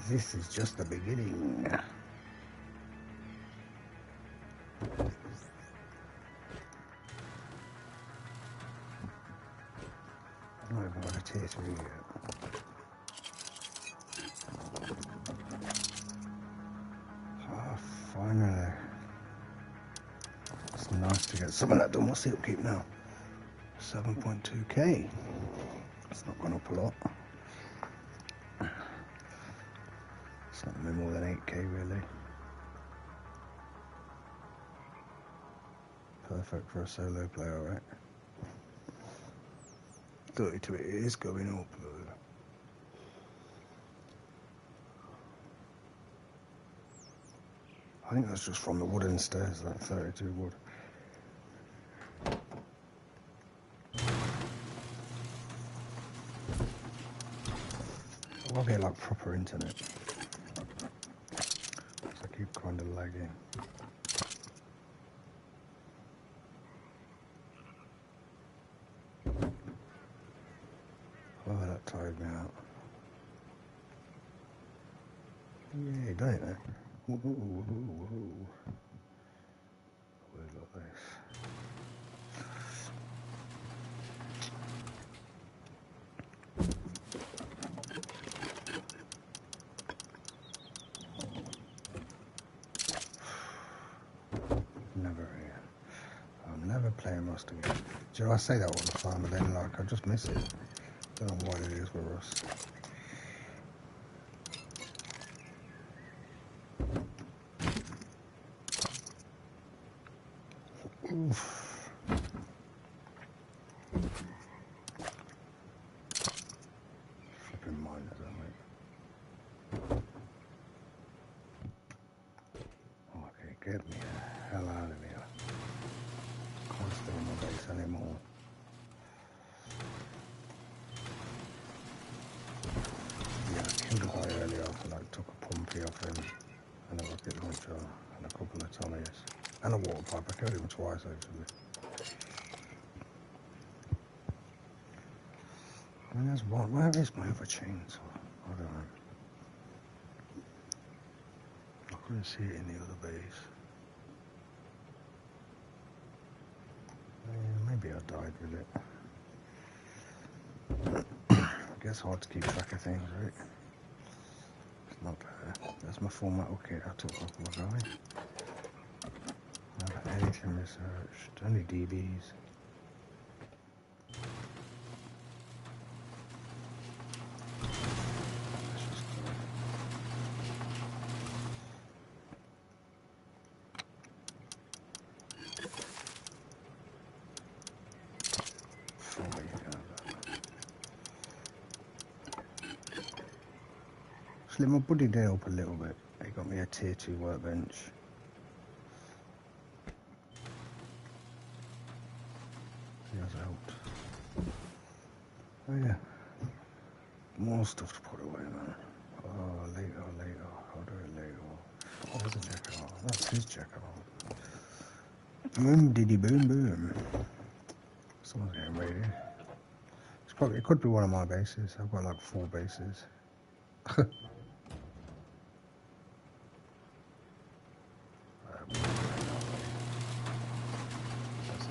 This is just the beginning. I've not even got a tier 3 yet. Finally. It's nice to get some of that done. What's the upkeep now? 7.2k. It's not gone up a lot. It's not been more than 8k really. Perfect for a solo player, right? 32 it is going up though. I think that's just from the wooden stairs, that 32 wood. I'll get like proper internet. So I keep kind of lagging. Oh, that tired me out. Yeah, done it there. Whoa, whoa, whoa, whoa. We got this. Never here. I'm never playing Rust again. Do you know, I say that all the time, but then like I just miss it. Don't know what it is with Rust. Oof. Flipping miners, aren't we? Okay, get me the hell out of here. Can't stay in my base anymore. MP off him, and a rocket launcher, and a couple of Tommies, and a water pipe. I killed him twice actually. I mean, there's one. Where is my other chainsaw? I don't know. I couldn't see it in the other base. Maybe I died with it. I guess hard to keep track of things, right? It's not there. That's my full metal kit I took off my guy. Not anything researched. Only DBs. Slim my buddy day up a little bit. He got me a tier 2 workbench. He has helped. Oh yeah. More stuff to put away, man. Oh, later. I'll do it later. Oh, there's a jacket on. That's his jacket on. Boom, diddy, boom, boom. Someone's getting raided. It could be one of my bases. I've got like 4 bases.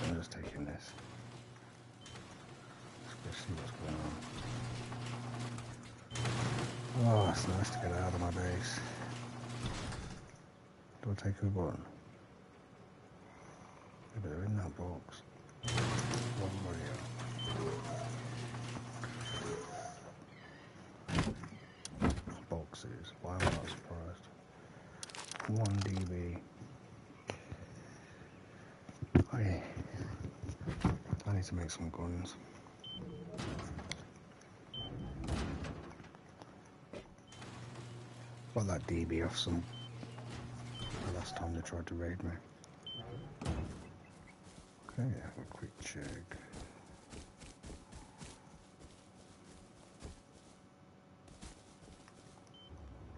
I'm just taking this. Let's go see what's going on. Oh, it's nice to get out of my base. Do I take a button? Maybe they're in that box. One more here. Boxes. Why am I not surprised? 1 DB. I need to make some guns. Got that DB off some the last time they tried to raid me. Okay, have a quick check.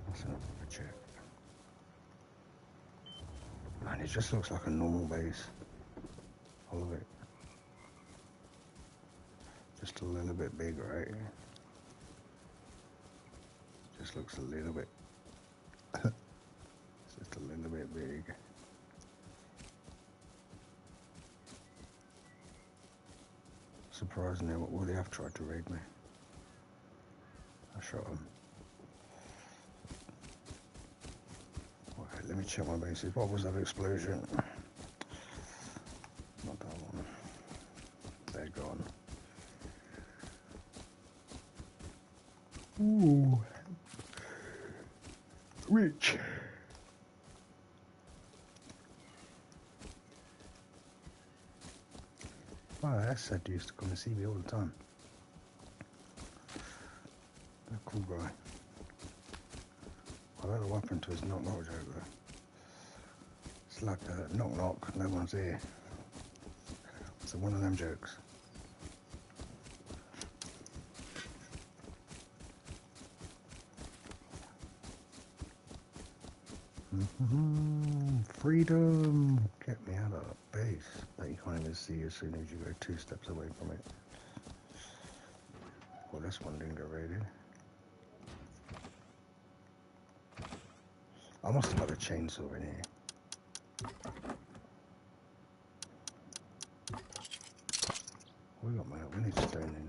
That's enough of a check. Man, it just looks like a normal base. All of it. Just a little bit bigger, right? Just looks a little bit. It's just a little bit big. Surprisingly, what they have tried to raid me. I shot them. Okay, let me check my bases. What was that explosion? Not that one. They're gone. Ooh. Rich. Oh, that said used to come and see me all the time. A cool guy. I don't know what happened to his knock knock joke though. It's like a knock knock, no one's here. It's one of them jokes. Freedom! Get me out of the base that you can't even see as soon as you go 2 steps away from it. Well, this one didn't get raided. I must have got a chainsaw in here. We got mail. We need stone in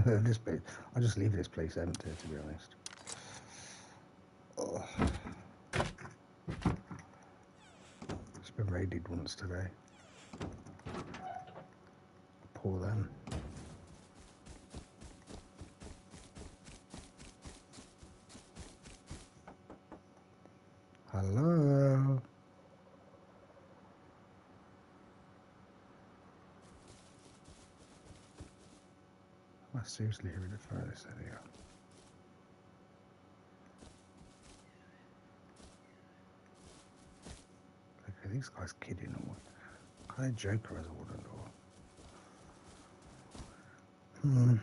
here. This base. I'll just leave this place empty, to be honest. Oh. It's been raided once today. Poor them. Hello. I seriously hear the furnace area. Okay, these guys kidding or what? What kind of Joker has a wooden door? I don't know.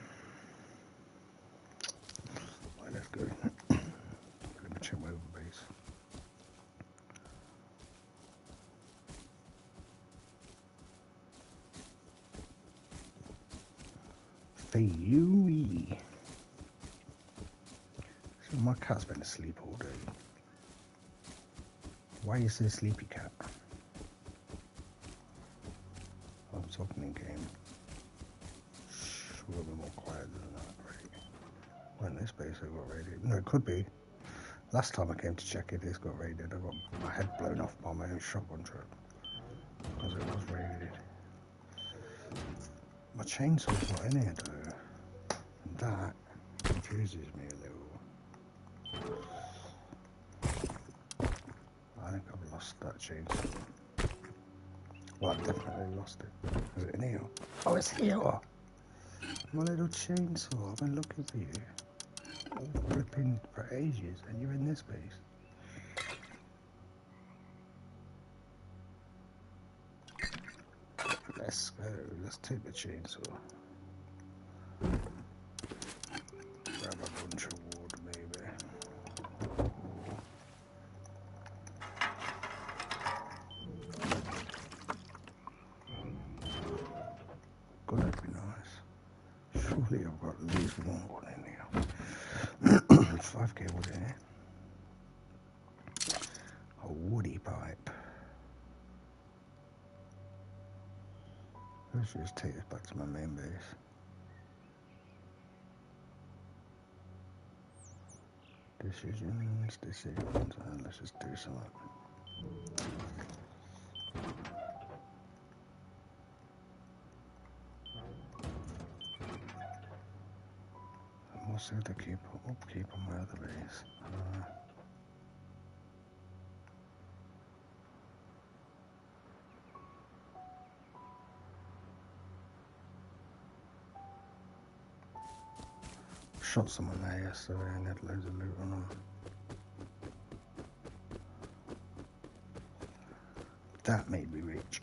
for you. So my cat's been asleep all day. Why is there a sleepy cat? I'm talking in game. Shh, we'll be more quiet than that, right? Well, in this base I got raided. No, it could be. Last time I came to check it, it's got raided. I got my head blown off by my own shotgun truck because it was raided. My chainsaw's not in here though, and that confuses me a little. I think I've lost that chainsaw. Well, I've definitely lost it. Is it in here? Oh, it's here! My little chainsaw, I've been looking for you. Flipping for ages, and you're in this base. Let's go. Let's take the chainsaw. Grab a bunch of wood, maybe. Gonna be nice. Surely I've got at least one wood in here. 5k wood in here. A woody pipe. I should just take this back to my main base. Decisions, and let's just do something. And we'll see the upkeep on my other base. Shot someone there yesterday and had loads of loot on them. That made me rich.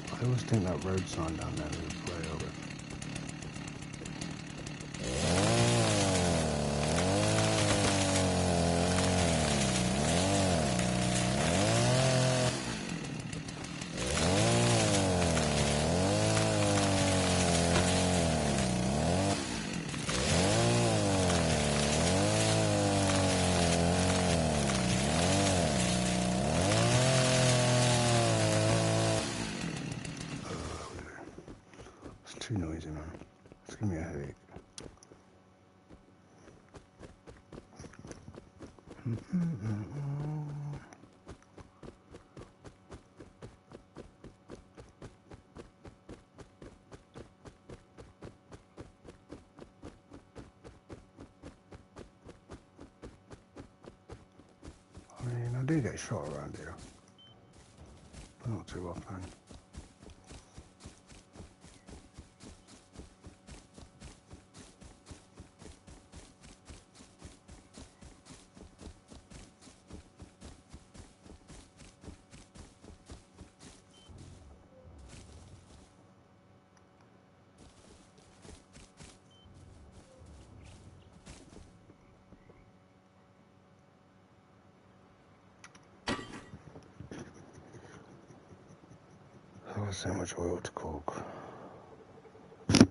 I always think that road sign down there is way over. Too noisy, man. It's giving me a headache. I mean, I do get shot around here, but not too often. I've got so much oil to cook. Okay,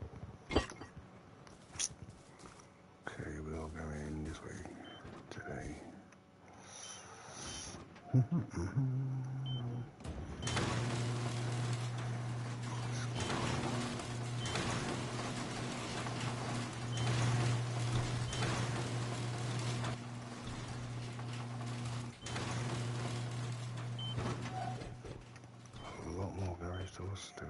we'll go in this way today. doors still.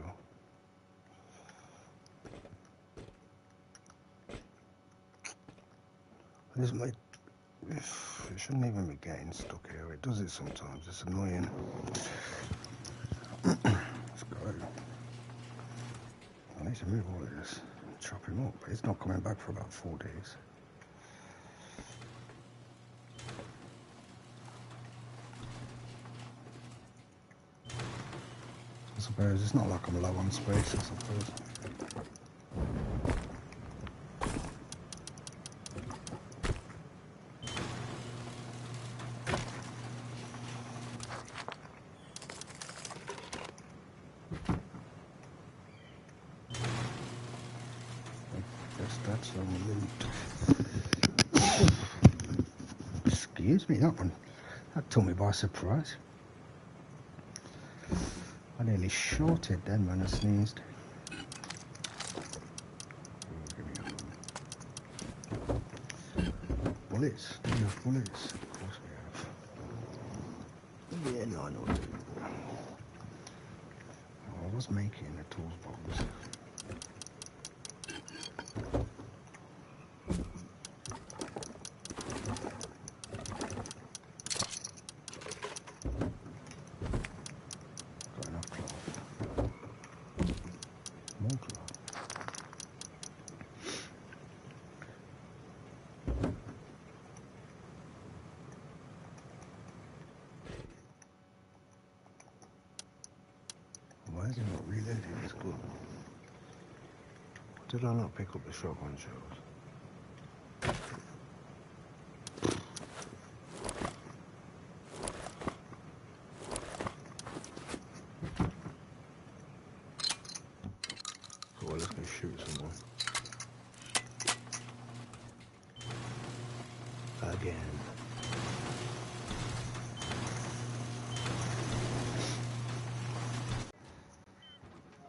This might, it shouldn't even be getting stuck here. It does it sometimes. It's annoying. Let's go. I need to move all of this and chop him up. He's not coming back for about 4 days. I suppose it's not like I'm low on space, I suppose. That's a loot. Excuse me, that took me by surprise. I nearly shorted then when I sneezed. Bullets. Do you have bullets? Of course we have. Yeah, no, I know what to do. Oh, I was making a tools box. Why is it not reloading? It's good. Did I not pick up the shotgun shells? Cool, let's go shoot someone. Again.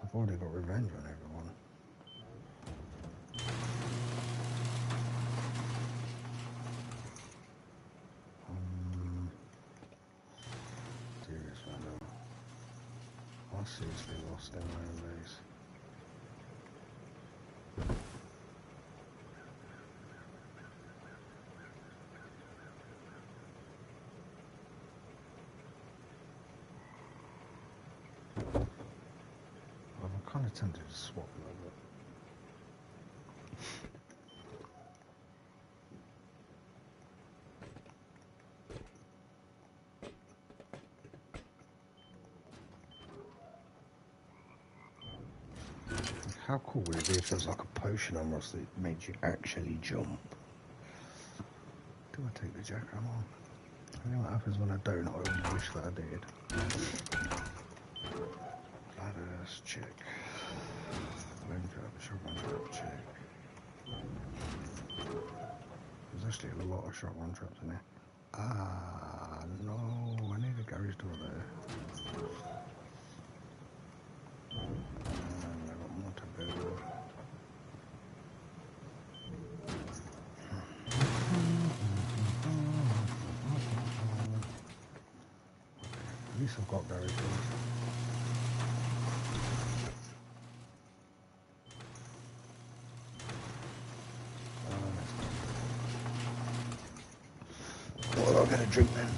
I've already got revenge on everyone. Serious man, I seriously lost their own base. I'm kind of tempted to swap them over. How cool would it be if there was like a potion on us that made you actually jump? Do I take the jacket on? I know what happens when I don't. I always wish that I did. Ladders, check. Flame trap, shotgun trap, check. There's actually a lot of shotgun traps in there. Ah, no, I need a garage door there. And I've got more to build. At least I've got garage doors. Well, I'll get a drink then.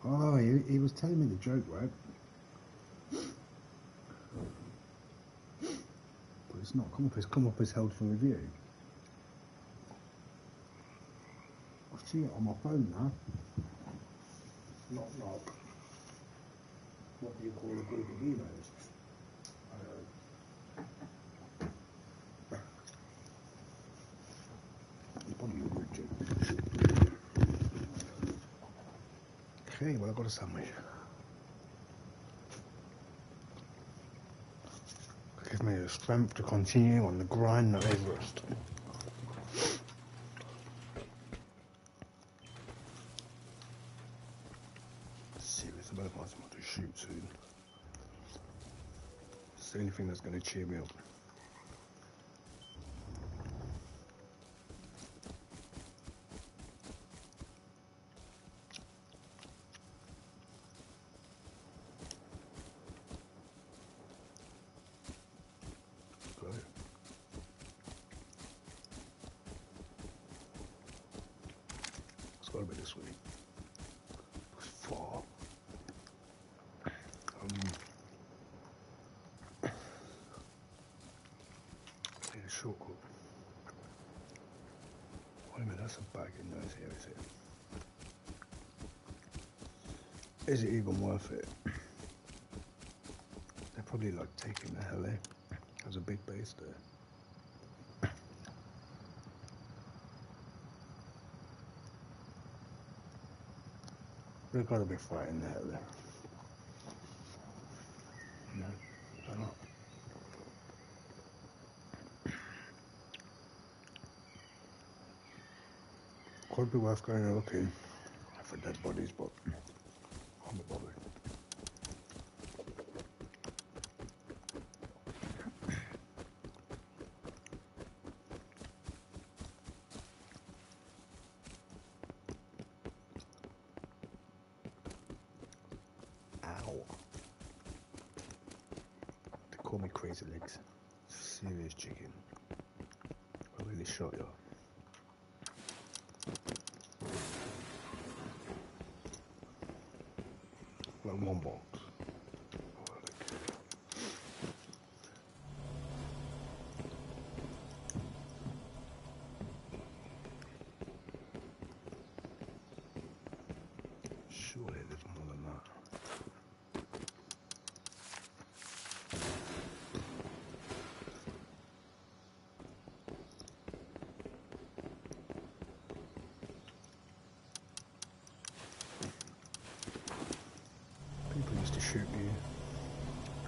Oh, he was telling me the joke, right? But it's not come up. It's come up as held for review. I see it on my phone now. Knock knock. What do you call a group of heroes? It's probably a Richard. Okay, well, I've got a sandwich. Gives me the strength to continue on the grind of Everest. Serious about finding someone to shoot soon. It's the only thing that's going to cheer me up. It's got to be this way. It's far. Take a shortcut. Wait a minute, that's a bag in those here, is it? Is it even worth it? They're probably like taking the hell in. There's a big base there. They've got to be fighting the hell there. No, they're not. Could be worth going and looking for dead bodies, but I'm not bothered. Ow. They call me Crazy Legs. Serious chicken. I really shot you. Like one box. Surely there's more than that. People used to shoot you.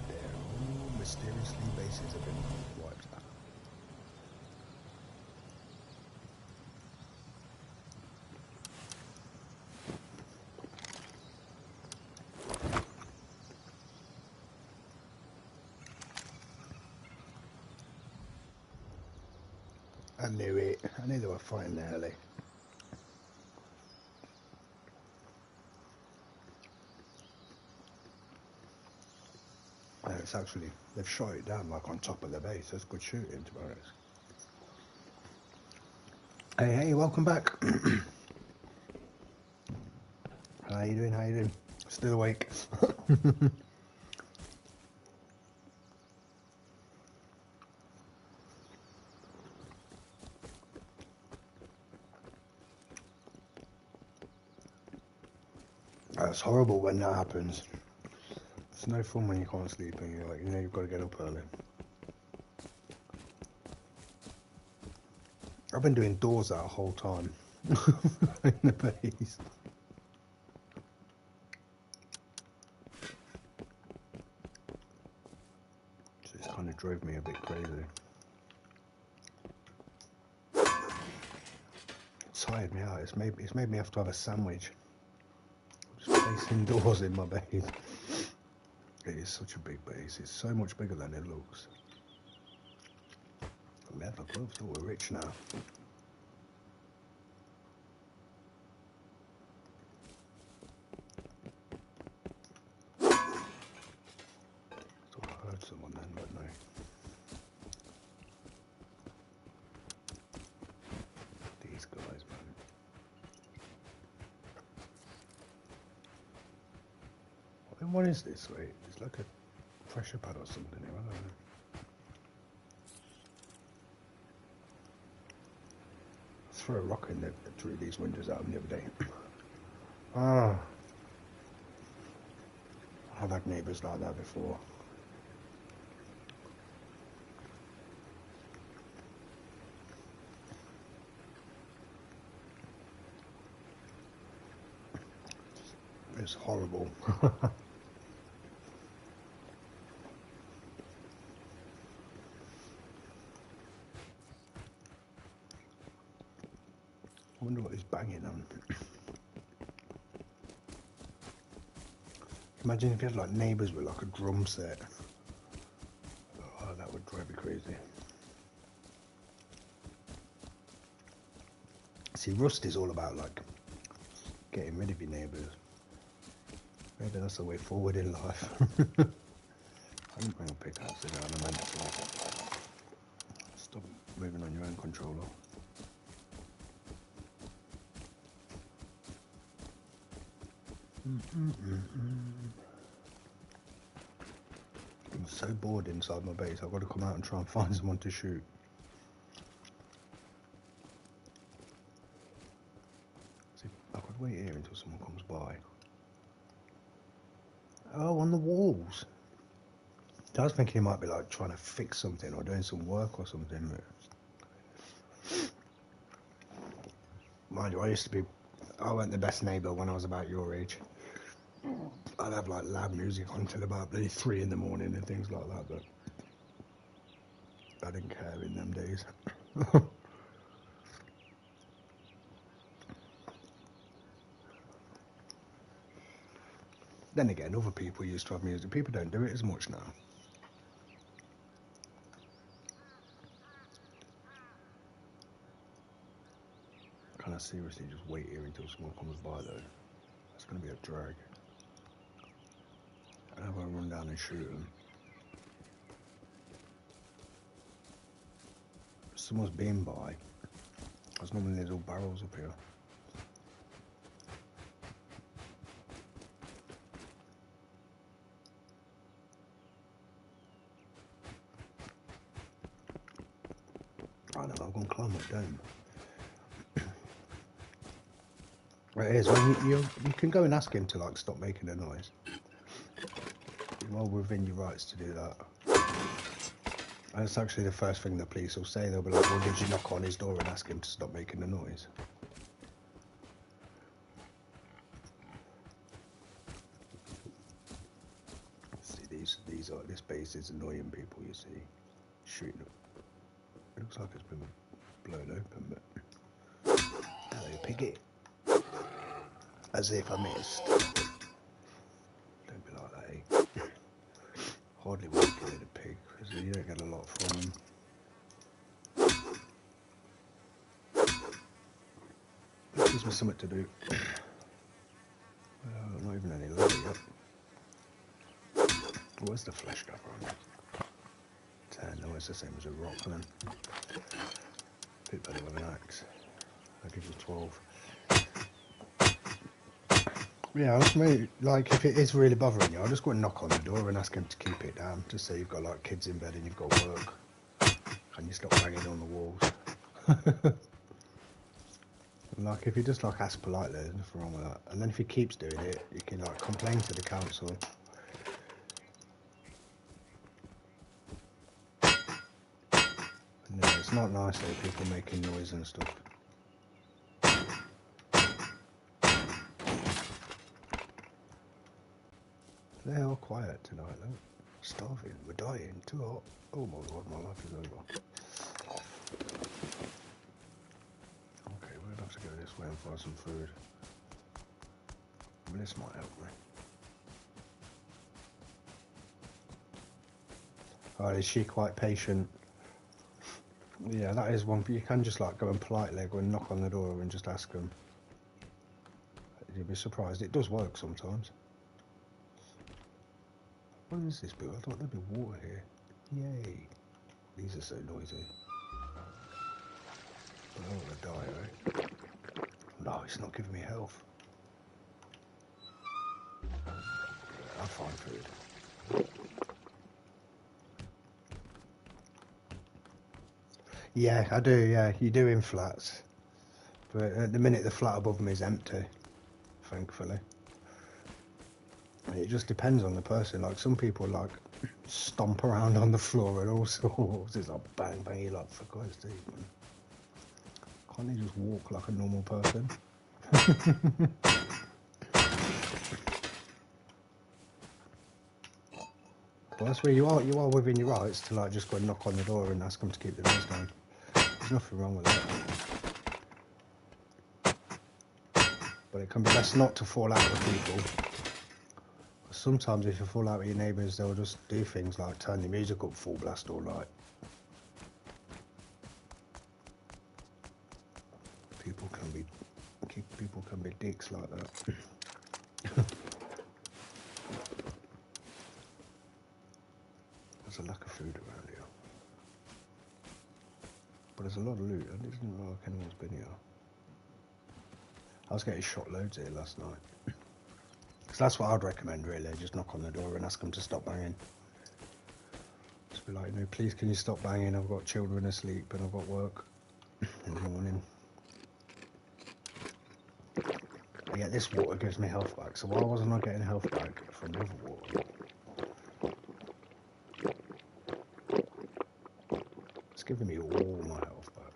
There, all mysteriously bases have been wiped out. I knew it. I knew they were fighting the hell. It's actually, they've shot it down like on top of the base. That's good shooting, to be honest. Hey, welcome back. How you doing? How you doing? Still awake? It's horrible when that happens. It's no fun when you can't sleep and you're like, you've got to get up early. I've been doing doors that whole time in the base. So it's kind of drove me a bit crazy. It tired me out. It's made me have to have a sandwich. Just placing doors in my base. It is such a big base. It's so much bigger than it looks. Leather gloves. Oh, we're rich now. Thought I heard someone then, but no. These guys, man. And what is this? Wait, it's like a pressure pad or something here, I don't know. I threw a rock in there through these windows out the other day. Ah, I've had neighbours like that before. It's horrible. I wonder what he's banging on. Imagine if you had like neighbours with like a drum set. Oh, that would drive me crazy. See, Rust is all about like getting rid of your neighbours. Maybe that's the way forward in life. I didn't bring a pickaxe today, I meant to. Stop moving on your own controller. I'm so bored inside my base, I've got to come out and try and find someone to shoot. See, I could wait here until someone comes by. Oh, on the walls. I was thinking he might be like trying to fix something or doing some work or something. Mind you, I wasn't the best neighbour when I was about your age. I'd have like loud music on till about 3 in the morning and things like that, but I didn't care in them days. Then again, other people used to have music. People don't do it as much now. Can I seriously just wait here until someone comes by though? That's going to be a drag. And I'm going to run down and shoot them. Someone's been by. There's normally little barrels up here. I know, I'm going to climb up dome. Right, it is. Well, you can go and ask him to like stop making a noise. You're well within your rights to do that. And it's actually the first thing the police will say. They'll be like, well, did you knock on his door and ask him to stop making a noise? See, this base is annoying people, you see. Shooting it. It looks like it's been blown open, but... Hello, piggy. As if I missed. Don't be like that, eh? Hardly want to kill a pig, because you don't get a lot from them. That gives me something to do. Not even any leather yet. Where's the flesh cover on it? 10, no, it's the same as a rock then. Bit better with an axe. That gives us 12. Yeah, I mean, like if it is really bothering you, I'll just go and knock on the door and ask him to keep it down. Just say you've got like kids in bed and you've got work. Can you stop banging on the walls? Like if you just like ask politely, there's nothing wrong with that. And then if he keeps doing it, you can like complain to the council. No, it's not nice though, people making noise and stuff. They are quiet tonight though. Starving, we're dying, too hot. Oh my god, my life is over. Okay, we're gonna have to go this way and find some food. I mean, this might help me. Oh, is she quite patient? Yeah, that is one. You can just like go and politely go and knock on the door and just ask them. You'd be surprised. It does work sometimes. What is this bit? I thought there'd be water here. Yay. These are so noisy. I don't want to die, right? No, it's not giving me health. I'll find food. Yeah, I do, yeah. You do in flats. But at the minute the flat above me is empty, thankfully. It just depends on the person. Like some people like stomp around on the floor and all sorts. It's like bang bang. You're like, for God's sake, man. Can't you just walk like a normal person? But that's where you are within your rights to like just go and knock on the door and ask them to keep the noise down. There's nothing wrong with that. But it can be best not to fall out with people. Sometimes if you fall out with your neighbours, they'll just do things like turn the music up full blast all night. People can be dicks like that. There's a lack of food around here. But there's a lot of loot. It doesn't look like anyone's been here. I was getting shot loads here last night. So that's what I'd recommend really, just knock on the door and ask them to stop banging. Just be like, please can you stop banging, I've got children asleep and I've got work in the morning. But yeah, this water gives me health back, so why wasn't I getting health back from the other water? It's giving me all my health back.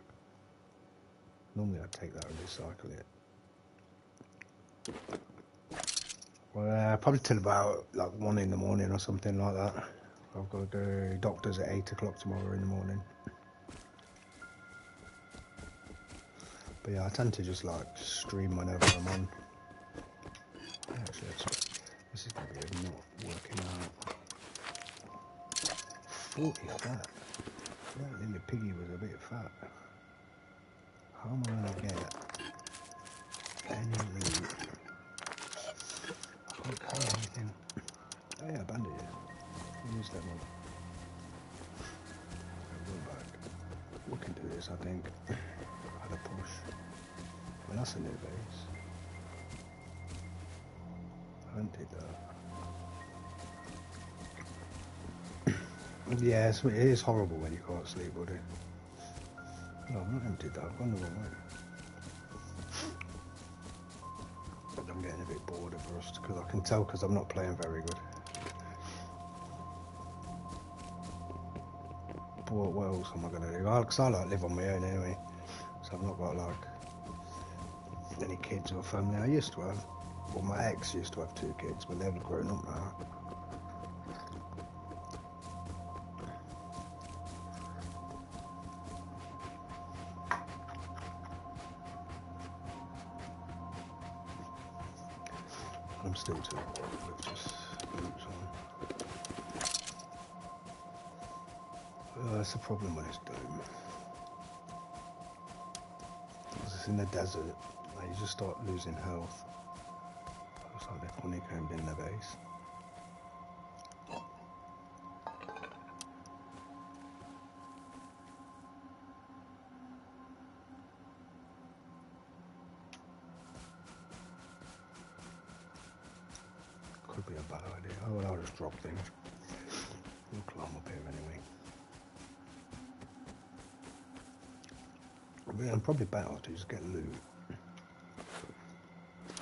Normally I'd take that and recycle it. Well, probably till about like 1 in the morning or something like that. I've got to go doctors at 8 o'clock tomorrow in the morning. But yeah, I tend to just like stream whenever I'm on. Actually, this is probably not working out. 40 fat. That little piggy was a bit fat. How am I going to get any loot? I can't carry anything. Oh yeah, bandages. Use them one. Go back. We can do this, I think. Had a push. Well, that's a new base. I emptied that. Yeah, it is horrible when you can't sleep, buddy. No, I've not emptied that. I've gone the wrong way. I'm getting a bit bored of Rust because I can tell because I'm not playing very good. But what else am I going to do? Because I like live on my own anyway, so I've not got like any kids or family. I used to have. Well, my ex used to have 2 kids, but they've grown up now. I'm still too bored with just boots on. That's the problem when it's Doom. Because it's in the desert, and you just start losing health. Looks like they've honeycombed in their base. Could be a bad idea. Oh, well, I'll just drop things. We'll climb up here anyway. But yeah, I'm probably better to just get loot.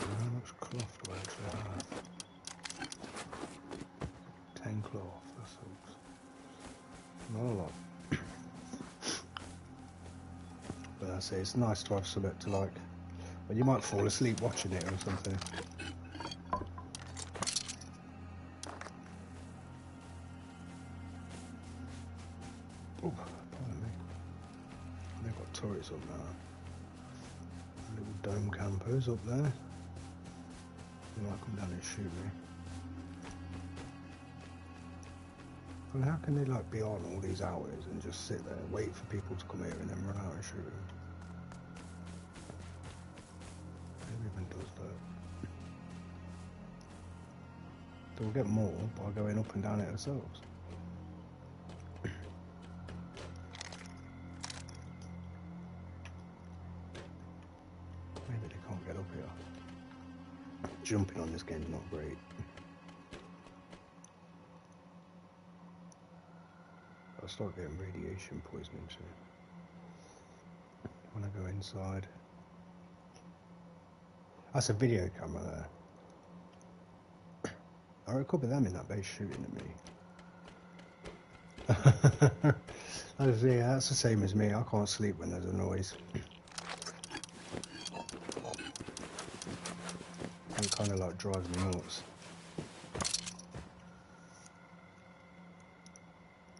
How much cloth do I actually have? 10 cloth, that sucks. Not a lot. But I say it's nice to have something to like. But you might fall asleep watching it or something. Oh, pardon me. They've got turrets up now. Little dome campers up there. They might come down and shoot me. Well, how can they like be on all these hours and just sit there, wait for people to come here and then run out and shoot them? Who even does that? They'll get more by going up and down it themselves. Maybe they can't get up here. Jumping on this game's not great. start getting radiation poisoning soon when I go inside. That's a video camera there. I reckon could be them in that base shooting at me. That's the same as me. I can't sleep when there's a noise. It kind of like drives me nuts.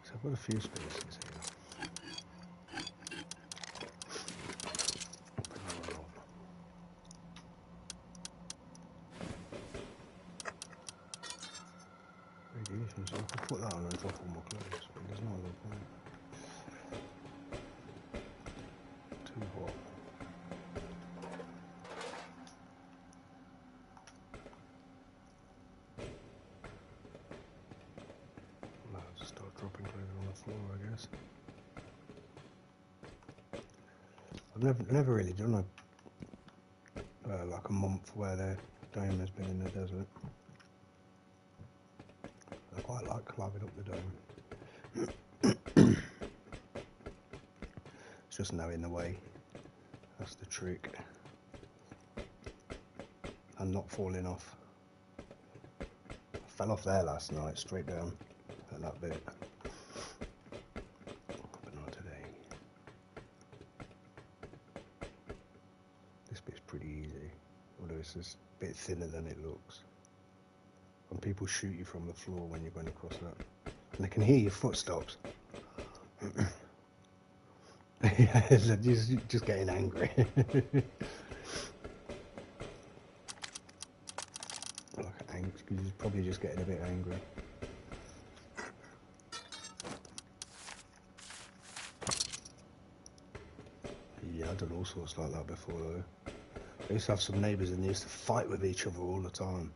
So I've got a few spaces here. Radiation, so I can put that on and drop all my clothes. There's no other point. Too hot. I'll just start dropping clothes on the floor, I guess. I've never really done like a month where the dome has been in the desert. I quite like climbing up the dome. It's just knowing the way. That's the trick. And not falling off. I fell off there last night, straight down at that bit. But not today. This bit's pretty easy, although it's just a bit thinner than it looks. And people shoot you from the floor when you're going across that. And they can hear your footsteps. Yeah, just getting angry. He's probably just getting a bit angry. Yeah, I've done all sorts like that before though. I used to have some neighbours and they used to fight with each other all the time.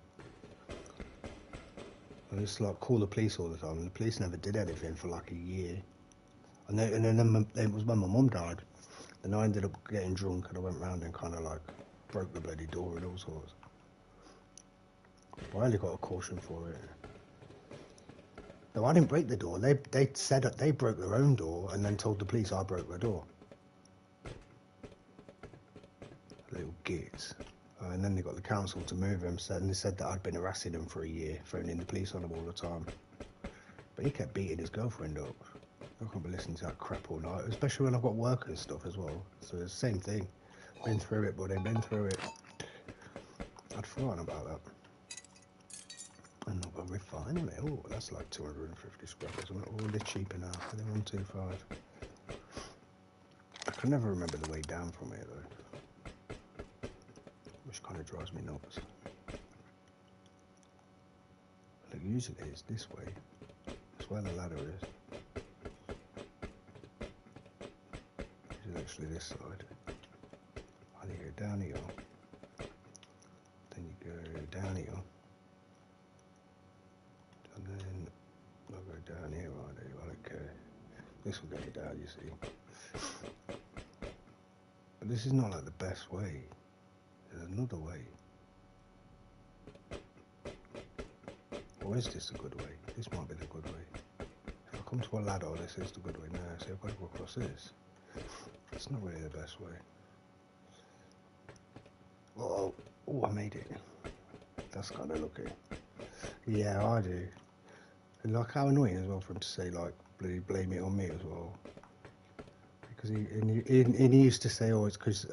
I used to like call the police all the time and the police never did anything for like a year. And then it was when my mum died. And I ended up getting drunk and I went round and kind of like broke the bloody door and all sorts. But I only got a caution for it. No, I didn't break the door. They said that they broke their own door and then told the police I broke their door. Little gits. And then they got the council to move him, and they said that I'd been harassing him for a year, phoning the police on him all the time. But he kept beating his girlfriend up. I can't be listening to that crap all night, especially when I've got work and stuff as well. So it's the same thing. Been through it, buddy, been through it. I'd forgotten about that. And not got refining it. Oh, that's like 250 scrap or something. Oh, they're cheaper now. They're 125. I can never remember the way down from here though. Which kind of drives me nuts. Look, usually it's this way. That's where the ladder is. It's actually this side. And you go down here. Then you go down here. And then I'll go down here, I don't care. This will get you down, you see. But this is not like the best way. There's another way. Or is this the good way? This might be the good way. If I come to a ladder, this is the good way. No, see, I've got to go across this. It's not really the best way. Oh, I made it. That's kind of lucky. Yeah, I do. And like how annoying as well for him to say like, bloody blame it on me as well. Because he used to say, oh, it's because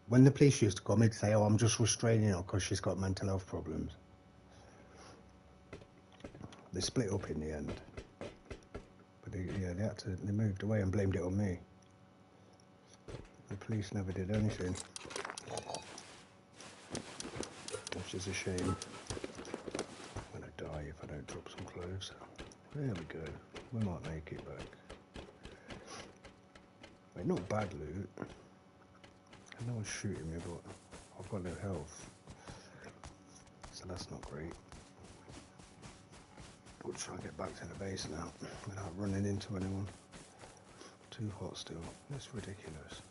when the police used to come, he'd say, oh, I'm just restraining her because she's got mental health problems. They split up in the end. But they moved away and blamed it on me. The police never did anything. Which is a shame. I'm gonna die if I don't drop some clothes. There we go. We might make it back. Wait, not bad loot. No one's shooting me, but I've got no health. So that's not great. We'll try and get back to the base now without running into anyone. Too hot still. That's ridiculous.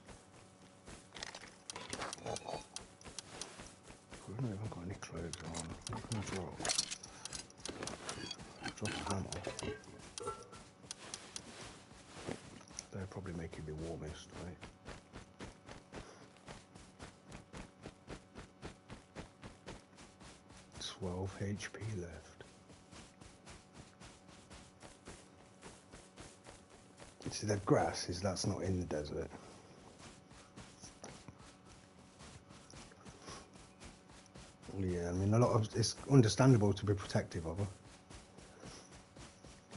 We've not even got any clothes on. What can I drop? Drop a hammer. 12 HP left. See, the grass that's not in the desert. Yeah, I mean, it's understandable to be protective of her.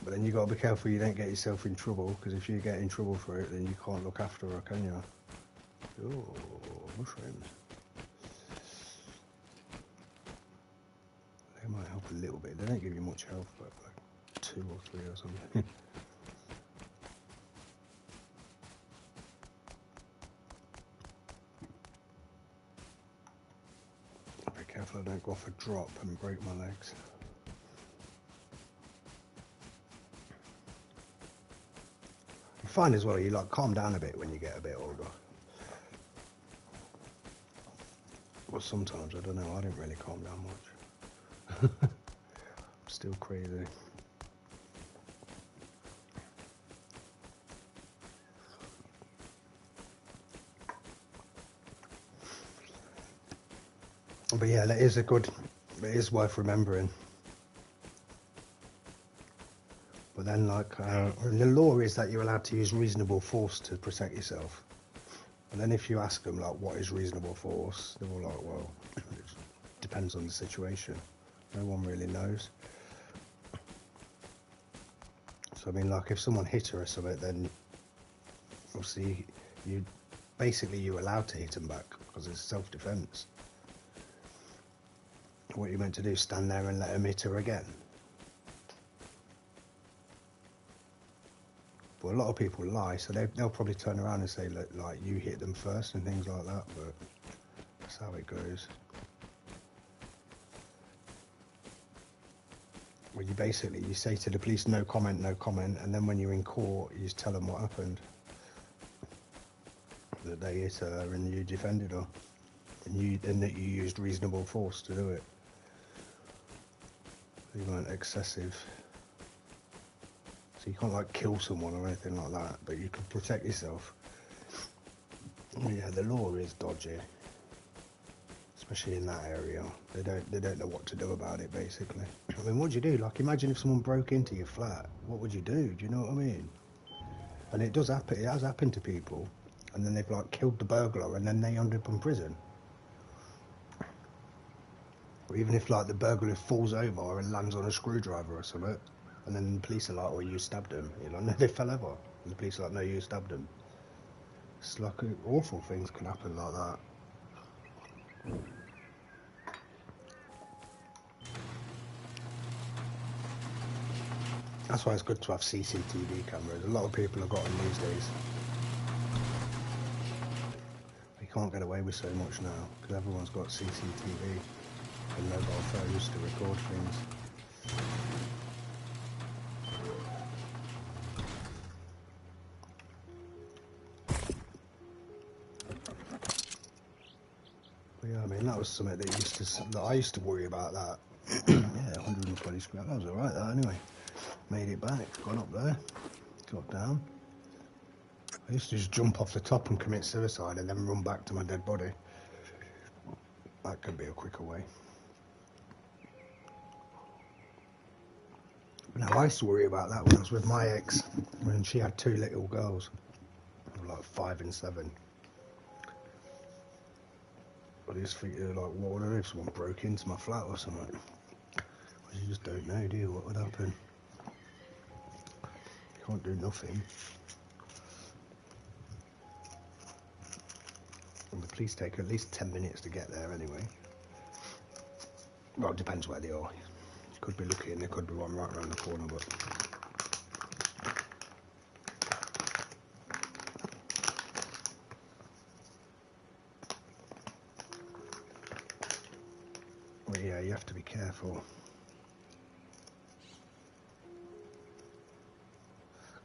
But then you got to be careful you don't get yourself in trouble, because if you get in trouble for it, then you can't look after her, can you? Oh, mushrooms. They might help a little bit. They don't give you much health, but like 2 or 3 or something. Be careful I don't go off a drop and break my legs. You find as well, you like calm down a bit when you get a bit older. Well, sometimes, I don't know, I don't really calm down much. I'm still crazy. But yeah, it is worth remembering. But then, like, the law is that you're allowed to use reasonable force to protect yourself. And then if you ask them, like, what is reasonable force, they're all like, well, it depends on the situation. No one really knows. So, I mean, like, if someone hit her or something, then obviously you're allowed to hit them back because it's self-defense. What you're meant to do is stand there and let them hit her again. But a lot of people lie, so they'll probably turn around and say, look, like, you hit them first and things like that, but that's how it goes. Well, you say to the police, no comment, and then when you're in court, you just tell them what happened. That they hit her and you defended her, and that you used reasonable force to do it. You weren't excessive. So you can't like kill someone or anything like that, but you can protect yourself. Yeah, the law is dodgy, especially in that area. They don't know what to do about it, basically. I mean, what do you do? Like, imagine if someone broke into your flat. What would you do? Do you know what I mean? And it does happen. It has happened to people, and then they've like killed the burglar, and then they end up in prison. Or even if like the burglar falls over and lands on a screwdriver or something. And then the police are like, well, you stabbed him. You're like, no, they fell over. And the police are like, no, you stabbed him. It's like awful things can happen like that. That's why it's good to have CCTV cameras. A lot of people have got them these days. You can't get away with so much now because everyone's got CCTV and mobile phones to record things. Yeah, I mean, that was something that I used to worry about that. Yeah, 120 scrap, that was alright that anyway. Made it back, gone up there, got down. I used to just jump off the top and commit suicide and then run back to my dead body. That could be a quicker way. Now, I used to worry about that when I was with my ex, when she had 2 little girls, like 5 and 7. I just think, like, what would I do if someone broke into my flat or something? You just don't know, do you, what would happen? You can't do nothing. And the police take at least 10 minutes to get there anyway. Well, it depends where they are. You could be lucky and there could be one right around the corner, but... Well, yeah, you have to be careful.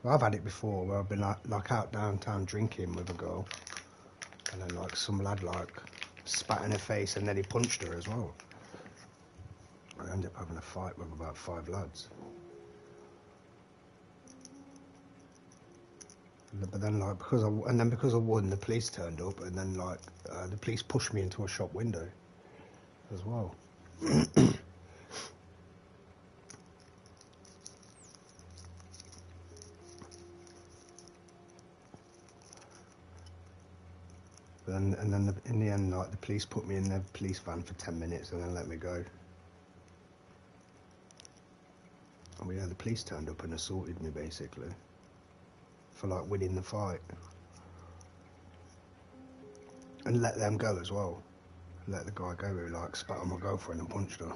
Well, I've had it before where I've been like out downtown drinking with a girl, and then like some lad like spat in her face and then he punched her as well. I ended up having a fight with about 5 lads. But then like because I won, the police turned up, and then like the police pushed me into a shop window as well. And then in the end, like, the police put me in their police van for 10 minutes and then let me go. And yeah, the police turned up and assaulted me basically for like winning the fight, and let them go as well. Let the guy go who like spat on my girlfriend and punched her.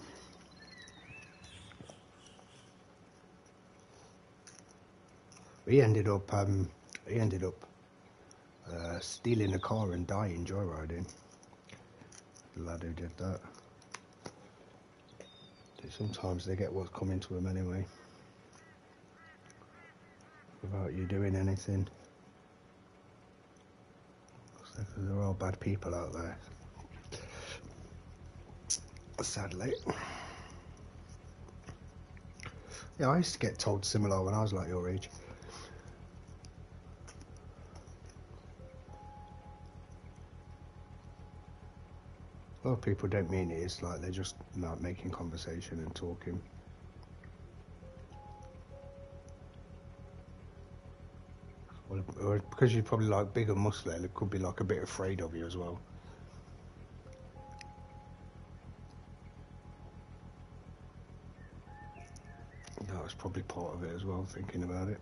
He ended up stealing a car and dying joyriding. The lad who did that. Sometimes they get what's coming to them anyway, without you doing anything. There are bad people out there, sadly. Yeah, I used to get told similar when I was like your age. A lot of people don't mean it. It's like they're just like making conversation and talking. Well, or because you're probably like big and muscular, they could be like a bit afraid of you as well. That was probably part of it as well, thinking about it.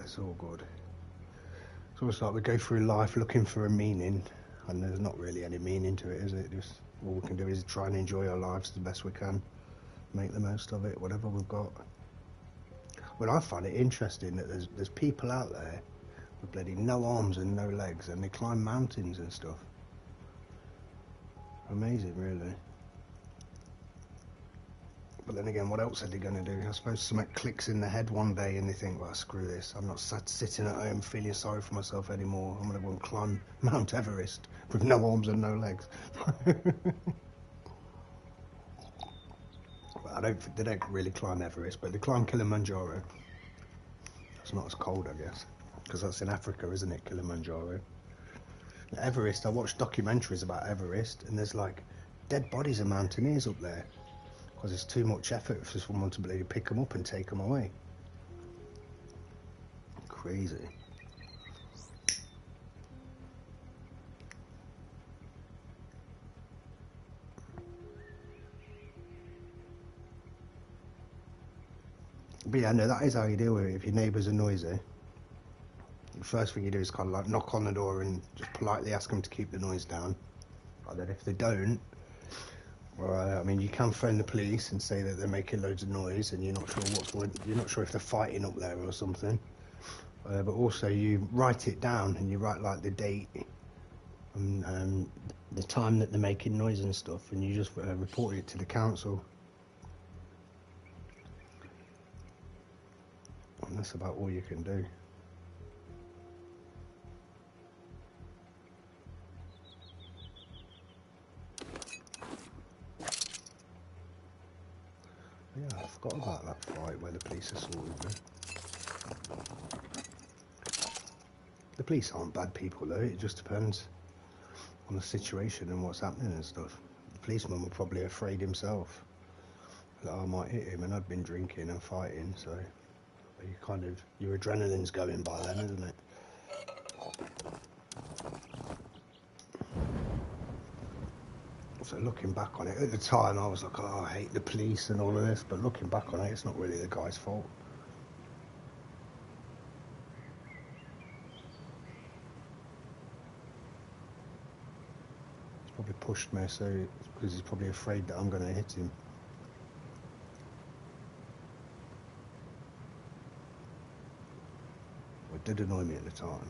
It's all good. It's almost like we go through life looking for a meaning, and there's not really any meaning to it, is it? Just all we can do is try and enjoy our lives the best we can, make the most of it, whatever we've got. Well, I find it interesting that there's people out there with bloody no arms and no legs, and they climb mountains and stuff. Amazing, really. But then again, what else are they going to do? I suppose something clicks in the head one day and they think, well, screw this. I'm not sitting at home feeling sorry for myself anymore. I'm going to go and climb Mount Everest with no arms and no legs. Well, they don't really climb Everest, but they climb Kilimanjaro. It's not as cold, I guess, because that's in Africa, isn't it, Kilimanjaro? Everest, I watched documentaries about Everest, and there's like dead bodies of mountaineers up there. Because it's too much effort for someone to really pick them up and take them away. Crazy. But yeah, no, that is how you deal with it. If your neighbours are noisy, the first thing you do is kind of like knock on the door and just politely ask them to keep the noise down. And then if they don't, well, I mean, you can phone the police and say that they're making loads of noise and you're not sure if they're fighting up there or something. But also you write it down, and you write like the date and the time that they're making noise and stuff, and you just report it to the council. And that's about all you can do. Yeah, I forgot about that fight where the police assaulted me. The police aren't bad people though, it just depends on the situation and what's happening and stuff. The policeman was probably afraid himself that I might hit him, and I'd been drinking and fighting, so your adrenaline's going by then, isn't it? So looking back on it, at the time I was like, oh, I hate the police and all of this, but looking back on it, it's not really the guy's fault. He's probably pushed me, so because he's probably afraid that I'm going to hit him. It did annoy me at the time.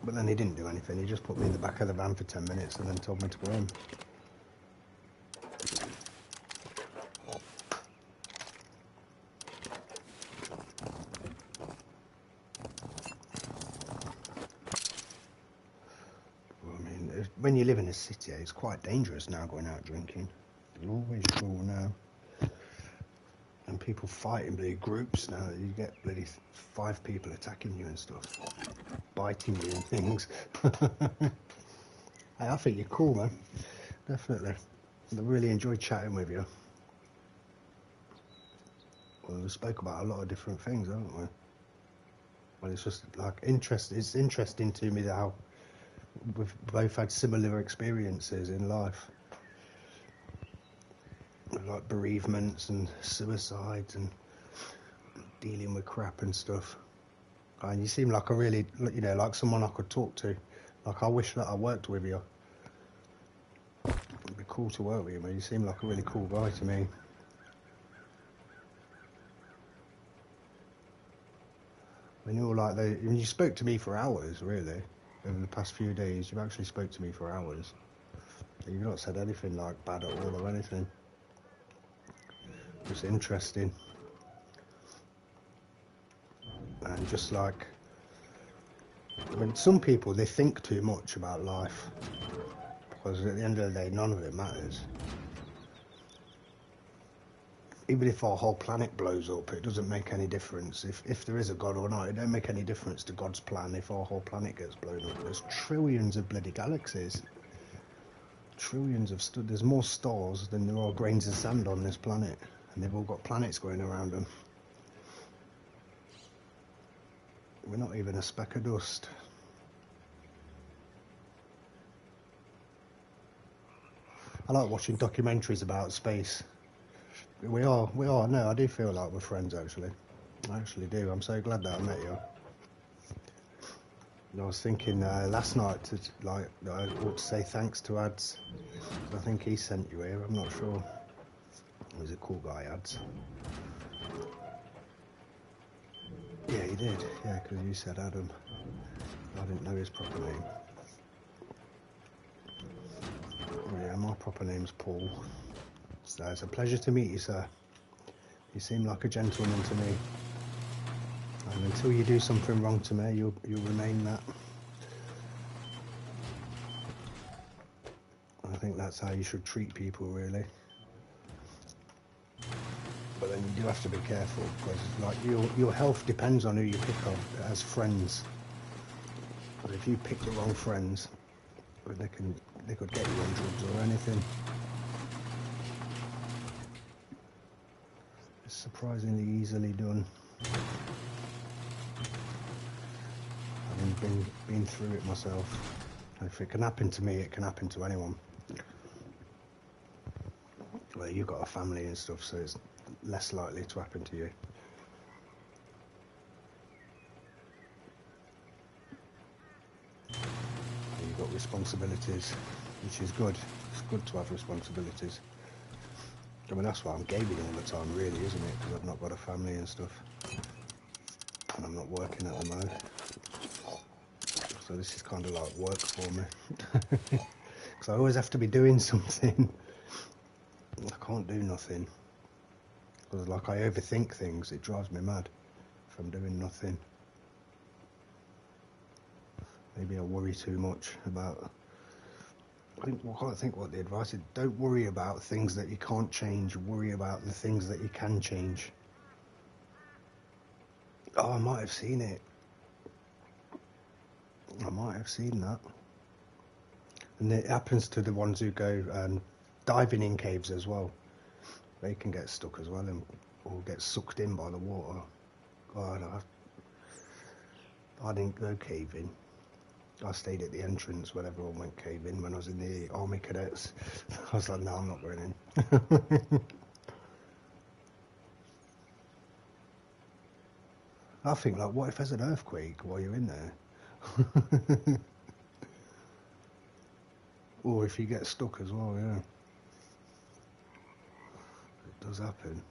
But then he didn't do anything, he just put me in the back of the van for 10 minutes and then told me to go home. Well, I mean, when you live in a city, it's quite dangerous now going out drinking. You're always cool now. And people fight in bloody groups now. You get bloody 5 people attacking you and stuff, biting you and things. Hey, I think you're cool, man. definitely. I really enjoyed chatting with you. Well, we spoke about a lot of different things, haven't we? Well, it's just like It's interesting to me that how we've both had similar experiences in life, like bereavements and suicides and dealing with crap and stuff. And you seem like a really, like someone I could talk to. Like, I wish that I worked with you. It'd be cool to work with you, man. You seem like a really cool guy to me. When you're like, you spoke to me for hours, really, over the past few days. You've actually spoke to me for hours. You've not said anything like bad at all or anything. It's interesting. And just like, I mean, some people, they think too much about life. Because at the end of the day, none of it matters. Even if our whole planet blows up, it doesn't make any difference. If there is a God or not, it don't make any difference to God's plan if our whole planet gets blown up. There's trillions of bloody galaxies. Trillions of there's more stars than there are grains of sand on this planet. And they've all got planets going around them. We're not even a speck of dust. I like watching documentaries about space. We are. No, I do feel like we're friends, actually. I actually do. I'm so glad that I met you. I was thinking last night I ought to say thanks to Ads. I think he sent you here. I'm not sure. He's a cool guy, Ads. Yeah, he did. Yeah, because you said Adam. I didn't know his proper name. Oh, yeah, my proper name's Paul. So it's a pleasure to meet you, sir. You seem like a gentleman to me. And until you do something wrong to me, you'll remain that. I think that's how you should treat people, really. But then you do have to be careful, because like your health depends on who you pick up as friends. But if you pick the wrong friends, they could get you on drugs or anything. It's surprisingly easily done. Having been through it myself. If it can happen to me, it can happen to anyone. Well, you've got a family and stuff, so it's less likely to happen to you. And you've got responsibilities, which is good. It's good to have responsibilities. I mean, that's why I'm gaming all the time, really, isn't it? Because I've not got a family and stuff. And I'm not working at the moment. So this is kind of like work for me. Because I always have to be doing something. I can't do nothing. Because like I overthink things, it drives me mad if I'm doing nothing. Maybe I worry too much about... I can't think what the advice is. Don't worry about things that you can't change. Worry about the things that you can change. Oh, I might have seen it. I might have seen that. And it happens to the ones who go diving in caves as well. They can get stuck as well or get sucked in by the water. God, I didn't go caving. I stayed at the entrance when everyone went caving when I was in the Army Cadets. I was like, no, I'm not going in. I think, like, what if there's an earthquake while you're in there? Or if you get stuck as well, yeah. It does happen.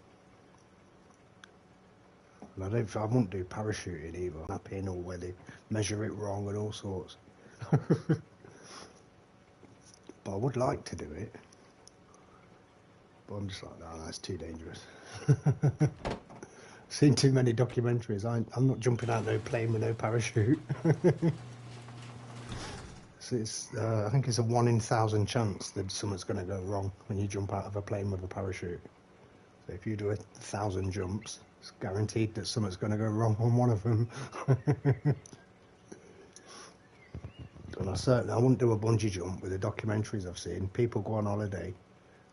And I wouldn't do parachuting either. I'm happy in all where they measure it wrong and all sorts. But I would like to do it. But I'm just like, no, that's too dangerous. Seen too many documentaries. I'm not jumping out no plane with no parachute. So I think it's a 1 in 1,000 chance that something's going to go wrong when you jump out of a plane with a parachute. So if you do 1,000 jumps, it's guaranteed that something's going to go wrong on one of them. And I wouldn't do a bungee jump with the documentaries I've seen. People go on holiday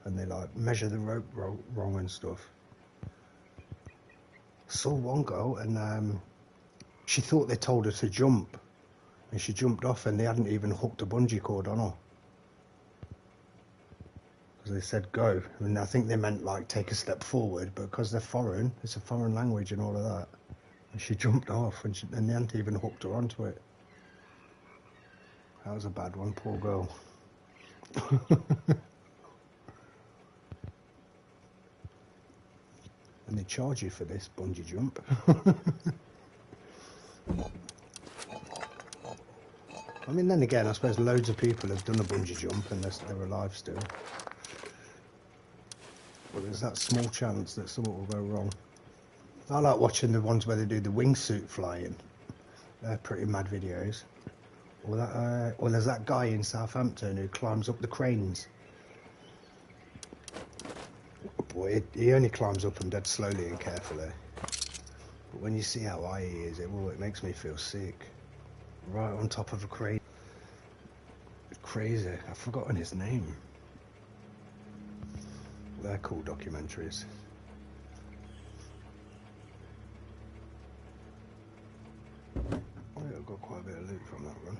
and they like measure the rope wrong and stuff. I saw one girl and she thought they told her to jump, and she jumped off and they hadn't even hooked a bungee cord on her. Because they said go, and I think they meant like take a step forward, but because they're foreign, it's a foreign language and all of that. And she jumped off and they hadn't even hooked her onto it. That was a bad one, poor girl. And they charge you for this bungee jump. I mean, then again, I suppose loads of people have done a bungee jump and they're alive still. But there's that small chance that something will go wrong. I like watching the ones where they do the wingsuit flying. They're pretty mad videos. Or there's that guy in Southampton who climbs up the cranes. Boy, he only climbs up them dead slowly and carefully. But when you see how high he is, it makes me feel sick. Right on top of a crane. Crazy. I've forgotten his name. They're cool documentaries. I've got quite a bit of loot from that run.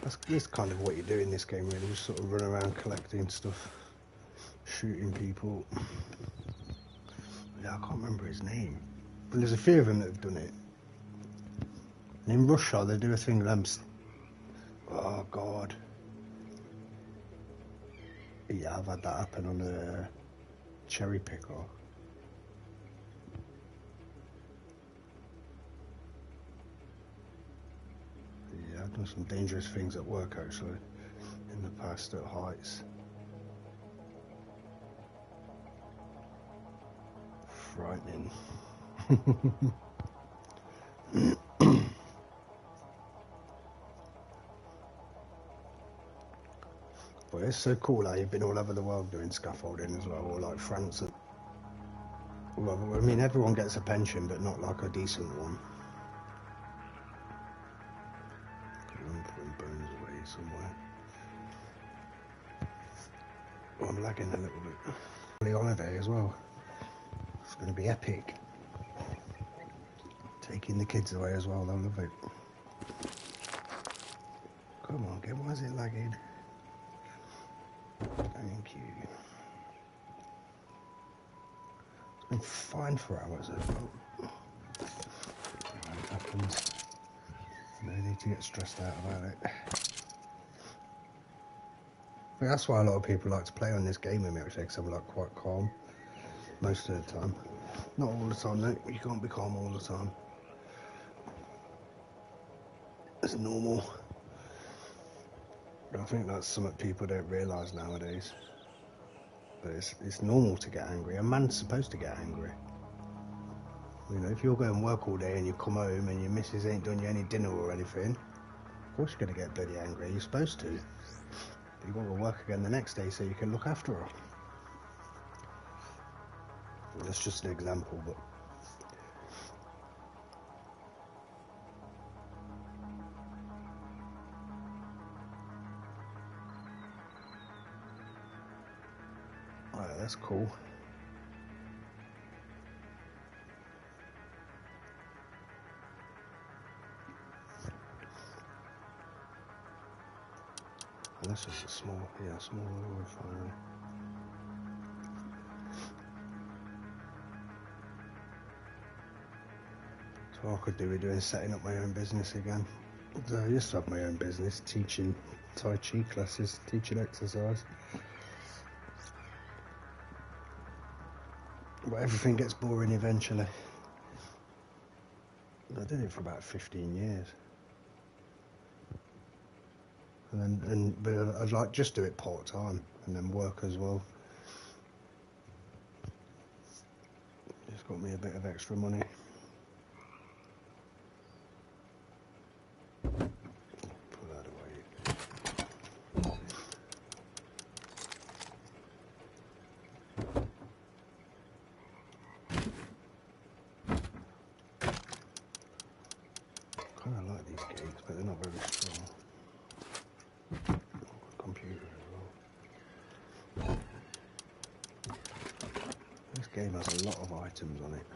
That's kind of what you do in this game, really. Just sort of run around collecting stuff, shooting people. Yeah, I can't remember his name. But there's a few of them that have done it. And in Russia, they do a thing with them. Oh, God. Yeah, I've had that happen on a cherry picker. Yeah, I've done some dangerous things at work, actually, in the past at heights. Frightening. But it's so cool how you've been all over the world doing scaffolding as well, or like France. Well, I mean, everyone gets a pension, but not like a decent one. I'm putting bones away somewhere. Oh, I'm lagging a little bit. The holiday as well. It's going to be epic. Taking the kids away as well, they'll love it. Come on, kid, why is it lagging? Thank you. It's been fine for hours as well. It happens. No need to get stressed out about it. I think that's why a lot of people like to play on this game with me, actually, because I'm like quite calm most of the time. Not all the time, though. You can't be calm all the time. It's normal. But I think that's something people don't realise nowadays. But it's normal to get angry. A man's supposed to get angry. You know, if you're going to work all day and you come home and your missus ain't done you any dinner or anything, of course you're going to get bloody angry. You're supposed to. But you've got to work again the next day so you can look after her. That's just an example, but... Alright, that's cool. And that's just a small oil refinery. So what I could do with doing setting up my own business again. So I used to have my own business, teaching Tai Chi classes, teaching exercise. But everything gets boring eventually. I did it for about 15 years. But I'd like just do it part time and then work as well. It's got me a bit of extra money. Put that away. game has a lot of items on it.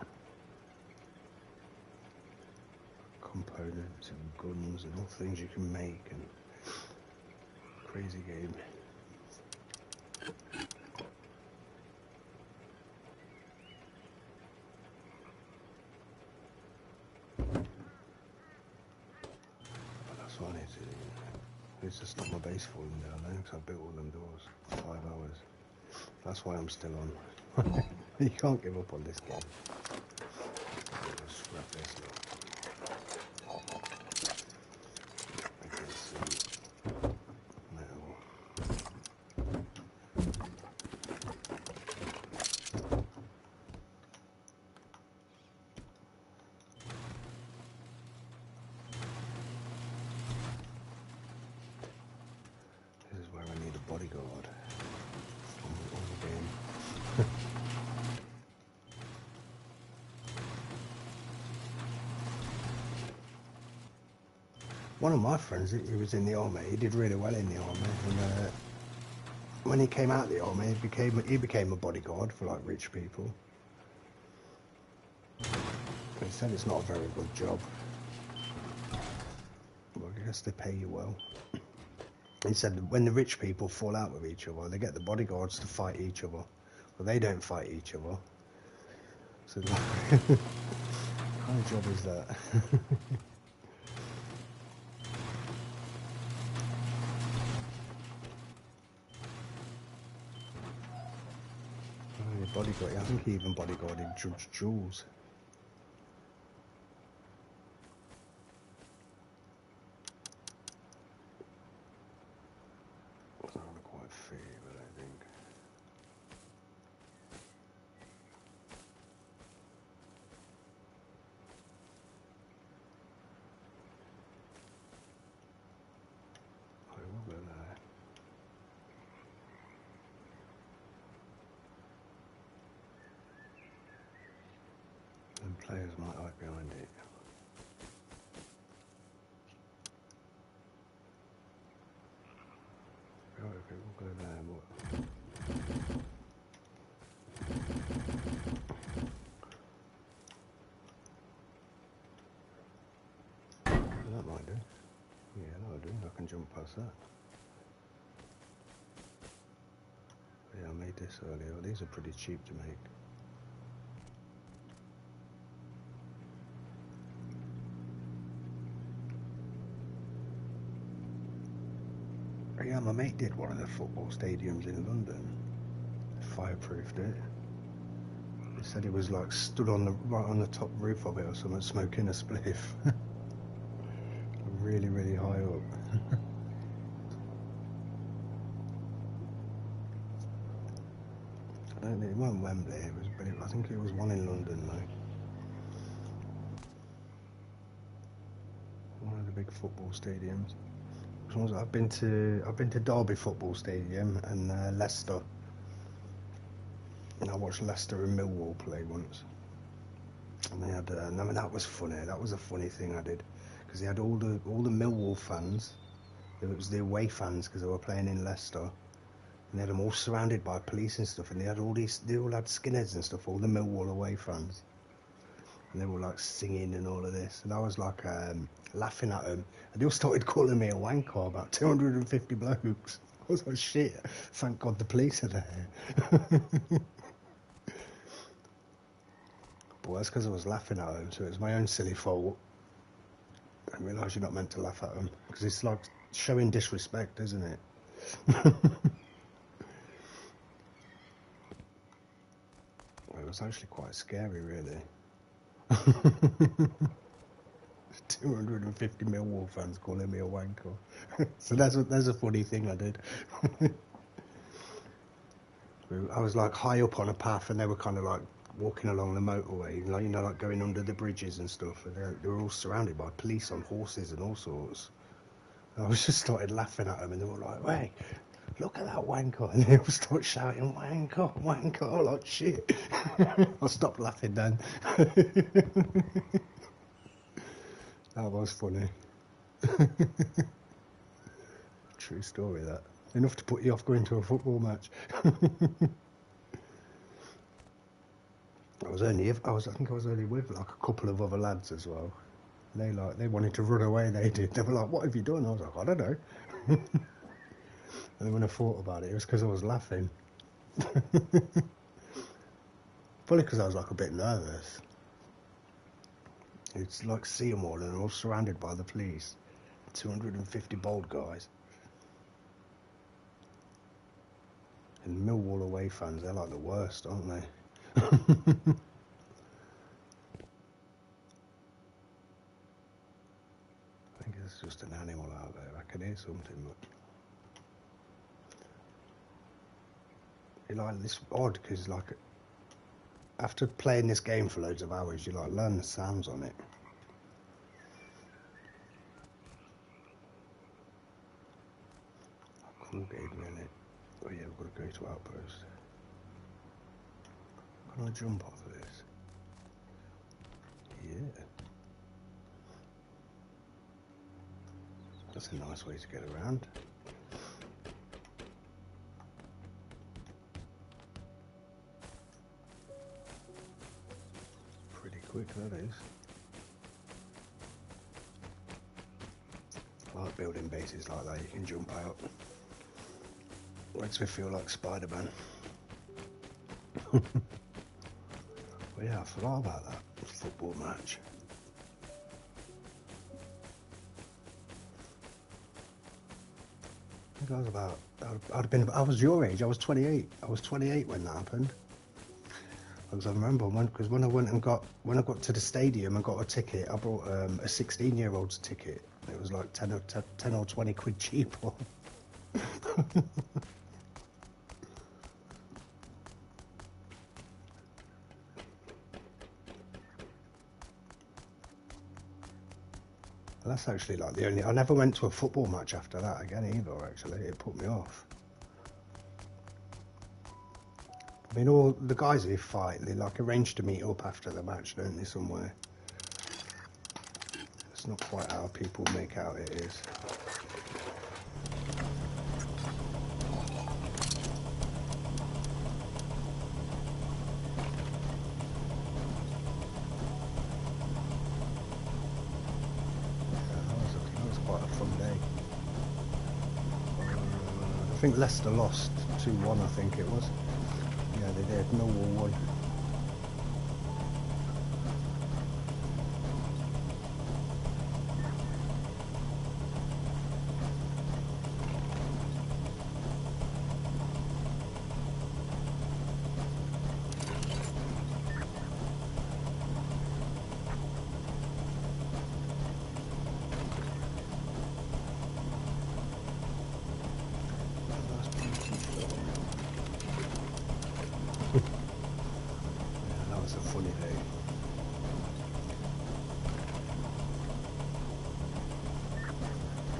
Components and guns and all things you can make, and crazy game. That's what I need to do. I need to stop my base falling down there because I built all them doors for 5 hours. That's why I'm still on. You can't give up on this game. Let's scrap this look. I can see metal. This is where I need a bodyguard. On the game. One of my friends, he was in the army. He did really well in the army, and when he came out of the army, he became a bodyguard for like rich people. He said it's not a very good job. Well, I guess they pay you well. He said that when the rich people fall out with each other, they get the bodyguards to fight each other. Well, they don't fight each other. So, like, what kind of job is that? Bodyguard. I think he even bodyguarded Judge Jules. It's not quite fair, but I think. I will go there. And players might hide behind it. Right, okay, we'll go there. That might do. Yeah, that'll do. I can jump past that. Yeah, I made this earlier. Well, these are pretty cheap to make. Yeah, my mate did one of the football stadiums in London. Fireproofed it. He said he was like stood on the right on the top roof of it or something, smoking a spliff. Really, really high up. I don't think it wasn't Wembley. It was, but I think it was one in London, though. One of the big football stadiums. I've been to Derby Football Stadium and Leicester. And I watched Leicester and Millwall play once. And they had, I mean, that was funny. That was a funny thing I did, because they had all the Millwall fans. It was the away fans because they were playing in Leicester, and they had them all surrounded by police and stuff. And they all had skinheads and stuff. All the Millwall away fans. And they were like singing and all of this, and I was like laughing at them, and they all started calling me a wanker, about 250 blokes. I was like, shit, thank God the police are there. But that's because I was laughing at them, so it was my own silly fault. I realise you're not meant to laugh at them, because it's like showing disrespect, isn't it? It was actually quite scary, really. 250 Millwall fans calling me a wanker. So that's a funny thing I did. I was like high up on a path, and they were kind of like walking along the motorway, like, you know, like going under the bridges and stuff. And they were all surrounded by police on horses and all sorts. And I was just started laughing at them, and they were like, "Hey, look at that wanker!" And they all start shouting, "Wanker, wanker!" Like shit. I stopped laughing then. That was funny. True story, that. Enough to put you off going to a football match. I think I was only with like a couple of other lads as well. They wanted to run away. They did. They were like, "What have you done?" I was like, "I don't know." And then when I thought about it, it was because I was laughing. Probably because I was like a bit nervous. It's like see them all, and they're all surrounded by the police. 250 bold guys. And Millwall away fans, they're like the worst, aren't they? I think it's just an animal out there. I can hear something, but it's odd because like after playing this game for loads of hours, you like learn the sounds on it. Cool game, innit? Oh yeah, we've got to go to outpost. Can I jump off of this? Yeah. That's a nice way to get around. Pretty quick, that is. I like building bases like that, you can jump out. Makes me feel like Spider-Man. Well, yeah, I forgot about that football match. I think I was about, I was your age, I was 28. I was 28 when that happened. Because I remember because when I got to the stadium and got a ticket, I brought a 16-year-old's ticket. It was like 10 or 20 quid cheaper. That's actually like the only. I never went to a football match after that again either. Actually, it put me off. I mean, all the guys who fight, they like arrange to meet up after the match, don't they? Somewhere. It's not quite how people make out it is. I think Leicester lost 2-1, I think it was. Yeah, they did. Millwall won.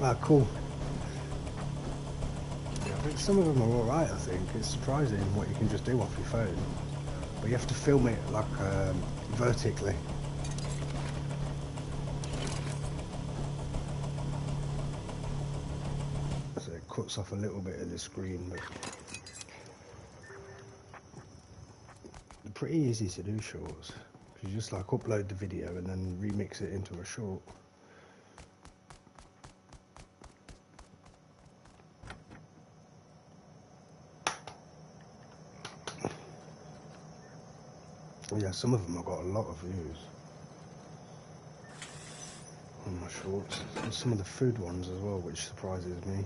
Ah, cool. Yeah, I think some of them are alright, I think. It's surprising what you can just do off your phone. But you have to film it, like, vertically. So it cuts off a little bit of the screen, but... They're pretty easy to do shorts. You just, like, upload the video and then remix it into a short. Yeah, some of them have got a lot of views on my shorts. And some of the food ones as well, which surprises me.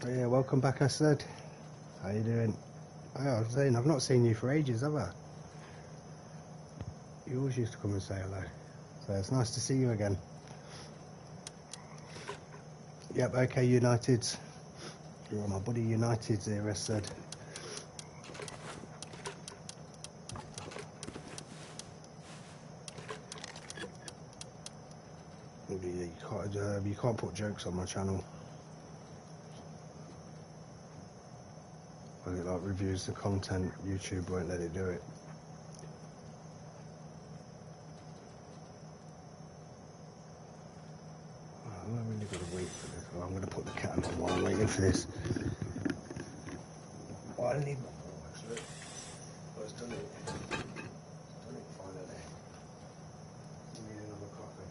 But yeah, welcome back, I said. How you doing? Oh, I was saying, I've not seen you for ages, have I? You always used to come and say hello. So it's nice to see you again. Yep, okay, United. You're on my buddy United's here, I said. You can't put jokes on my channel. When it like reviews the content, YouTube won't let it do it. I'm really going to wait for this. Oh, I'm going to put the cat on while I'm waiting for this. I need one more actually. I was done it. Done it finally. I need another coffee.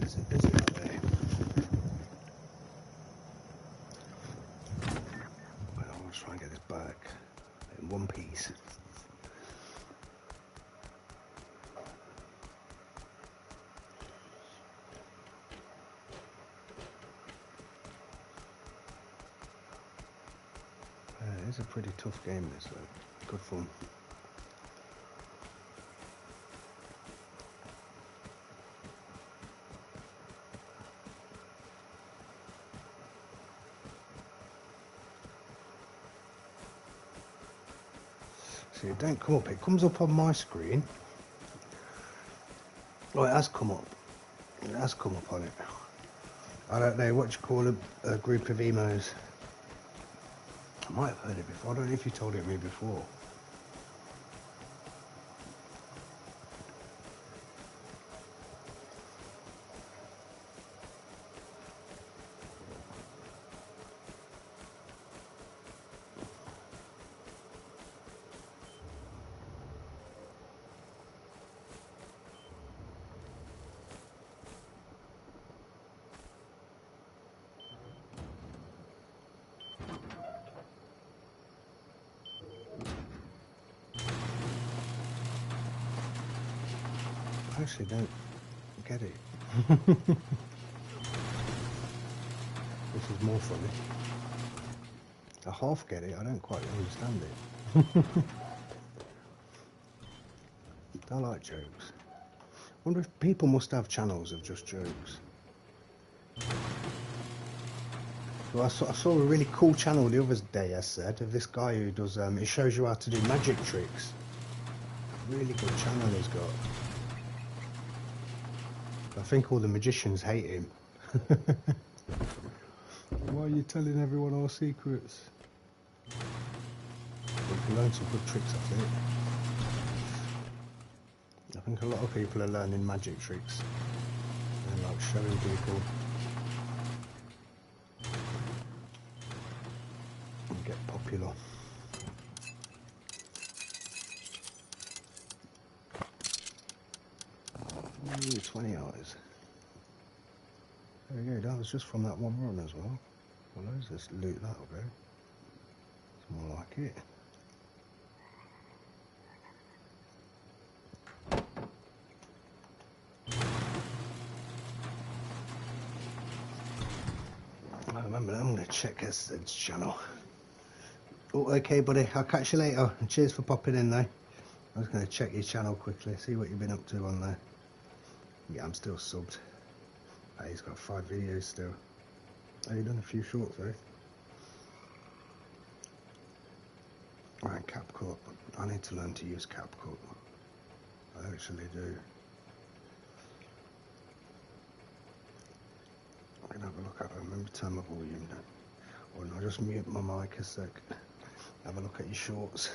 Is it busy out there? Well, I'll try and get this back in one piece. It is a pretty tough game, this though. Good fun. See, it don't come up. It comes up on my screen. Oh, it has come up. It has come up on it. I don't know what you call a group of emos. I might have heard it before. I don't know if you told it me before. I actually don't get it. This is more funny. I half get it, I don't quite understand it. I like jokes. I wonder if people must have channels of just jokes. Well, I saw a really cool channel the other day, I said, of this guy who does, he shows you how to do magic tricks. Really good channel he's got. I think all the magicians hate him. Why are you telling everyone our secrets? We can learn some good tricks off it. I think a lot of people are learning magic tricks and like showing people and get popular. Ooh, 20 hours. There we go, that was just from that one run as well. Well, let's just loot that up there. It's more like it. I remember, I'm going to check Ested's channel. Oh, okay, buddy. I'll catch you later. And cheers for popping in, though. I was going to check your channel quickly, see what you've been up to on there. Yeah, I'm still subbed. Hey, he's got 5 videos still. Oh, you've done a few shorts, though. Right, CapCut. I need to learn to use CapCut. I actually do. I can have a look at it. Remember to turn my volume down. Or no, just mute my mic a sec. Have a look at your shorts.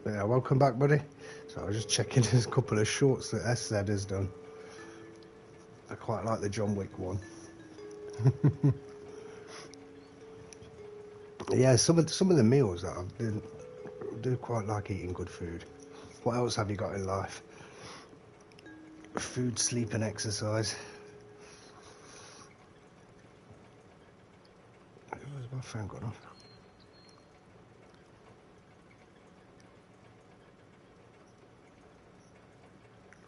Yeah, welcome back, buddy. So I was just checking there's a couple of shorts that SZ has done. I quite like the John Wick one. Yeah, some of the meals that I've been do quite like eating good food. What else have you got in life? Food, sleep, and exercise. Where's my phone gone off?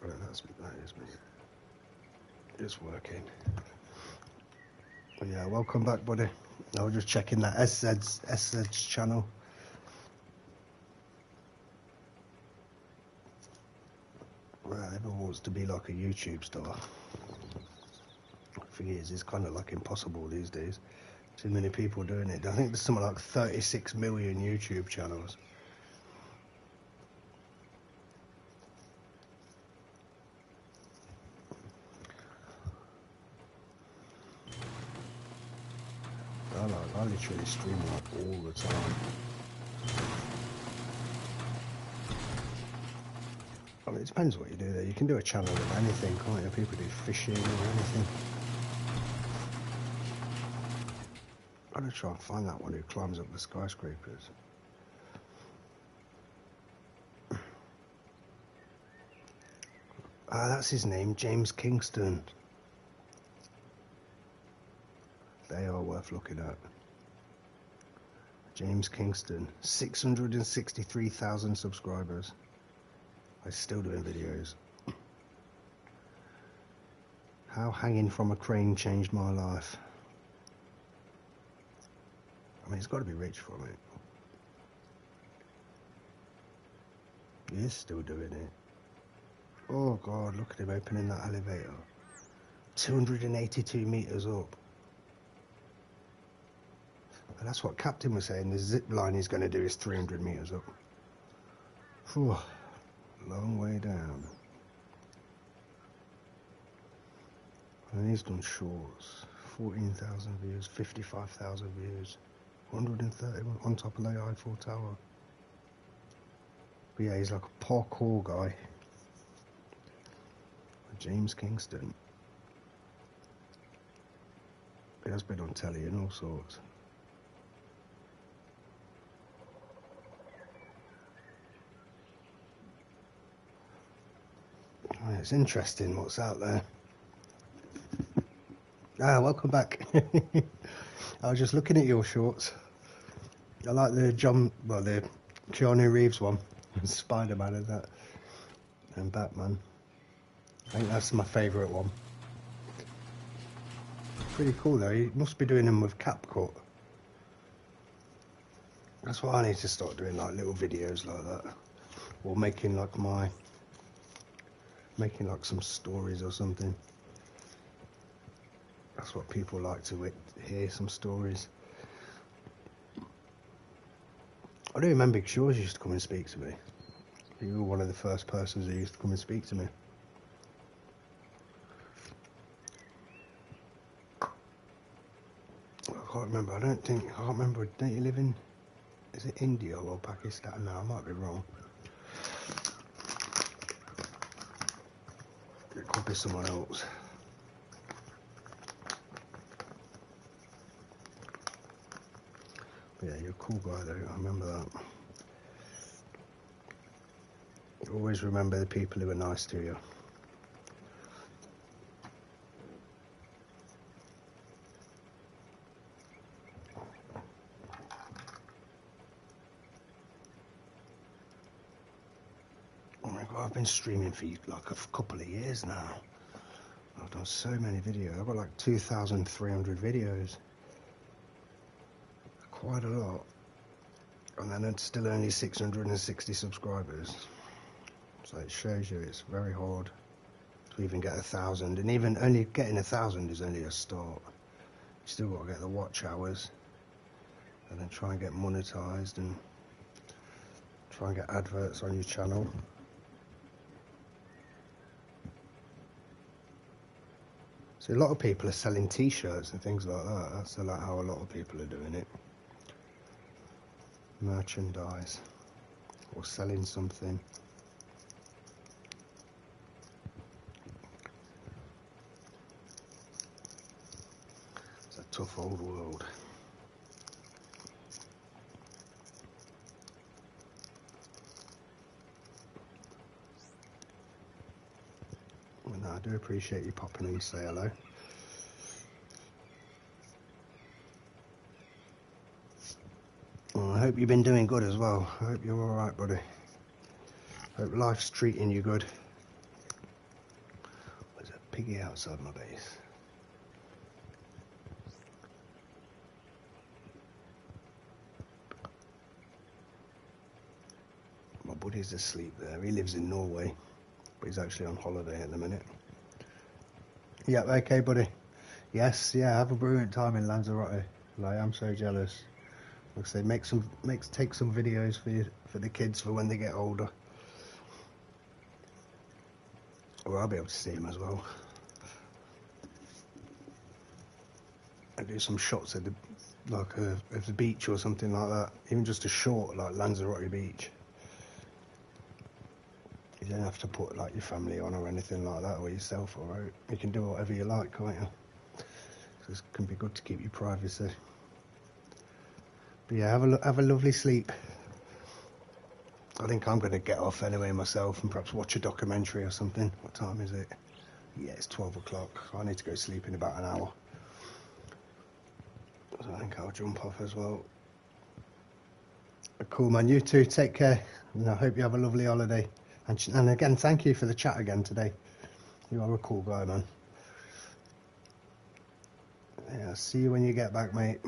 Right, that is me. It's working. But yeah, welcome back, buddy. I was just checking that SZ's channel. Well, everyone wants to be like a YouTube star. The thing is, it's kind of like impossible these days. Too many people doing it. I think there's something like 36 million YouTube channels. I literally stream like all the time. I mean, it depends what you do there. You can do a channel of anything, can't you? People do fishing or anything. I'm gonna try and find that one who climbs up the skyscrapers. Ah, that's his name, James Kingston. They are worth looking at. James Kingston, 663,000 subscribers. He's still doing videos. How hanging from a crane changed my life. I mean, he's got to be rich from it. He is still doing it. Oh God, look at him opening that elevator. 282 meters up. And that's what Captain was saying. The zip line he's going to do is 300 meters up. Whew, long way down. And he's done shorts. 14,000 views, 55,000 views, 130 on top of the Eiffel Tower. But yeah, he's like a parkour guy. James Kingston. He has been on telly and all sorts. Oh, it's interesting what's out there. Ah, welcome back. I was just looking at your shorts. I like the the Keanu Reeves one. Spider-Man and that. And Batman. I think that's my favourite one. Pretty cool though. He must be doing them with CapCut. That's what I need to start doing, like little videos like that. Or making like some stories or something. That's what people like to hear, some stories. I do remember Big Shores used to come and speak to me. You were one of the first persons who used to come and speak to me. I can't remember. I can't remember. Don't you live in, is it India or Pakistan? No, I might be wrong. It could be someone else. But yeah, you're a cool guy though, I remember that. You always remember the people who are nice to you. Oh my God, I've been streaming for like a couple of years now. I've done so many videos. I've got like 2,300 videos. Quite a lot. And then it's still only 660 subscribers. So it shows you it's very hard to even get 1,000. And even only getting 1,000 is only a start. You still got to get the watch hours. And then try and get monetized and try and get adverts on your channel. So a lot of people are selling t-shirts and things like that. That's like how a lot of people are doing it. Merchandise. or selling something. It's a tough old world. Well, no, I do appreciate you popping in to say hello. Well, I hope you've been doing good as well. I hope you're alright, buddy. Hope life's treating you good. There's a piggy outside my base. My buddy's asleep there. He lives in Norway, but he's actually on holiday at the minute. Yeah, okay, buddy. Yes, yeah, have a brilliant time in Lanzarote. Like, I'm so jealous. Like I say, take some videos for the kids for when they get older. Or I'll be able to see them as well. I do some shots of the beach or something like that. Even just a short, like Lanzarote Beach. You don't have to put like your family on or anything like that, or yourself, or you can do whatever you like, can't you? So it can be good to keep your privacy. But yeah, have a lovely sleep. I think I'm going to get off anyway myself and perhaps watch a documentary or something. What time is it? Yeah, it's 12 o'clock. I need to go sleep in about an hour. So I think I'll jump off as well. Cool, man. You too. Take care. And I hope you have a lovely holiday. And again, thank you for the chat again today. You are a cool guy, man. Yeah, see you when you get back, mate.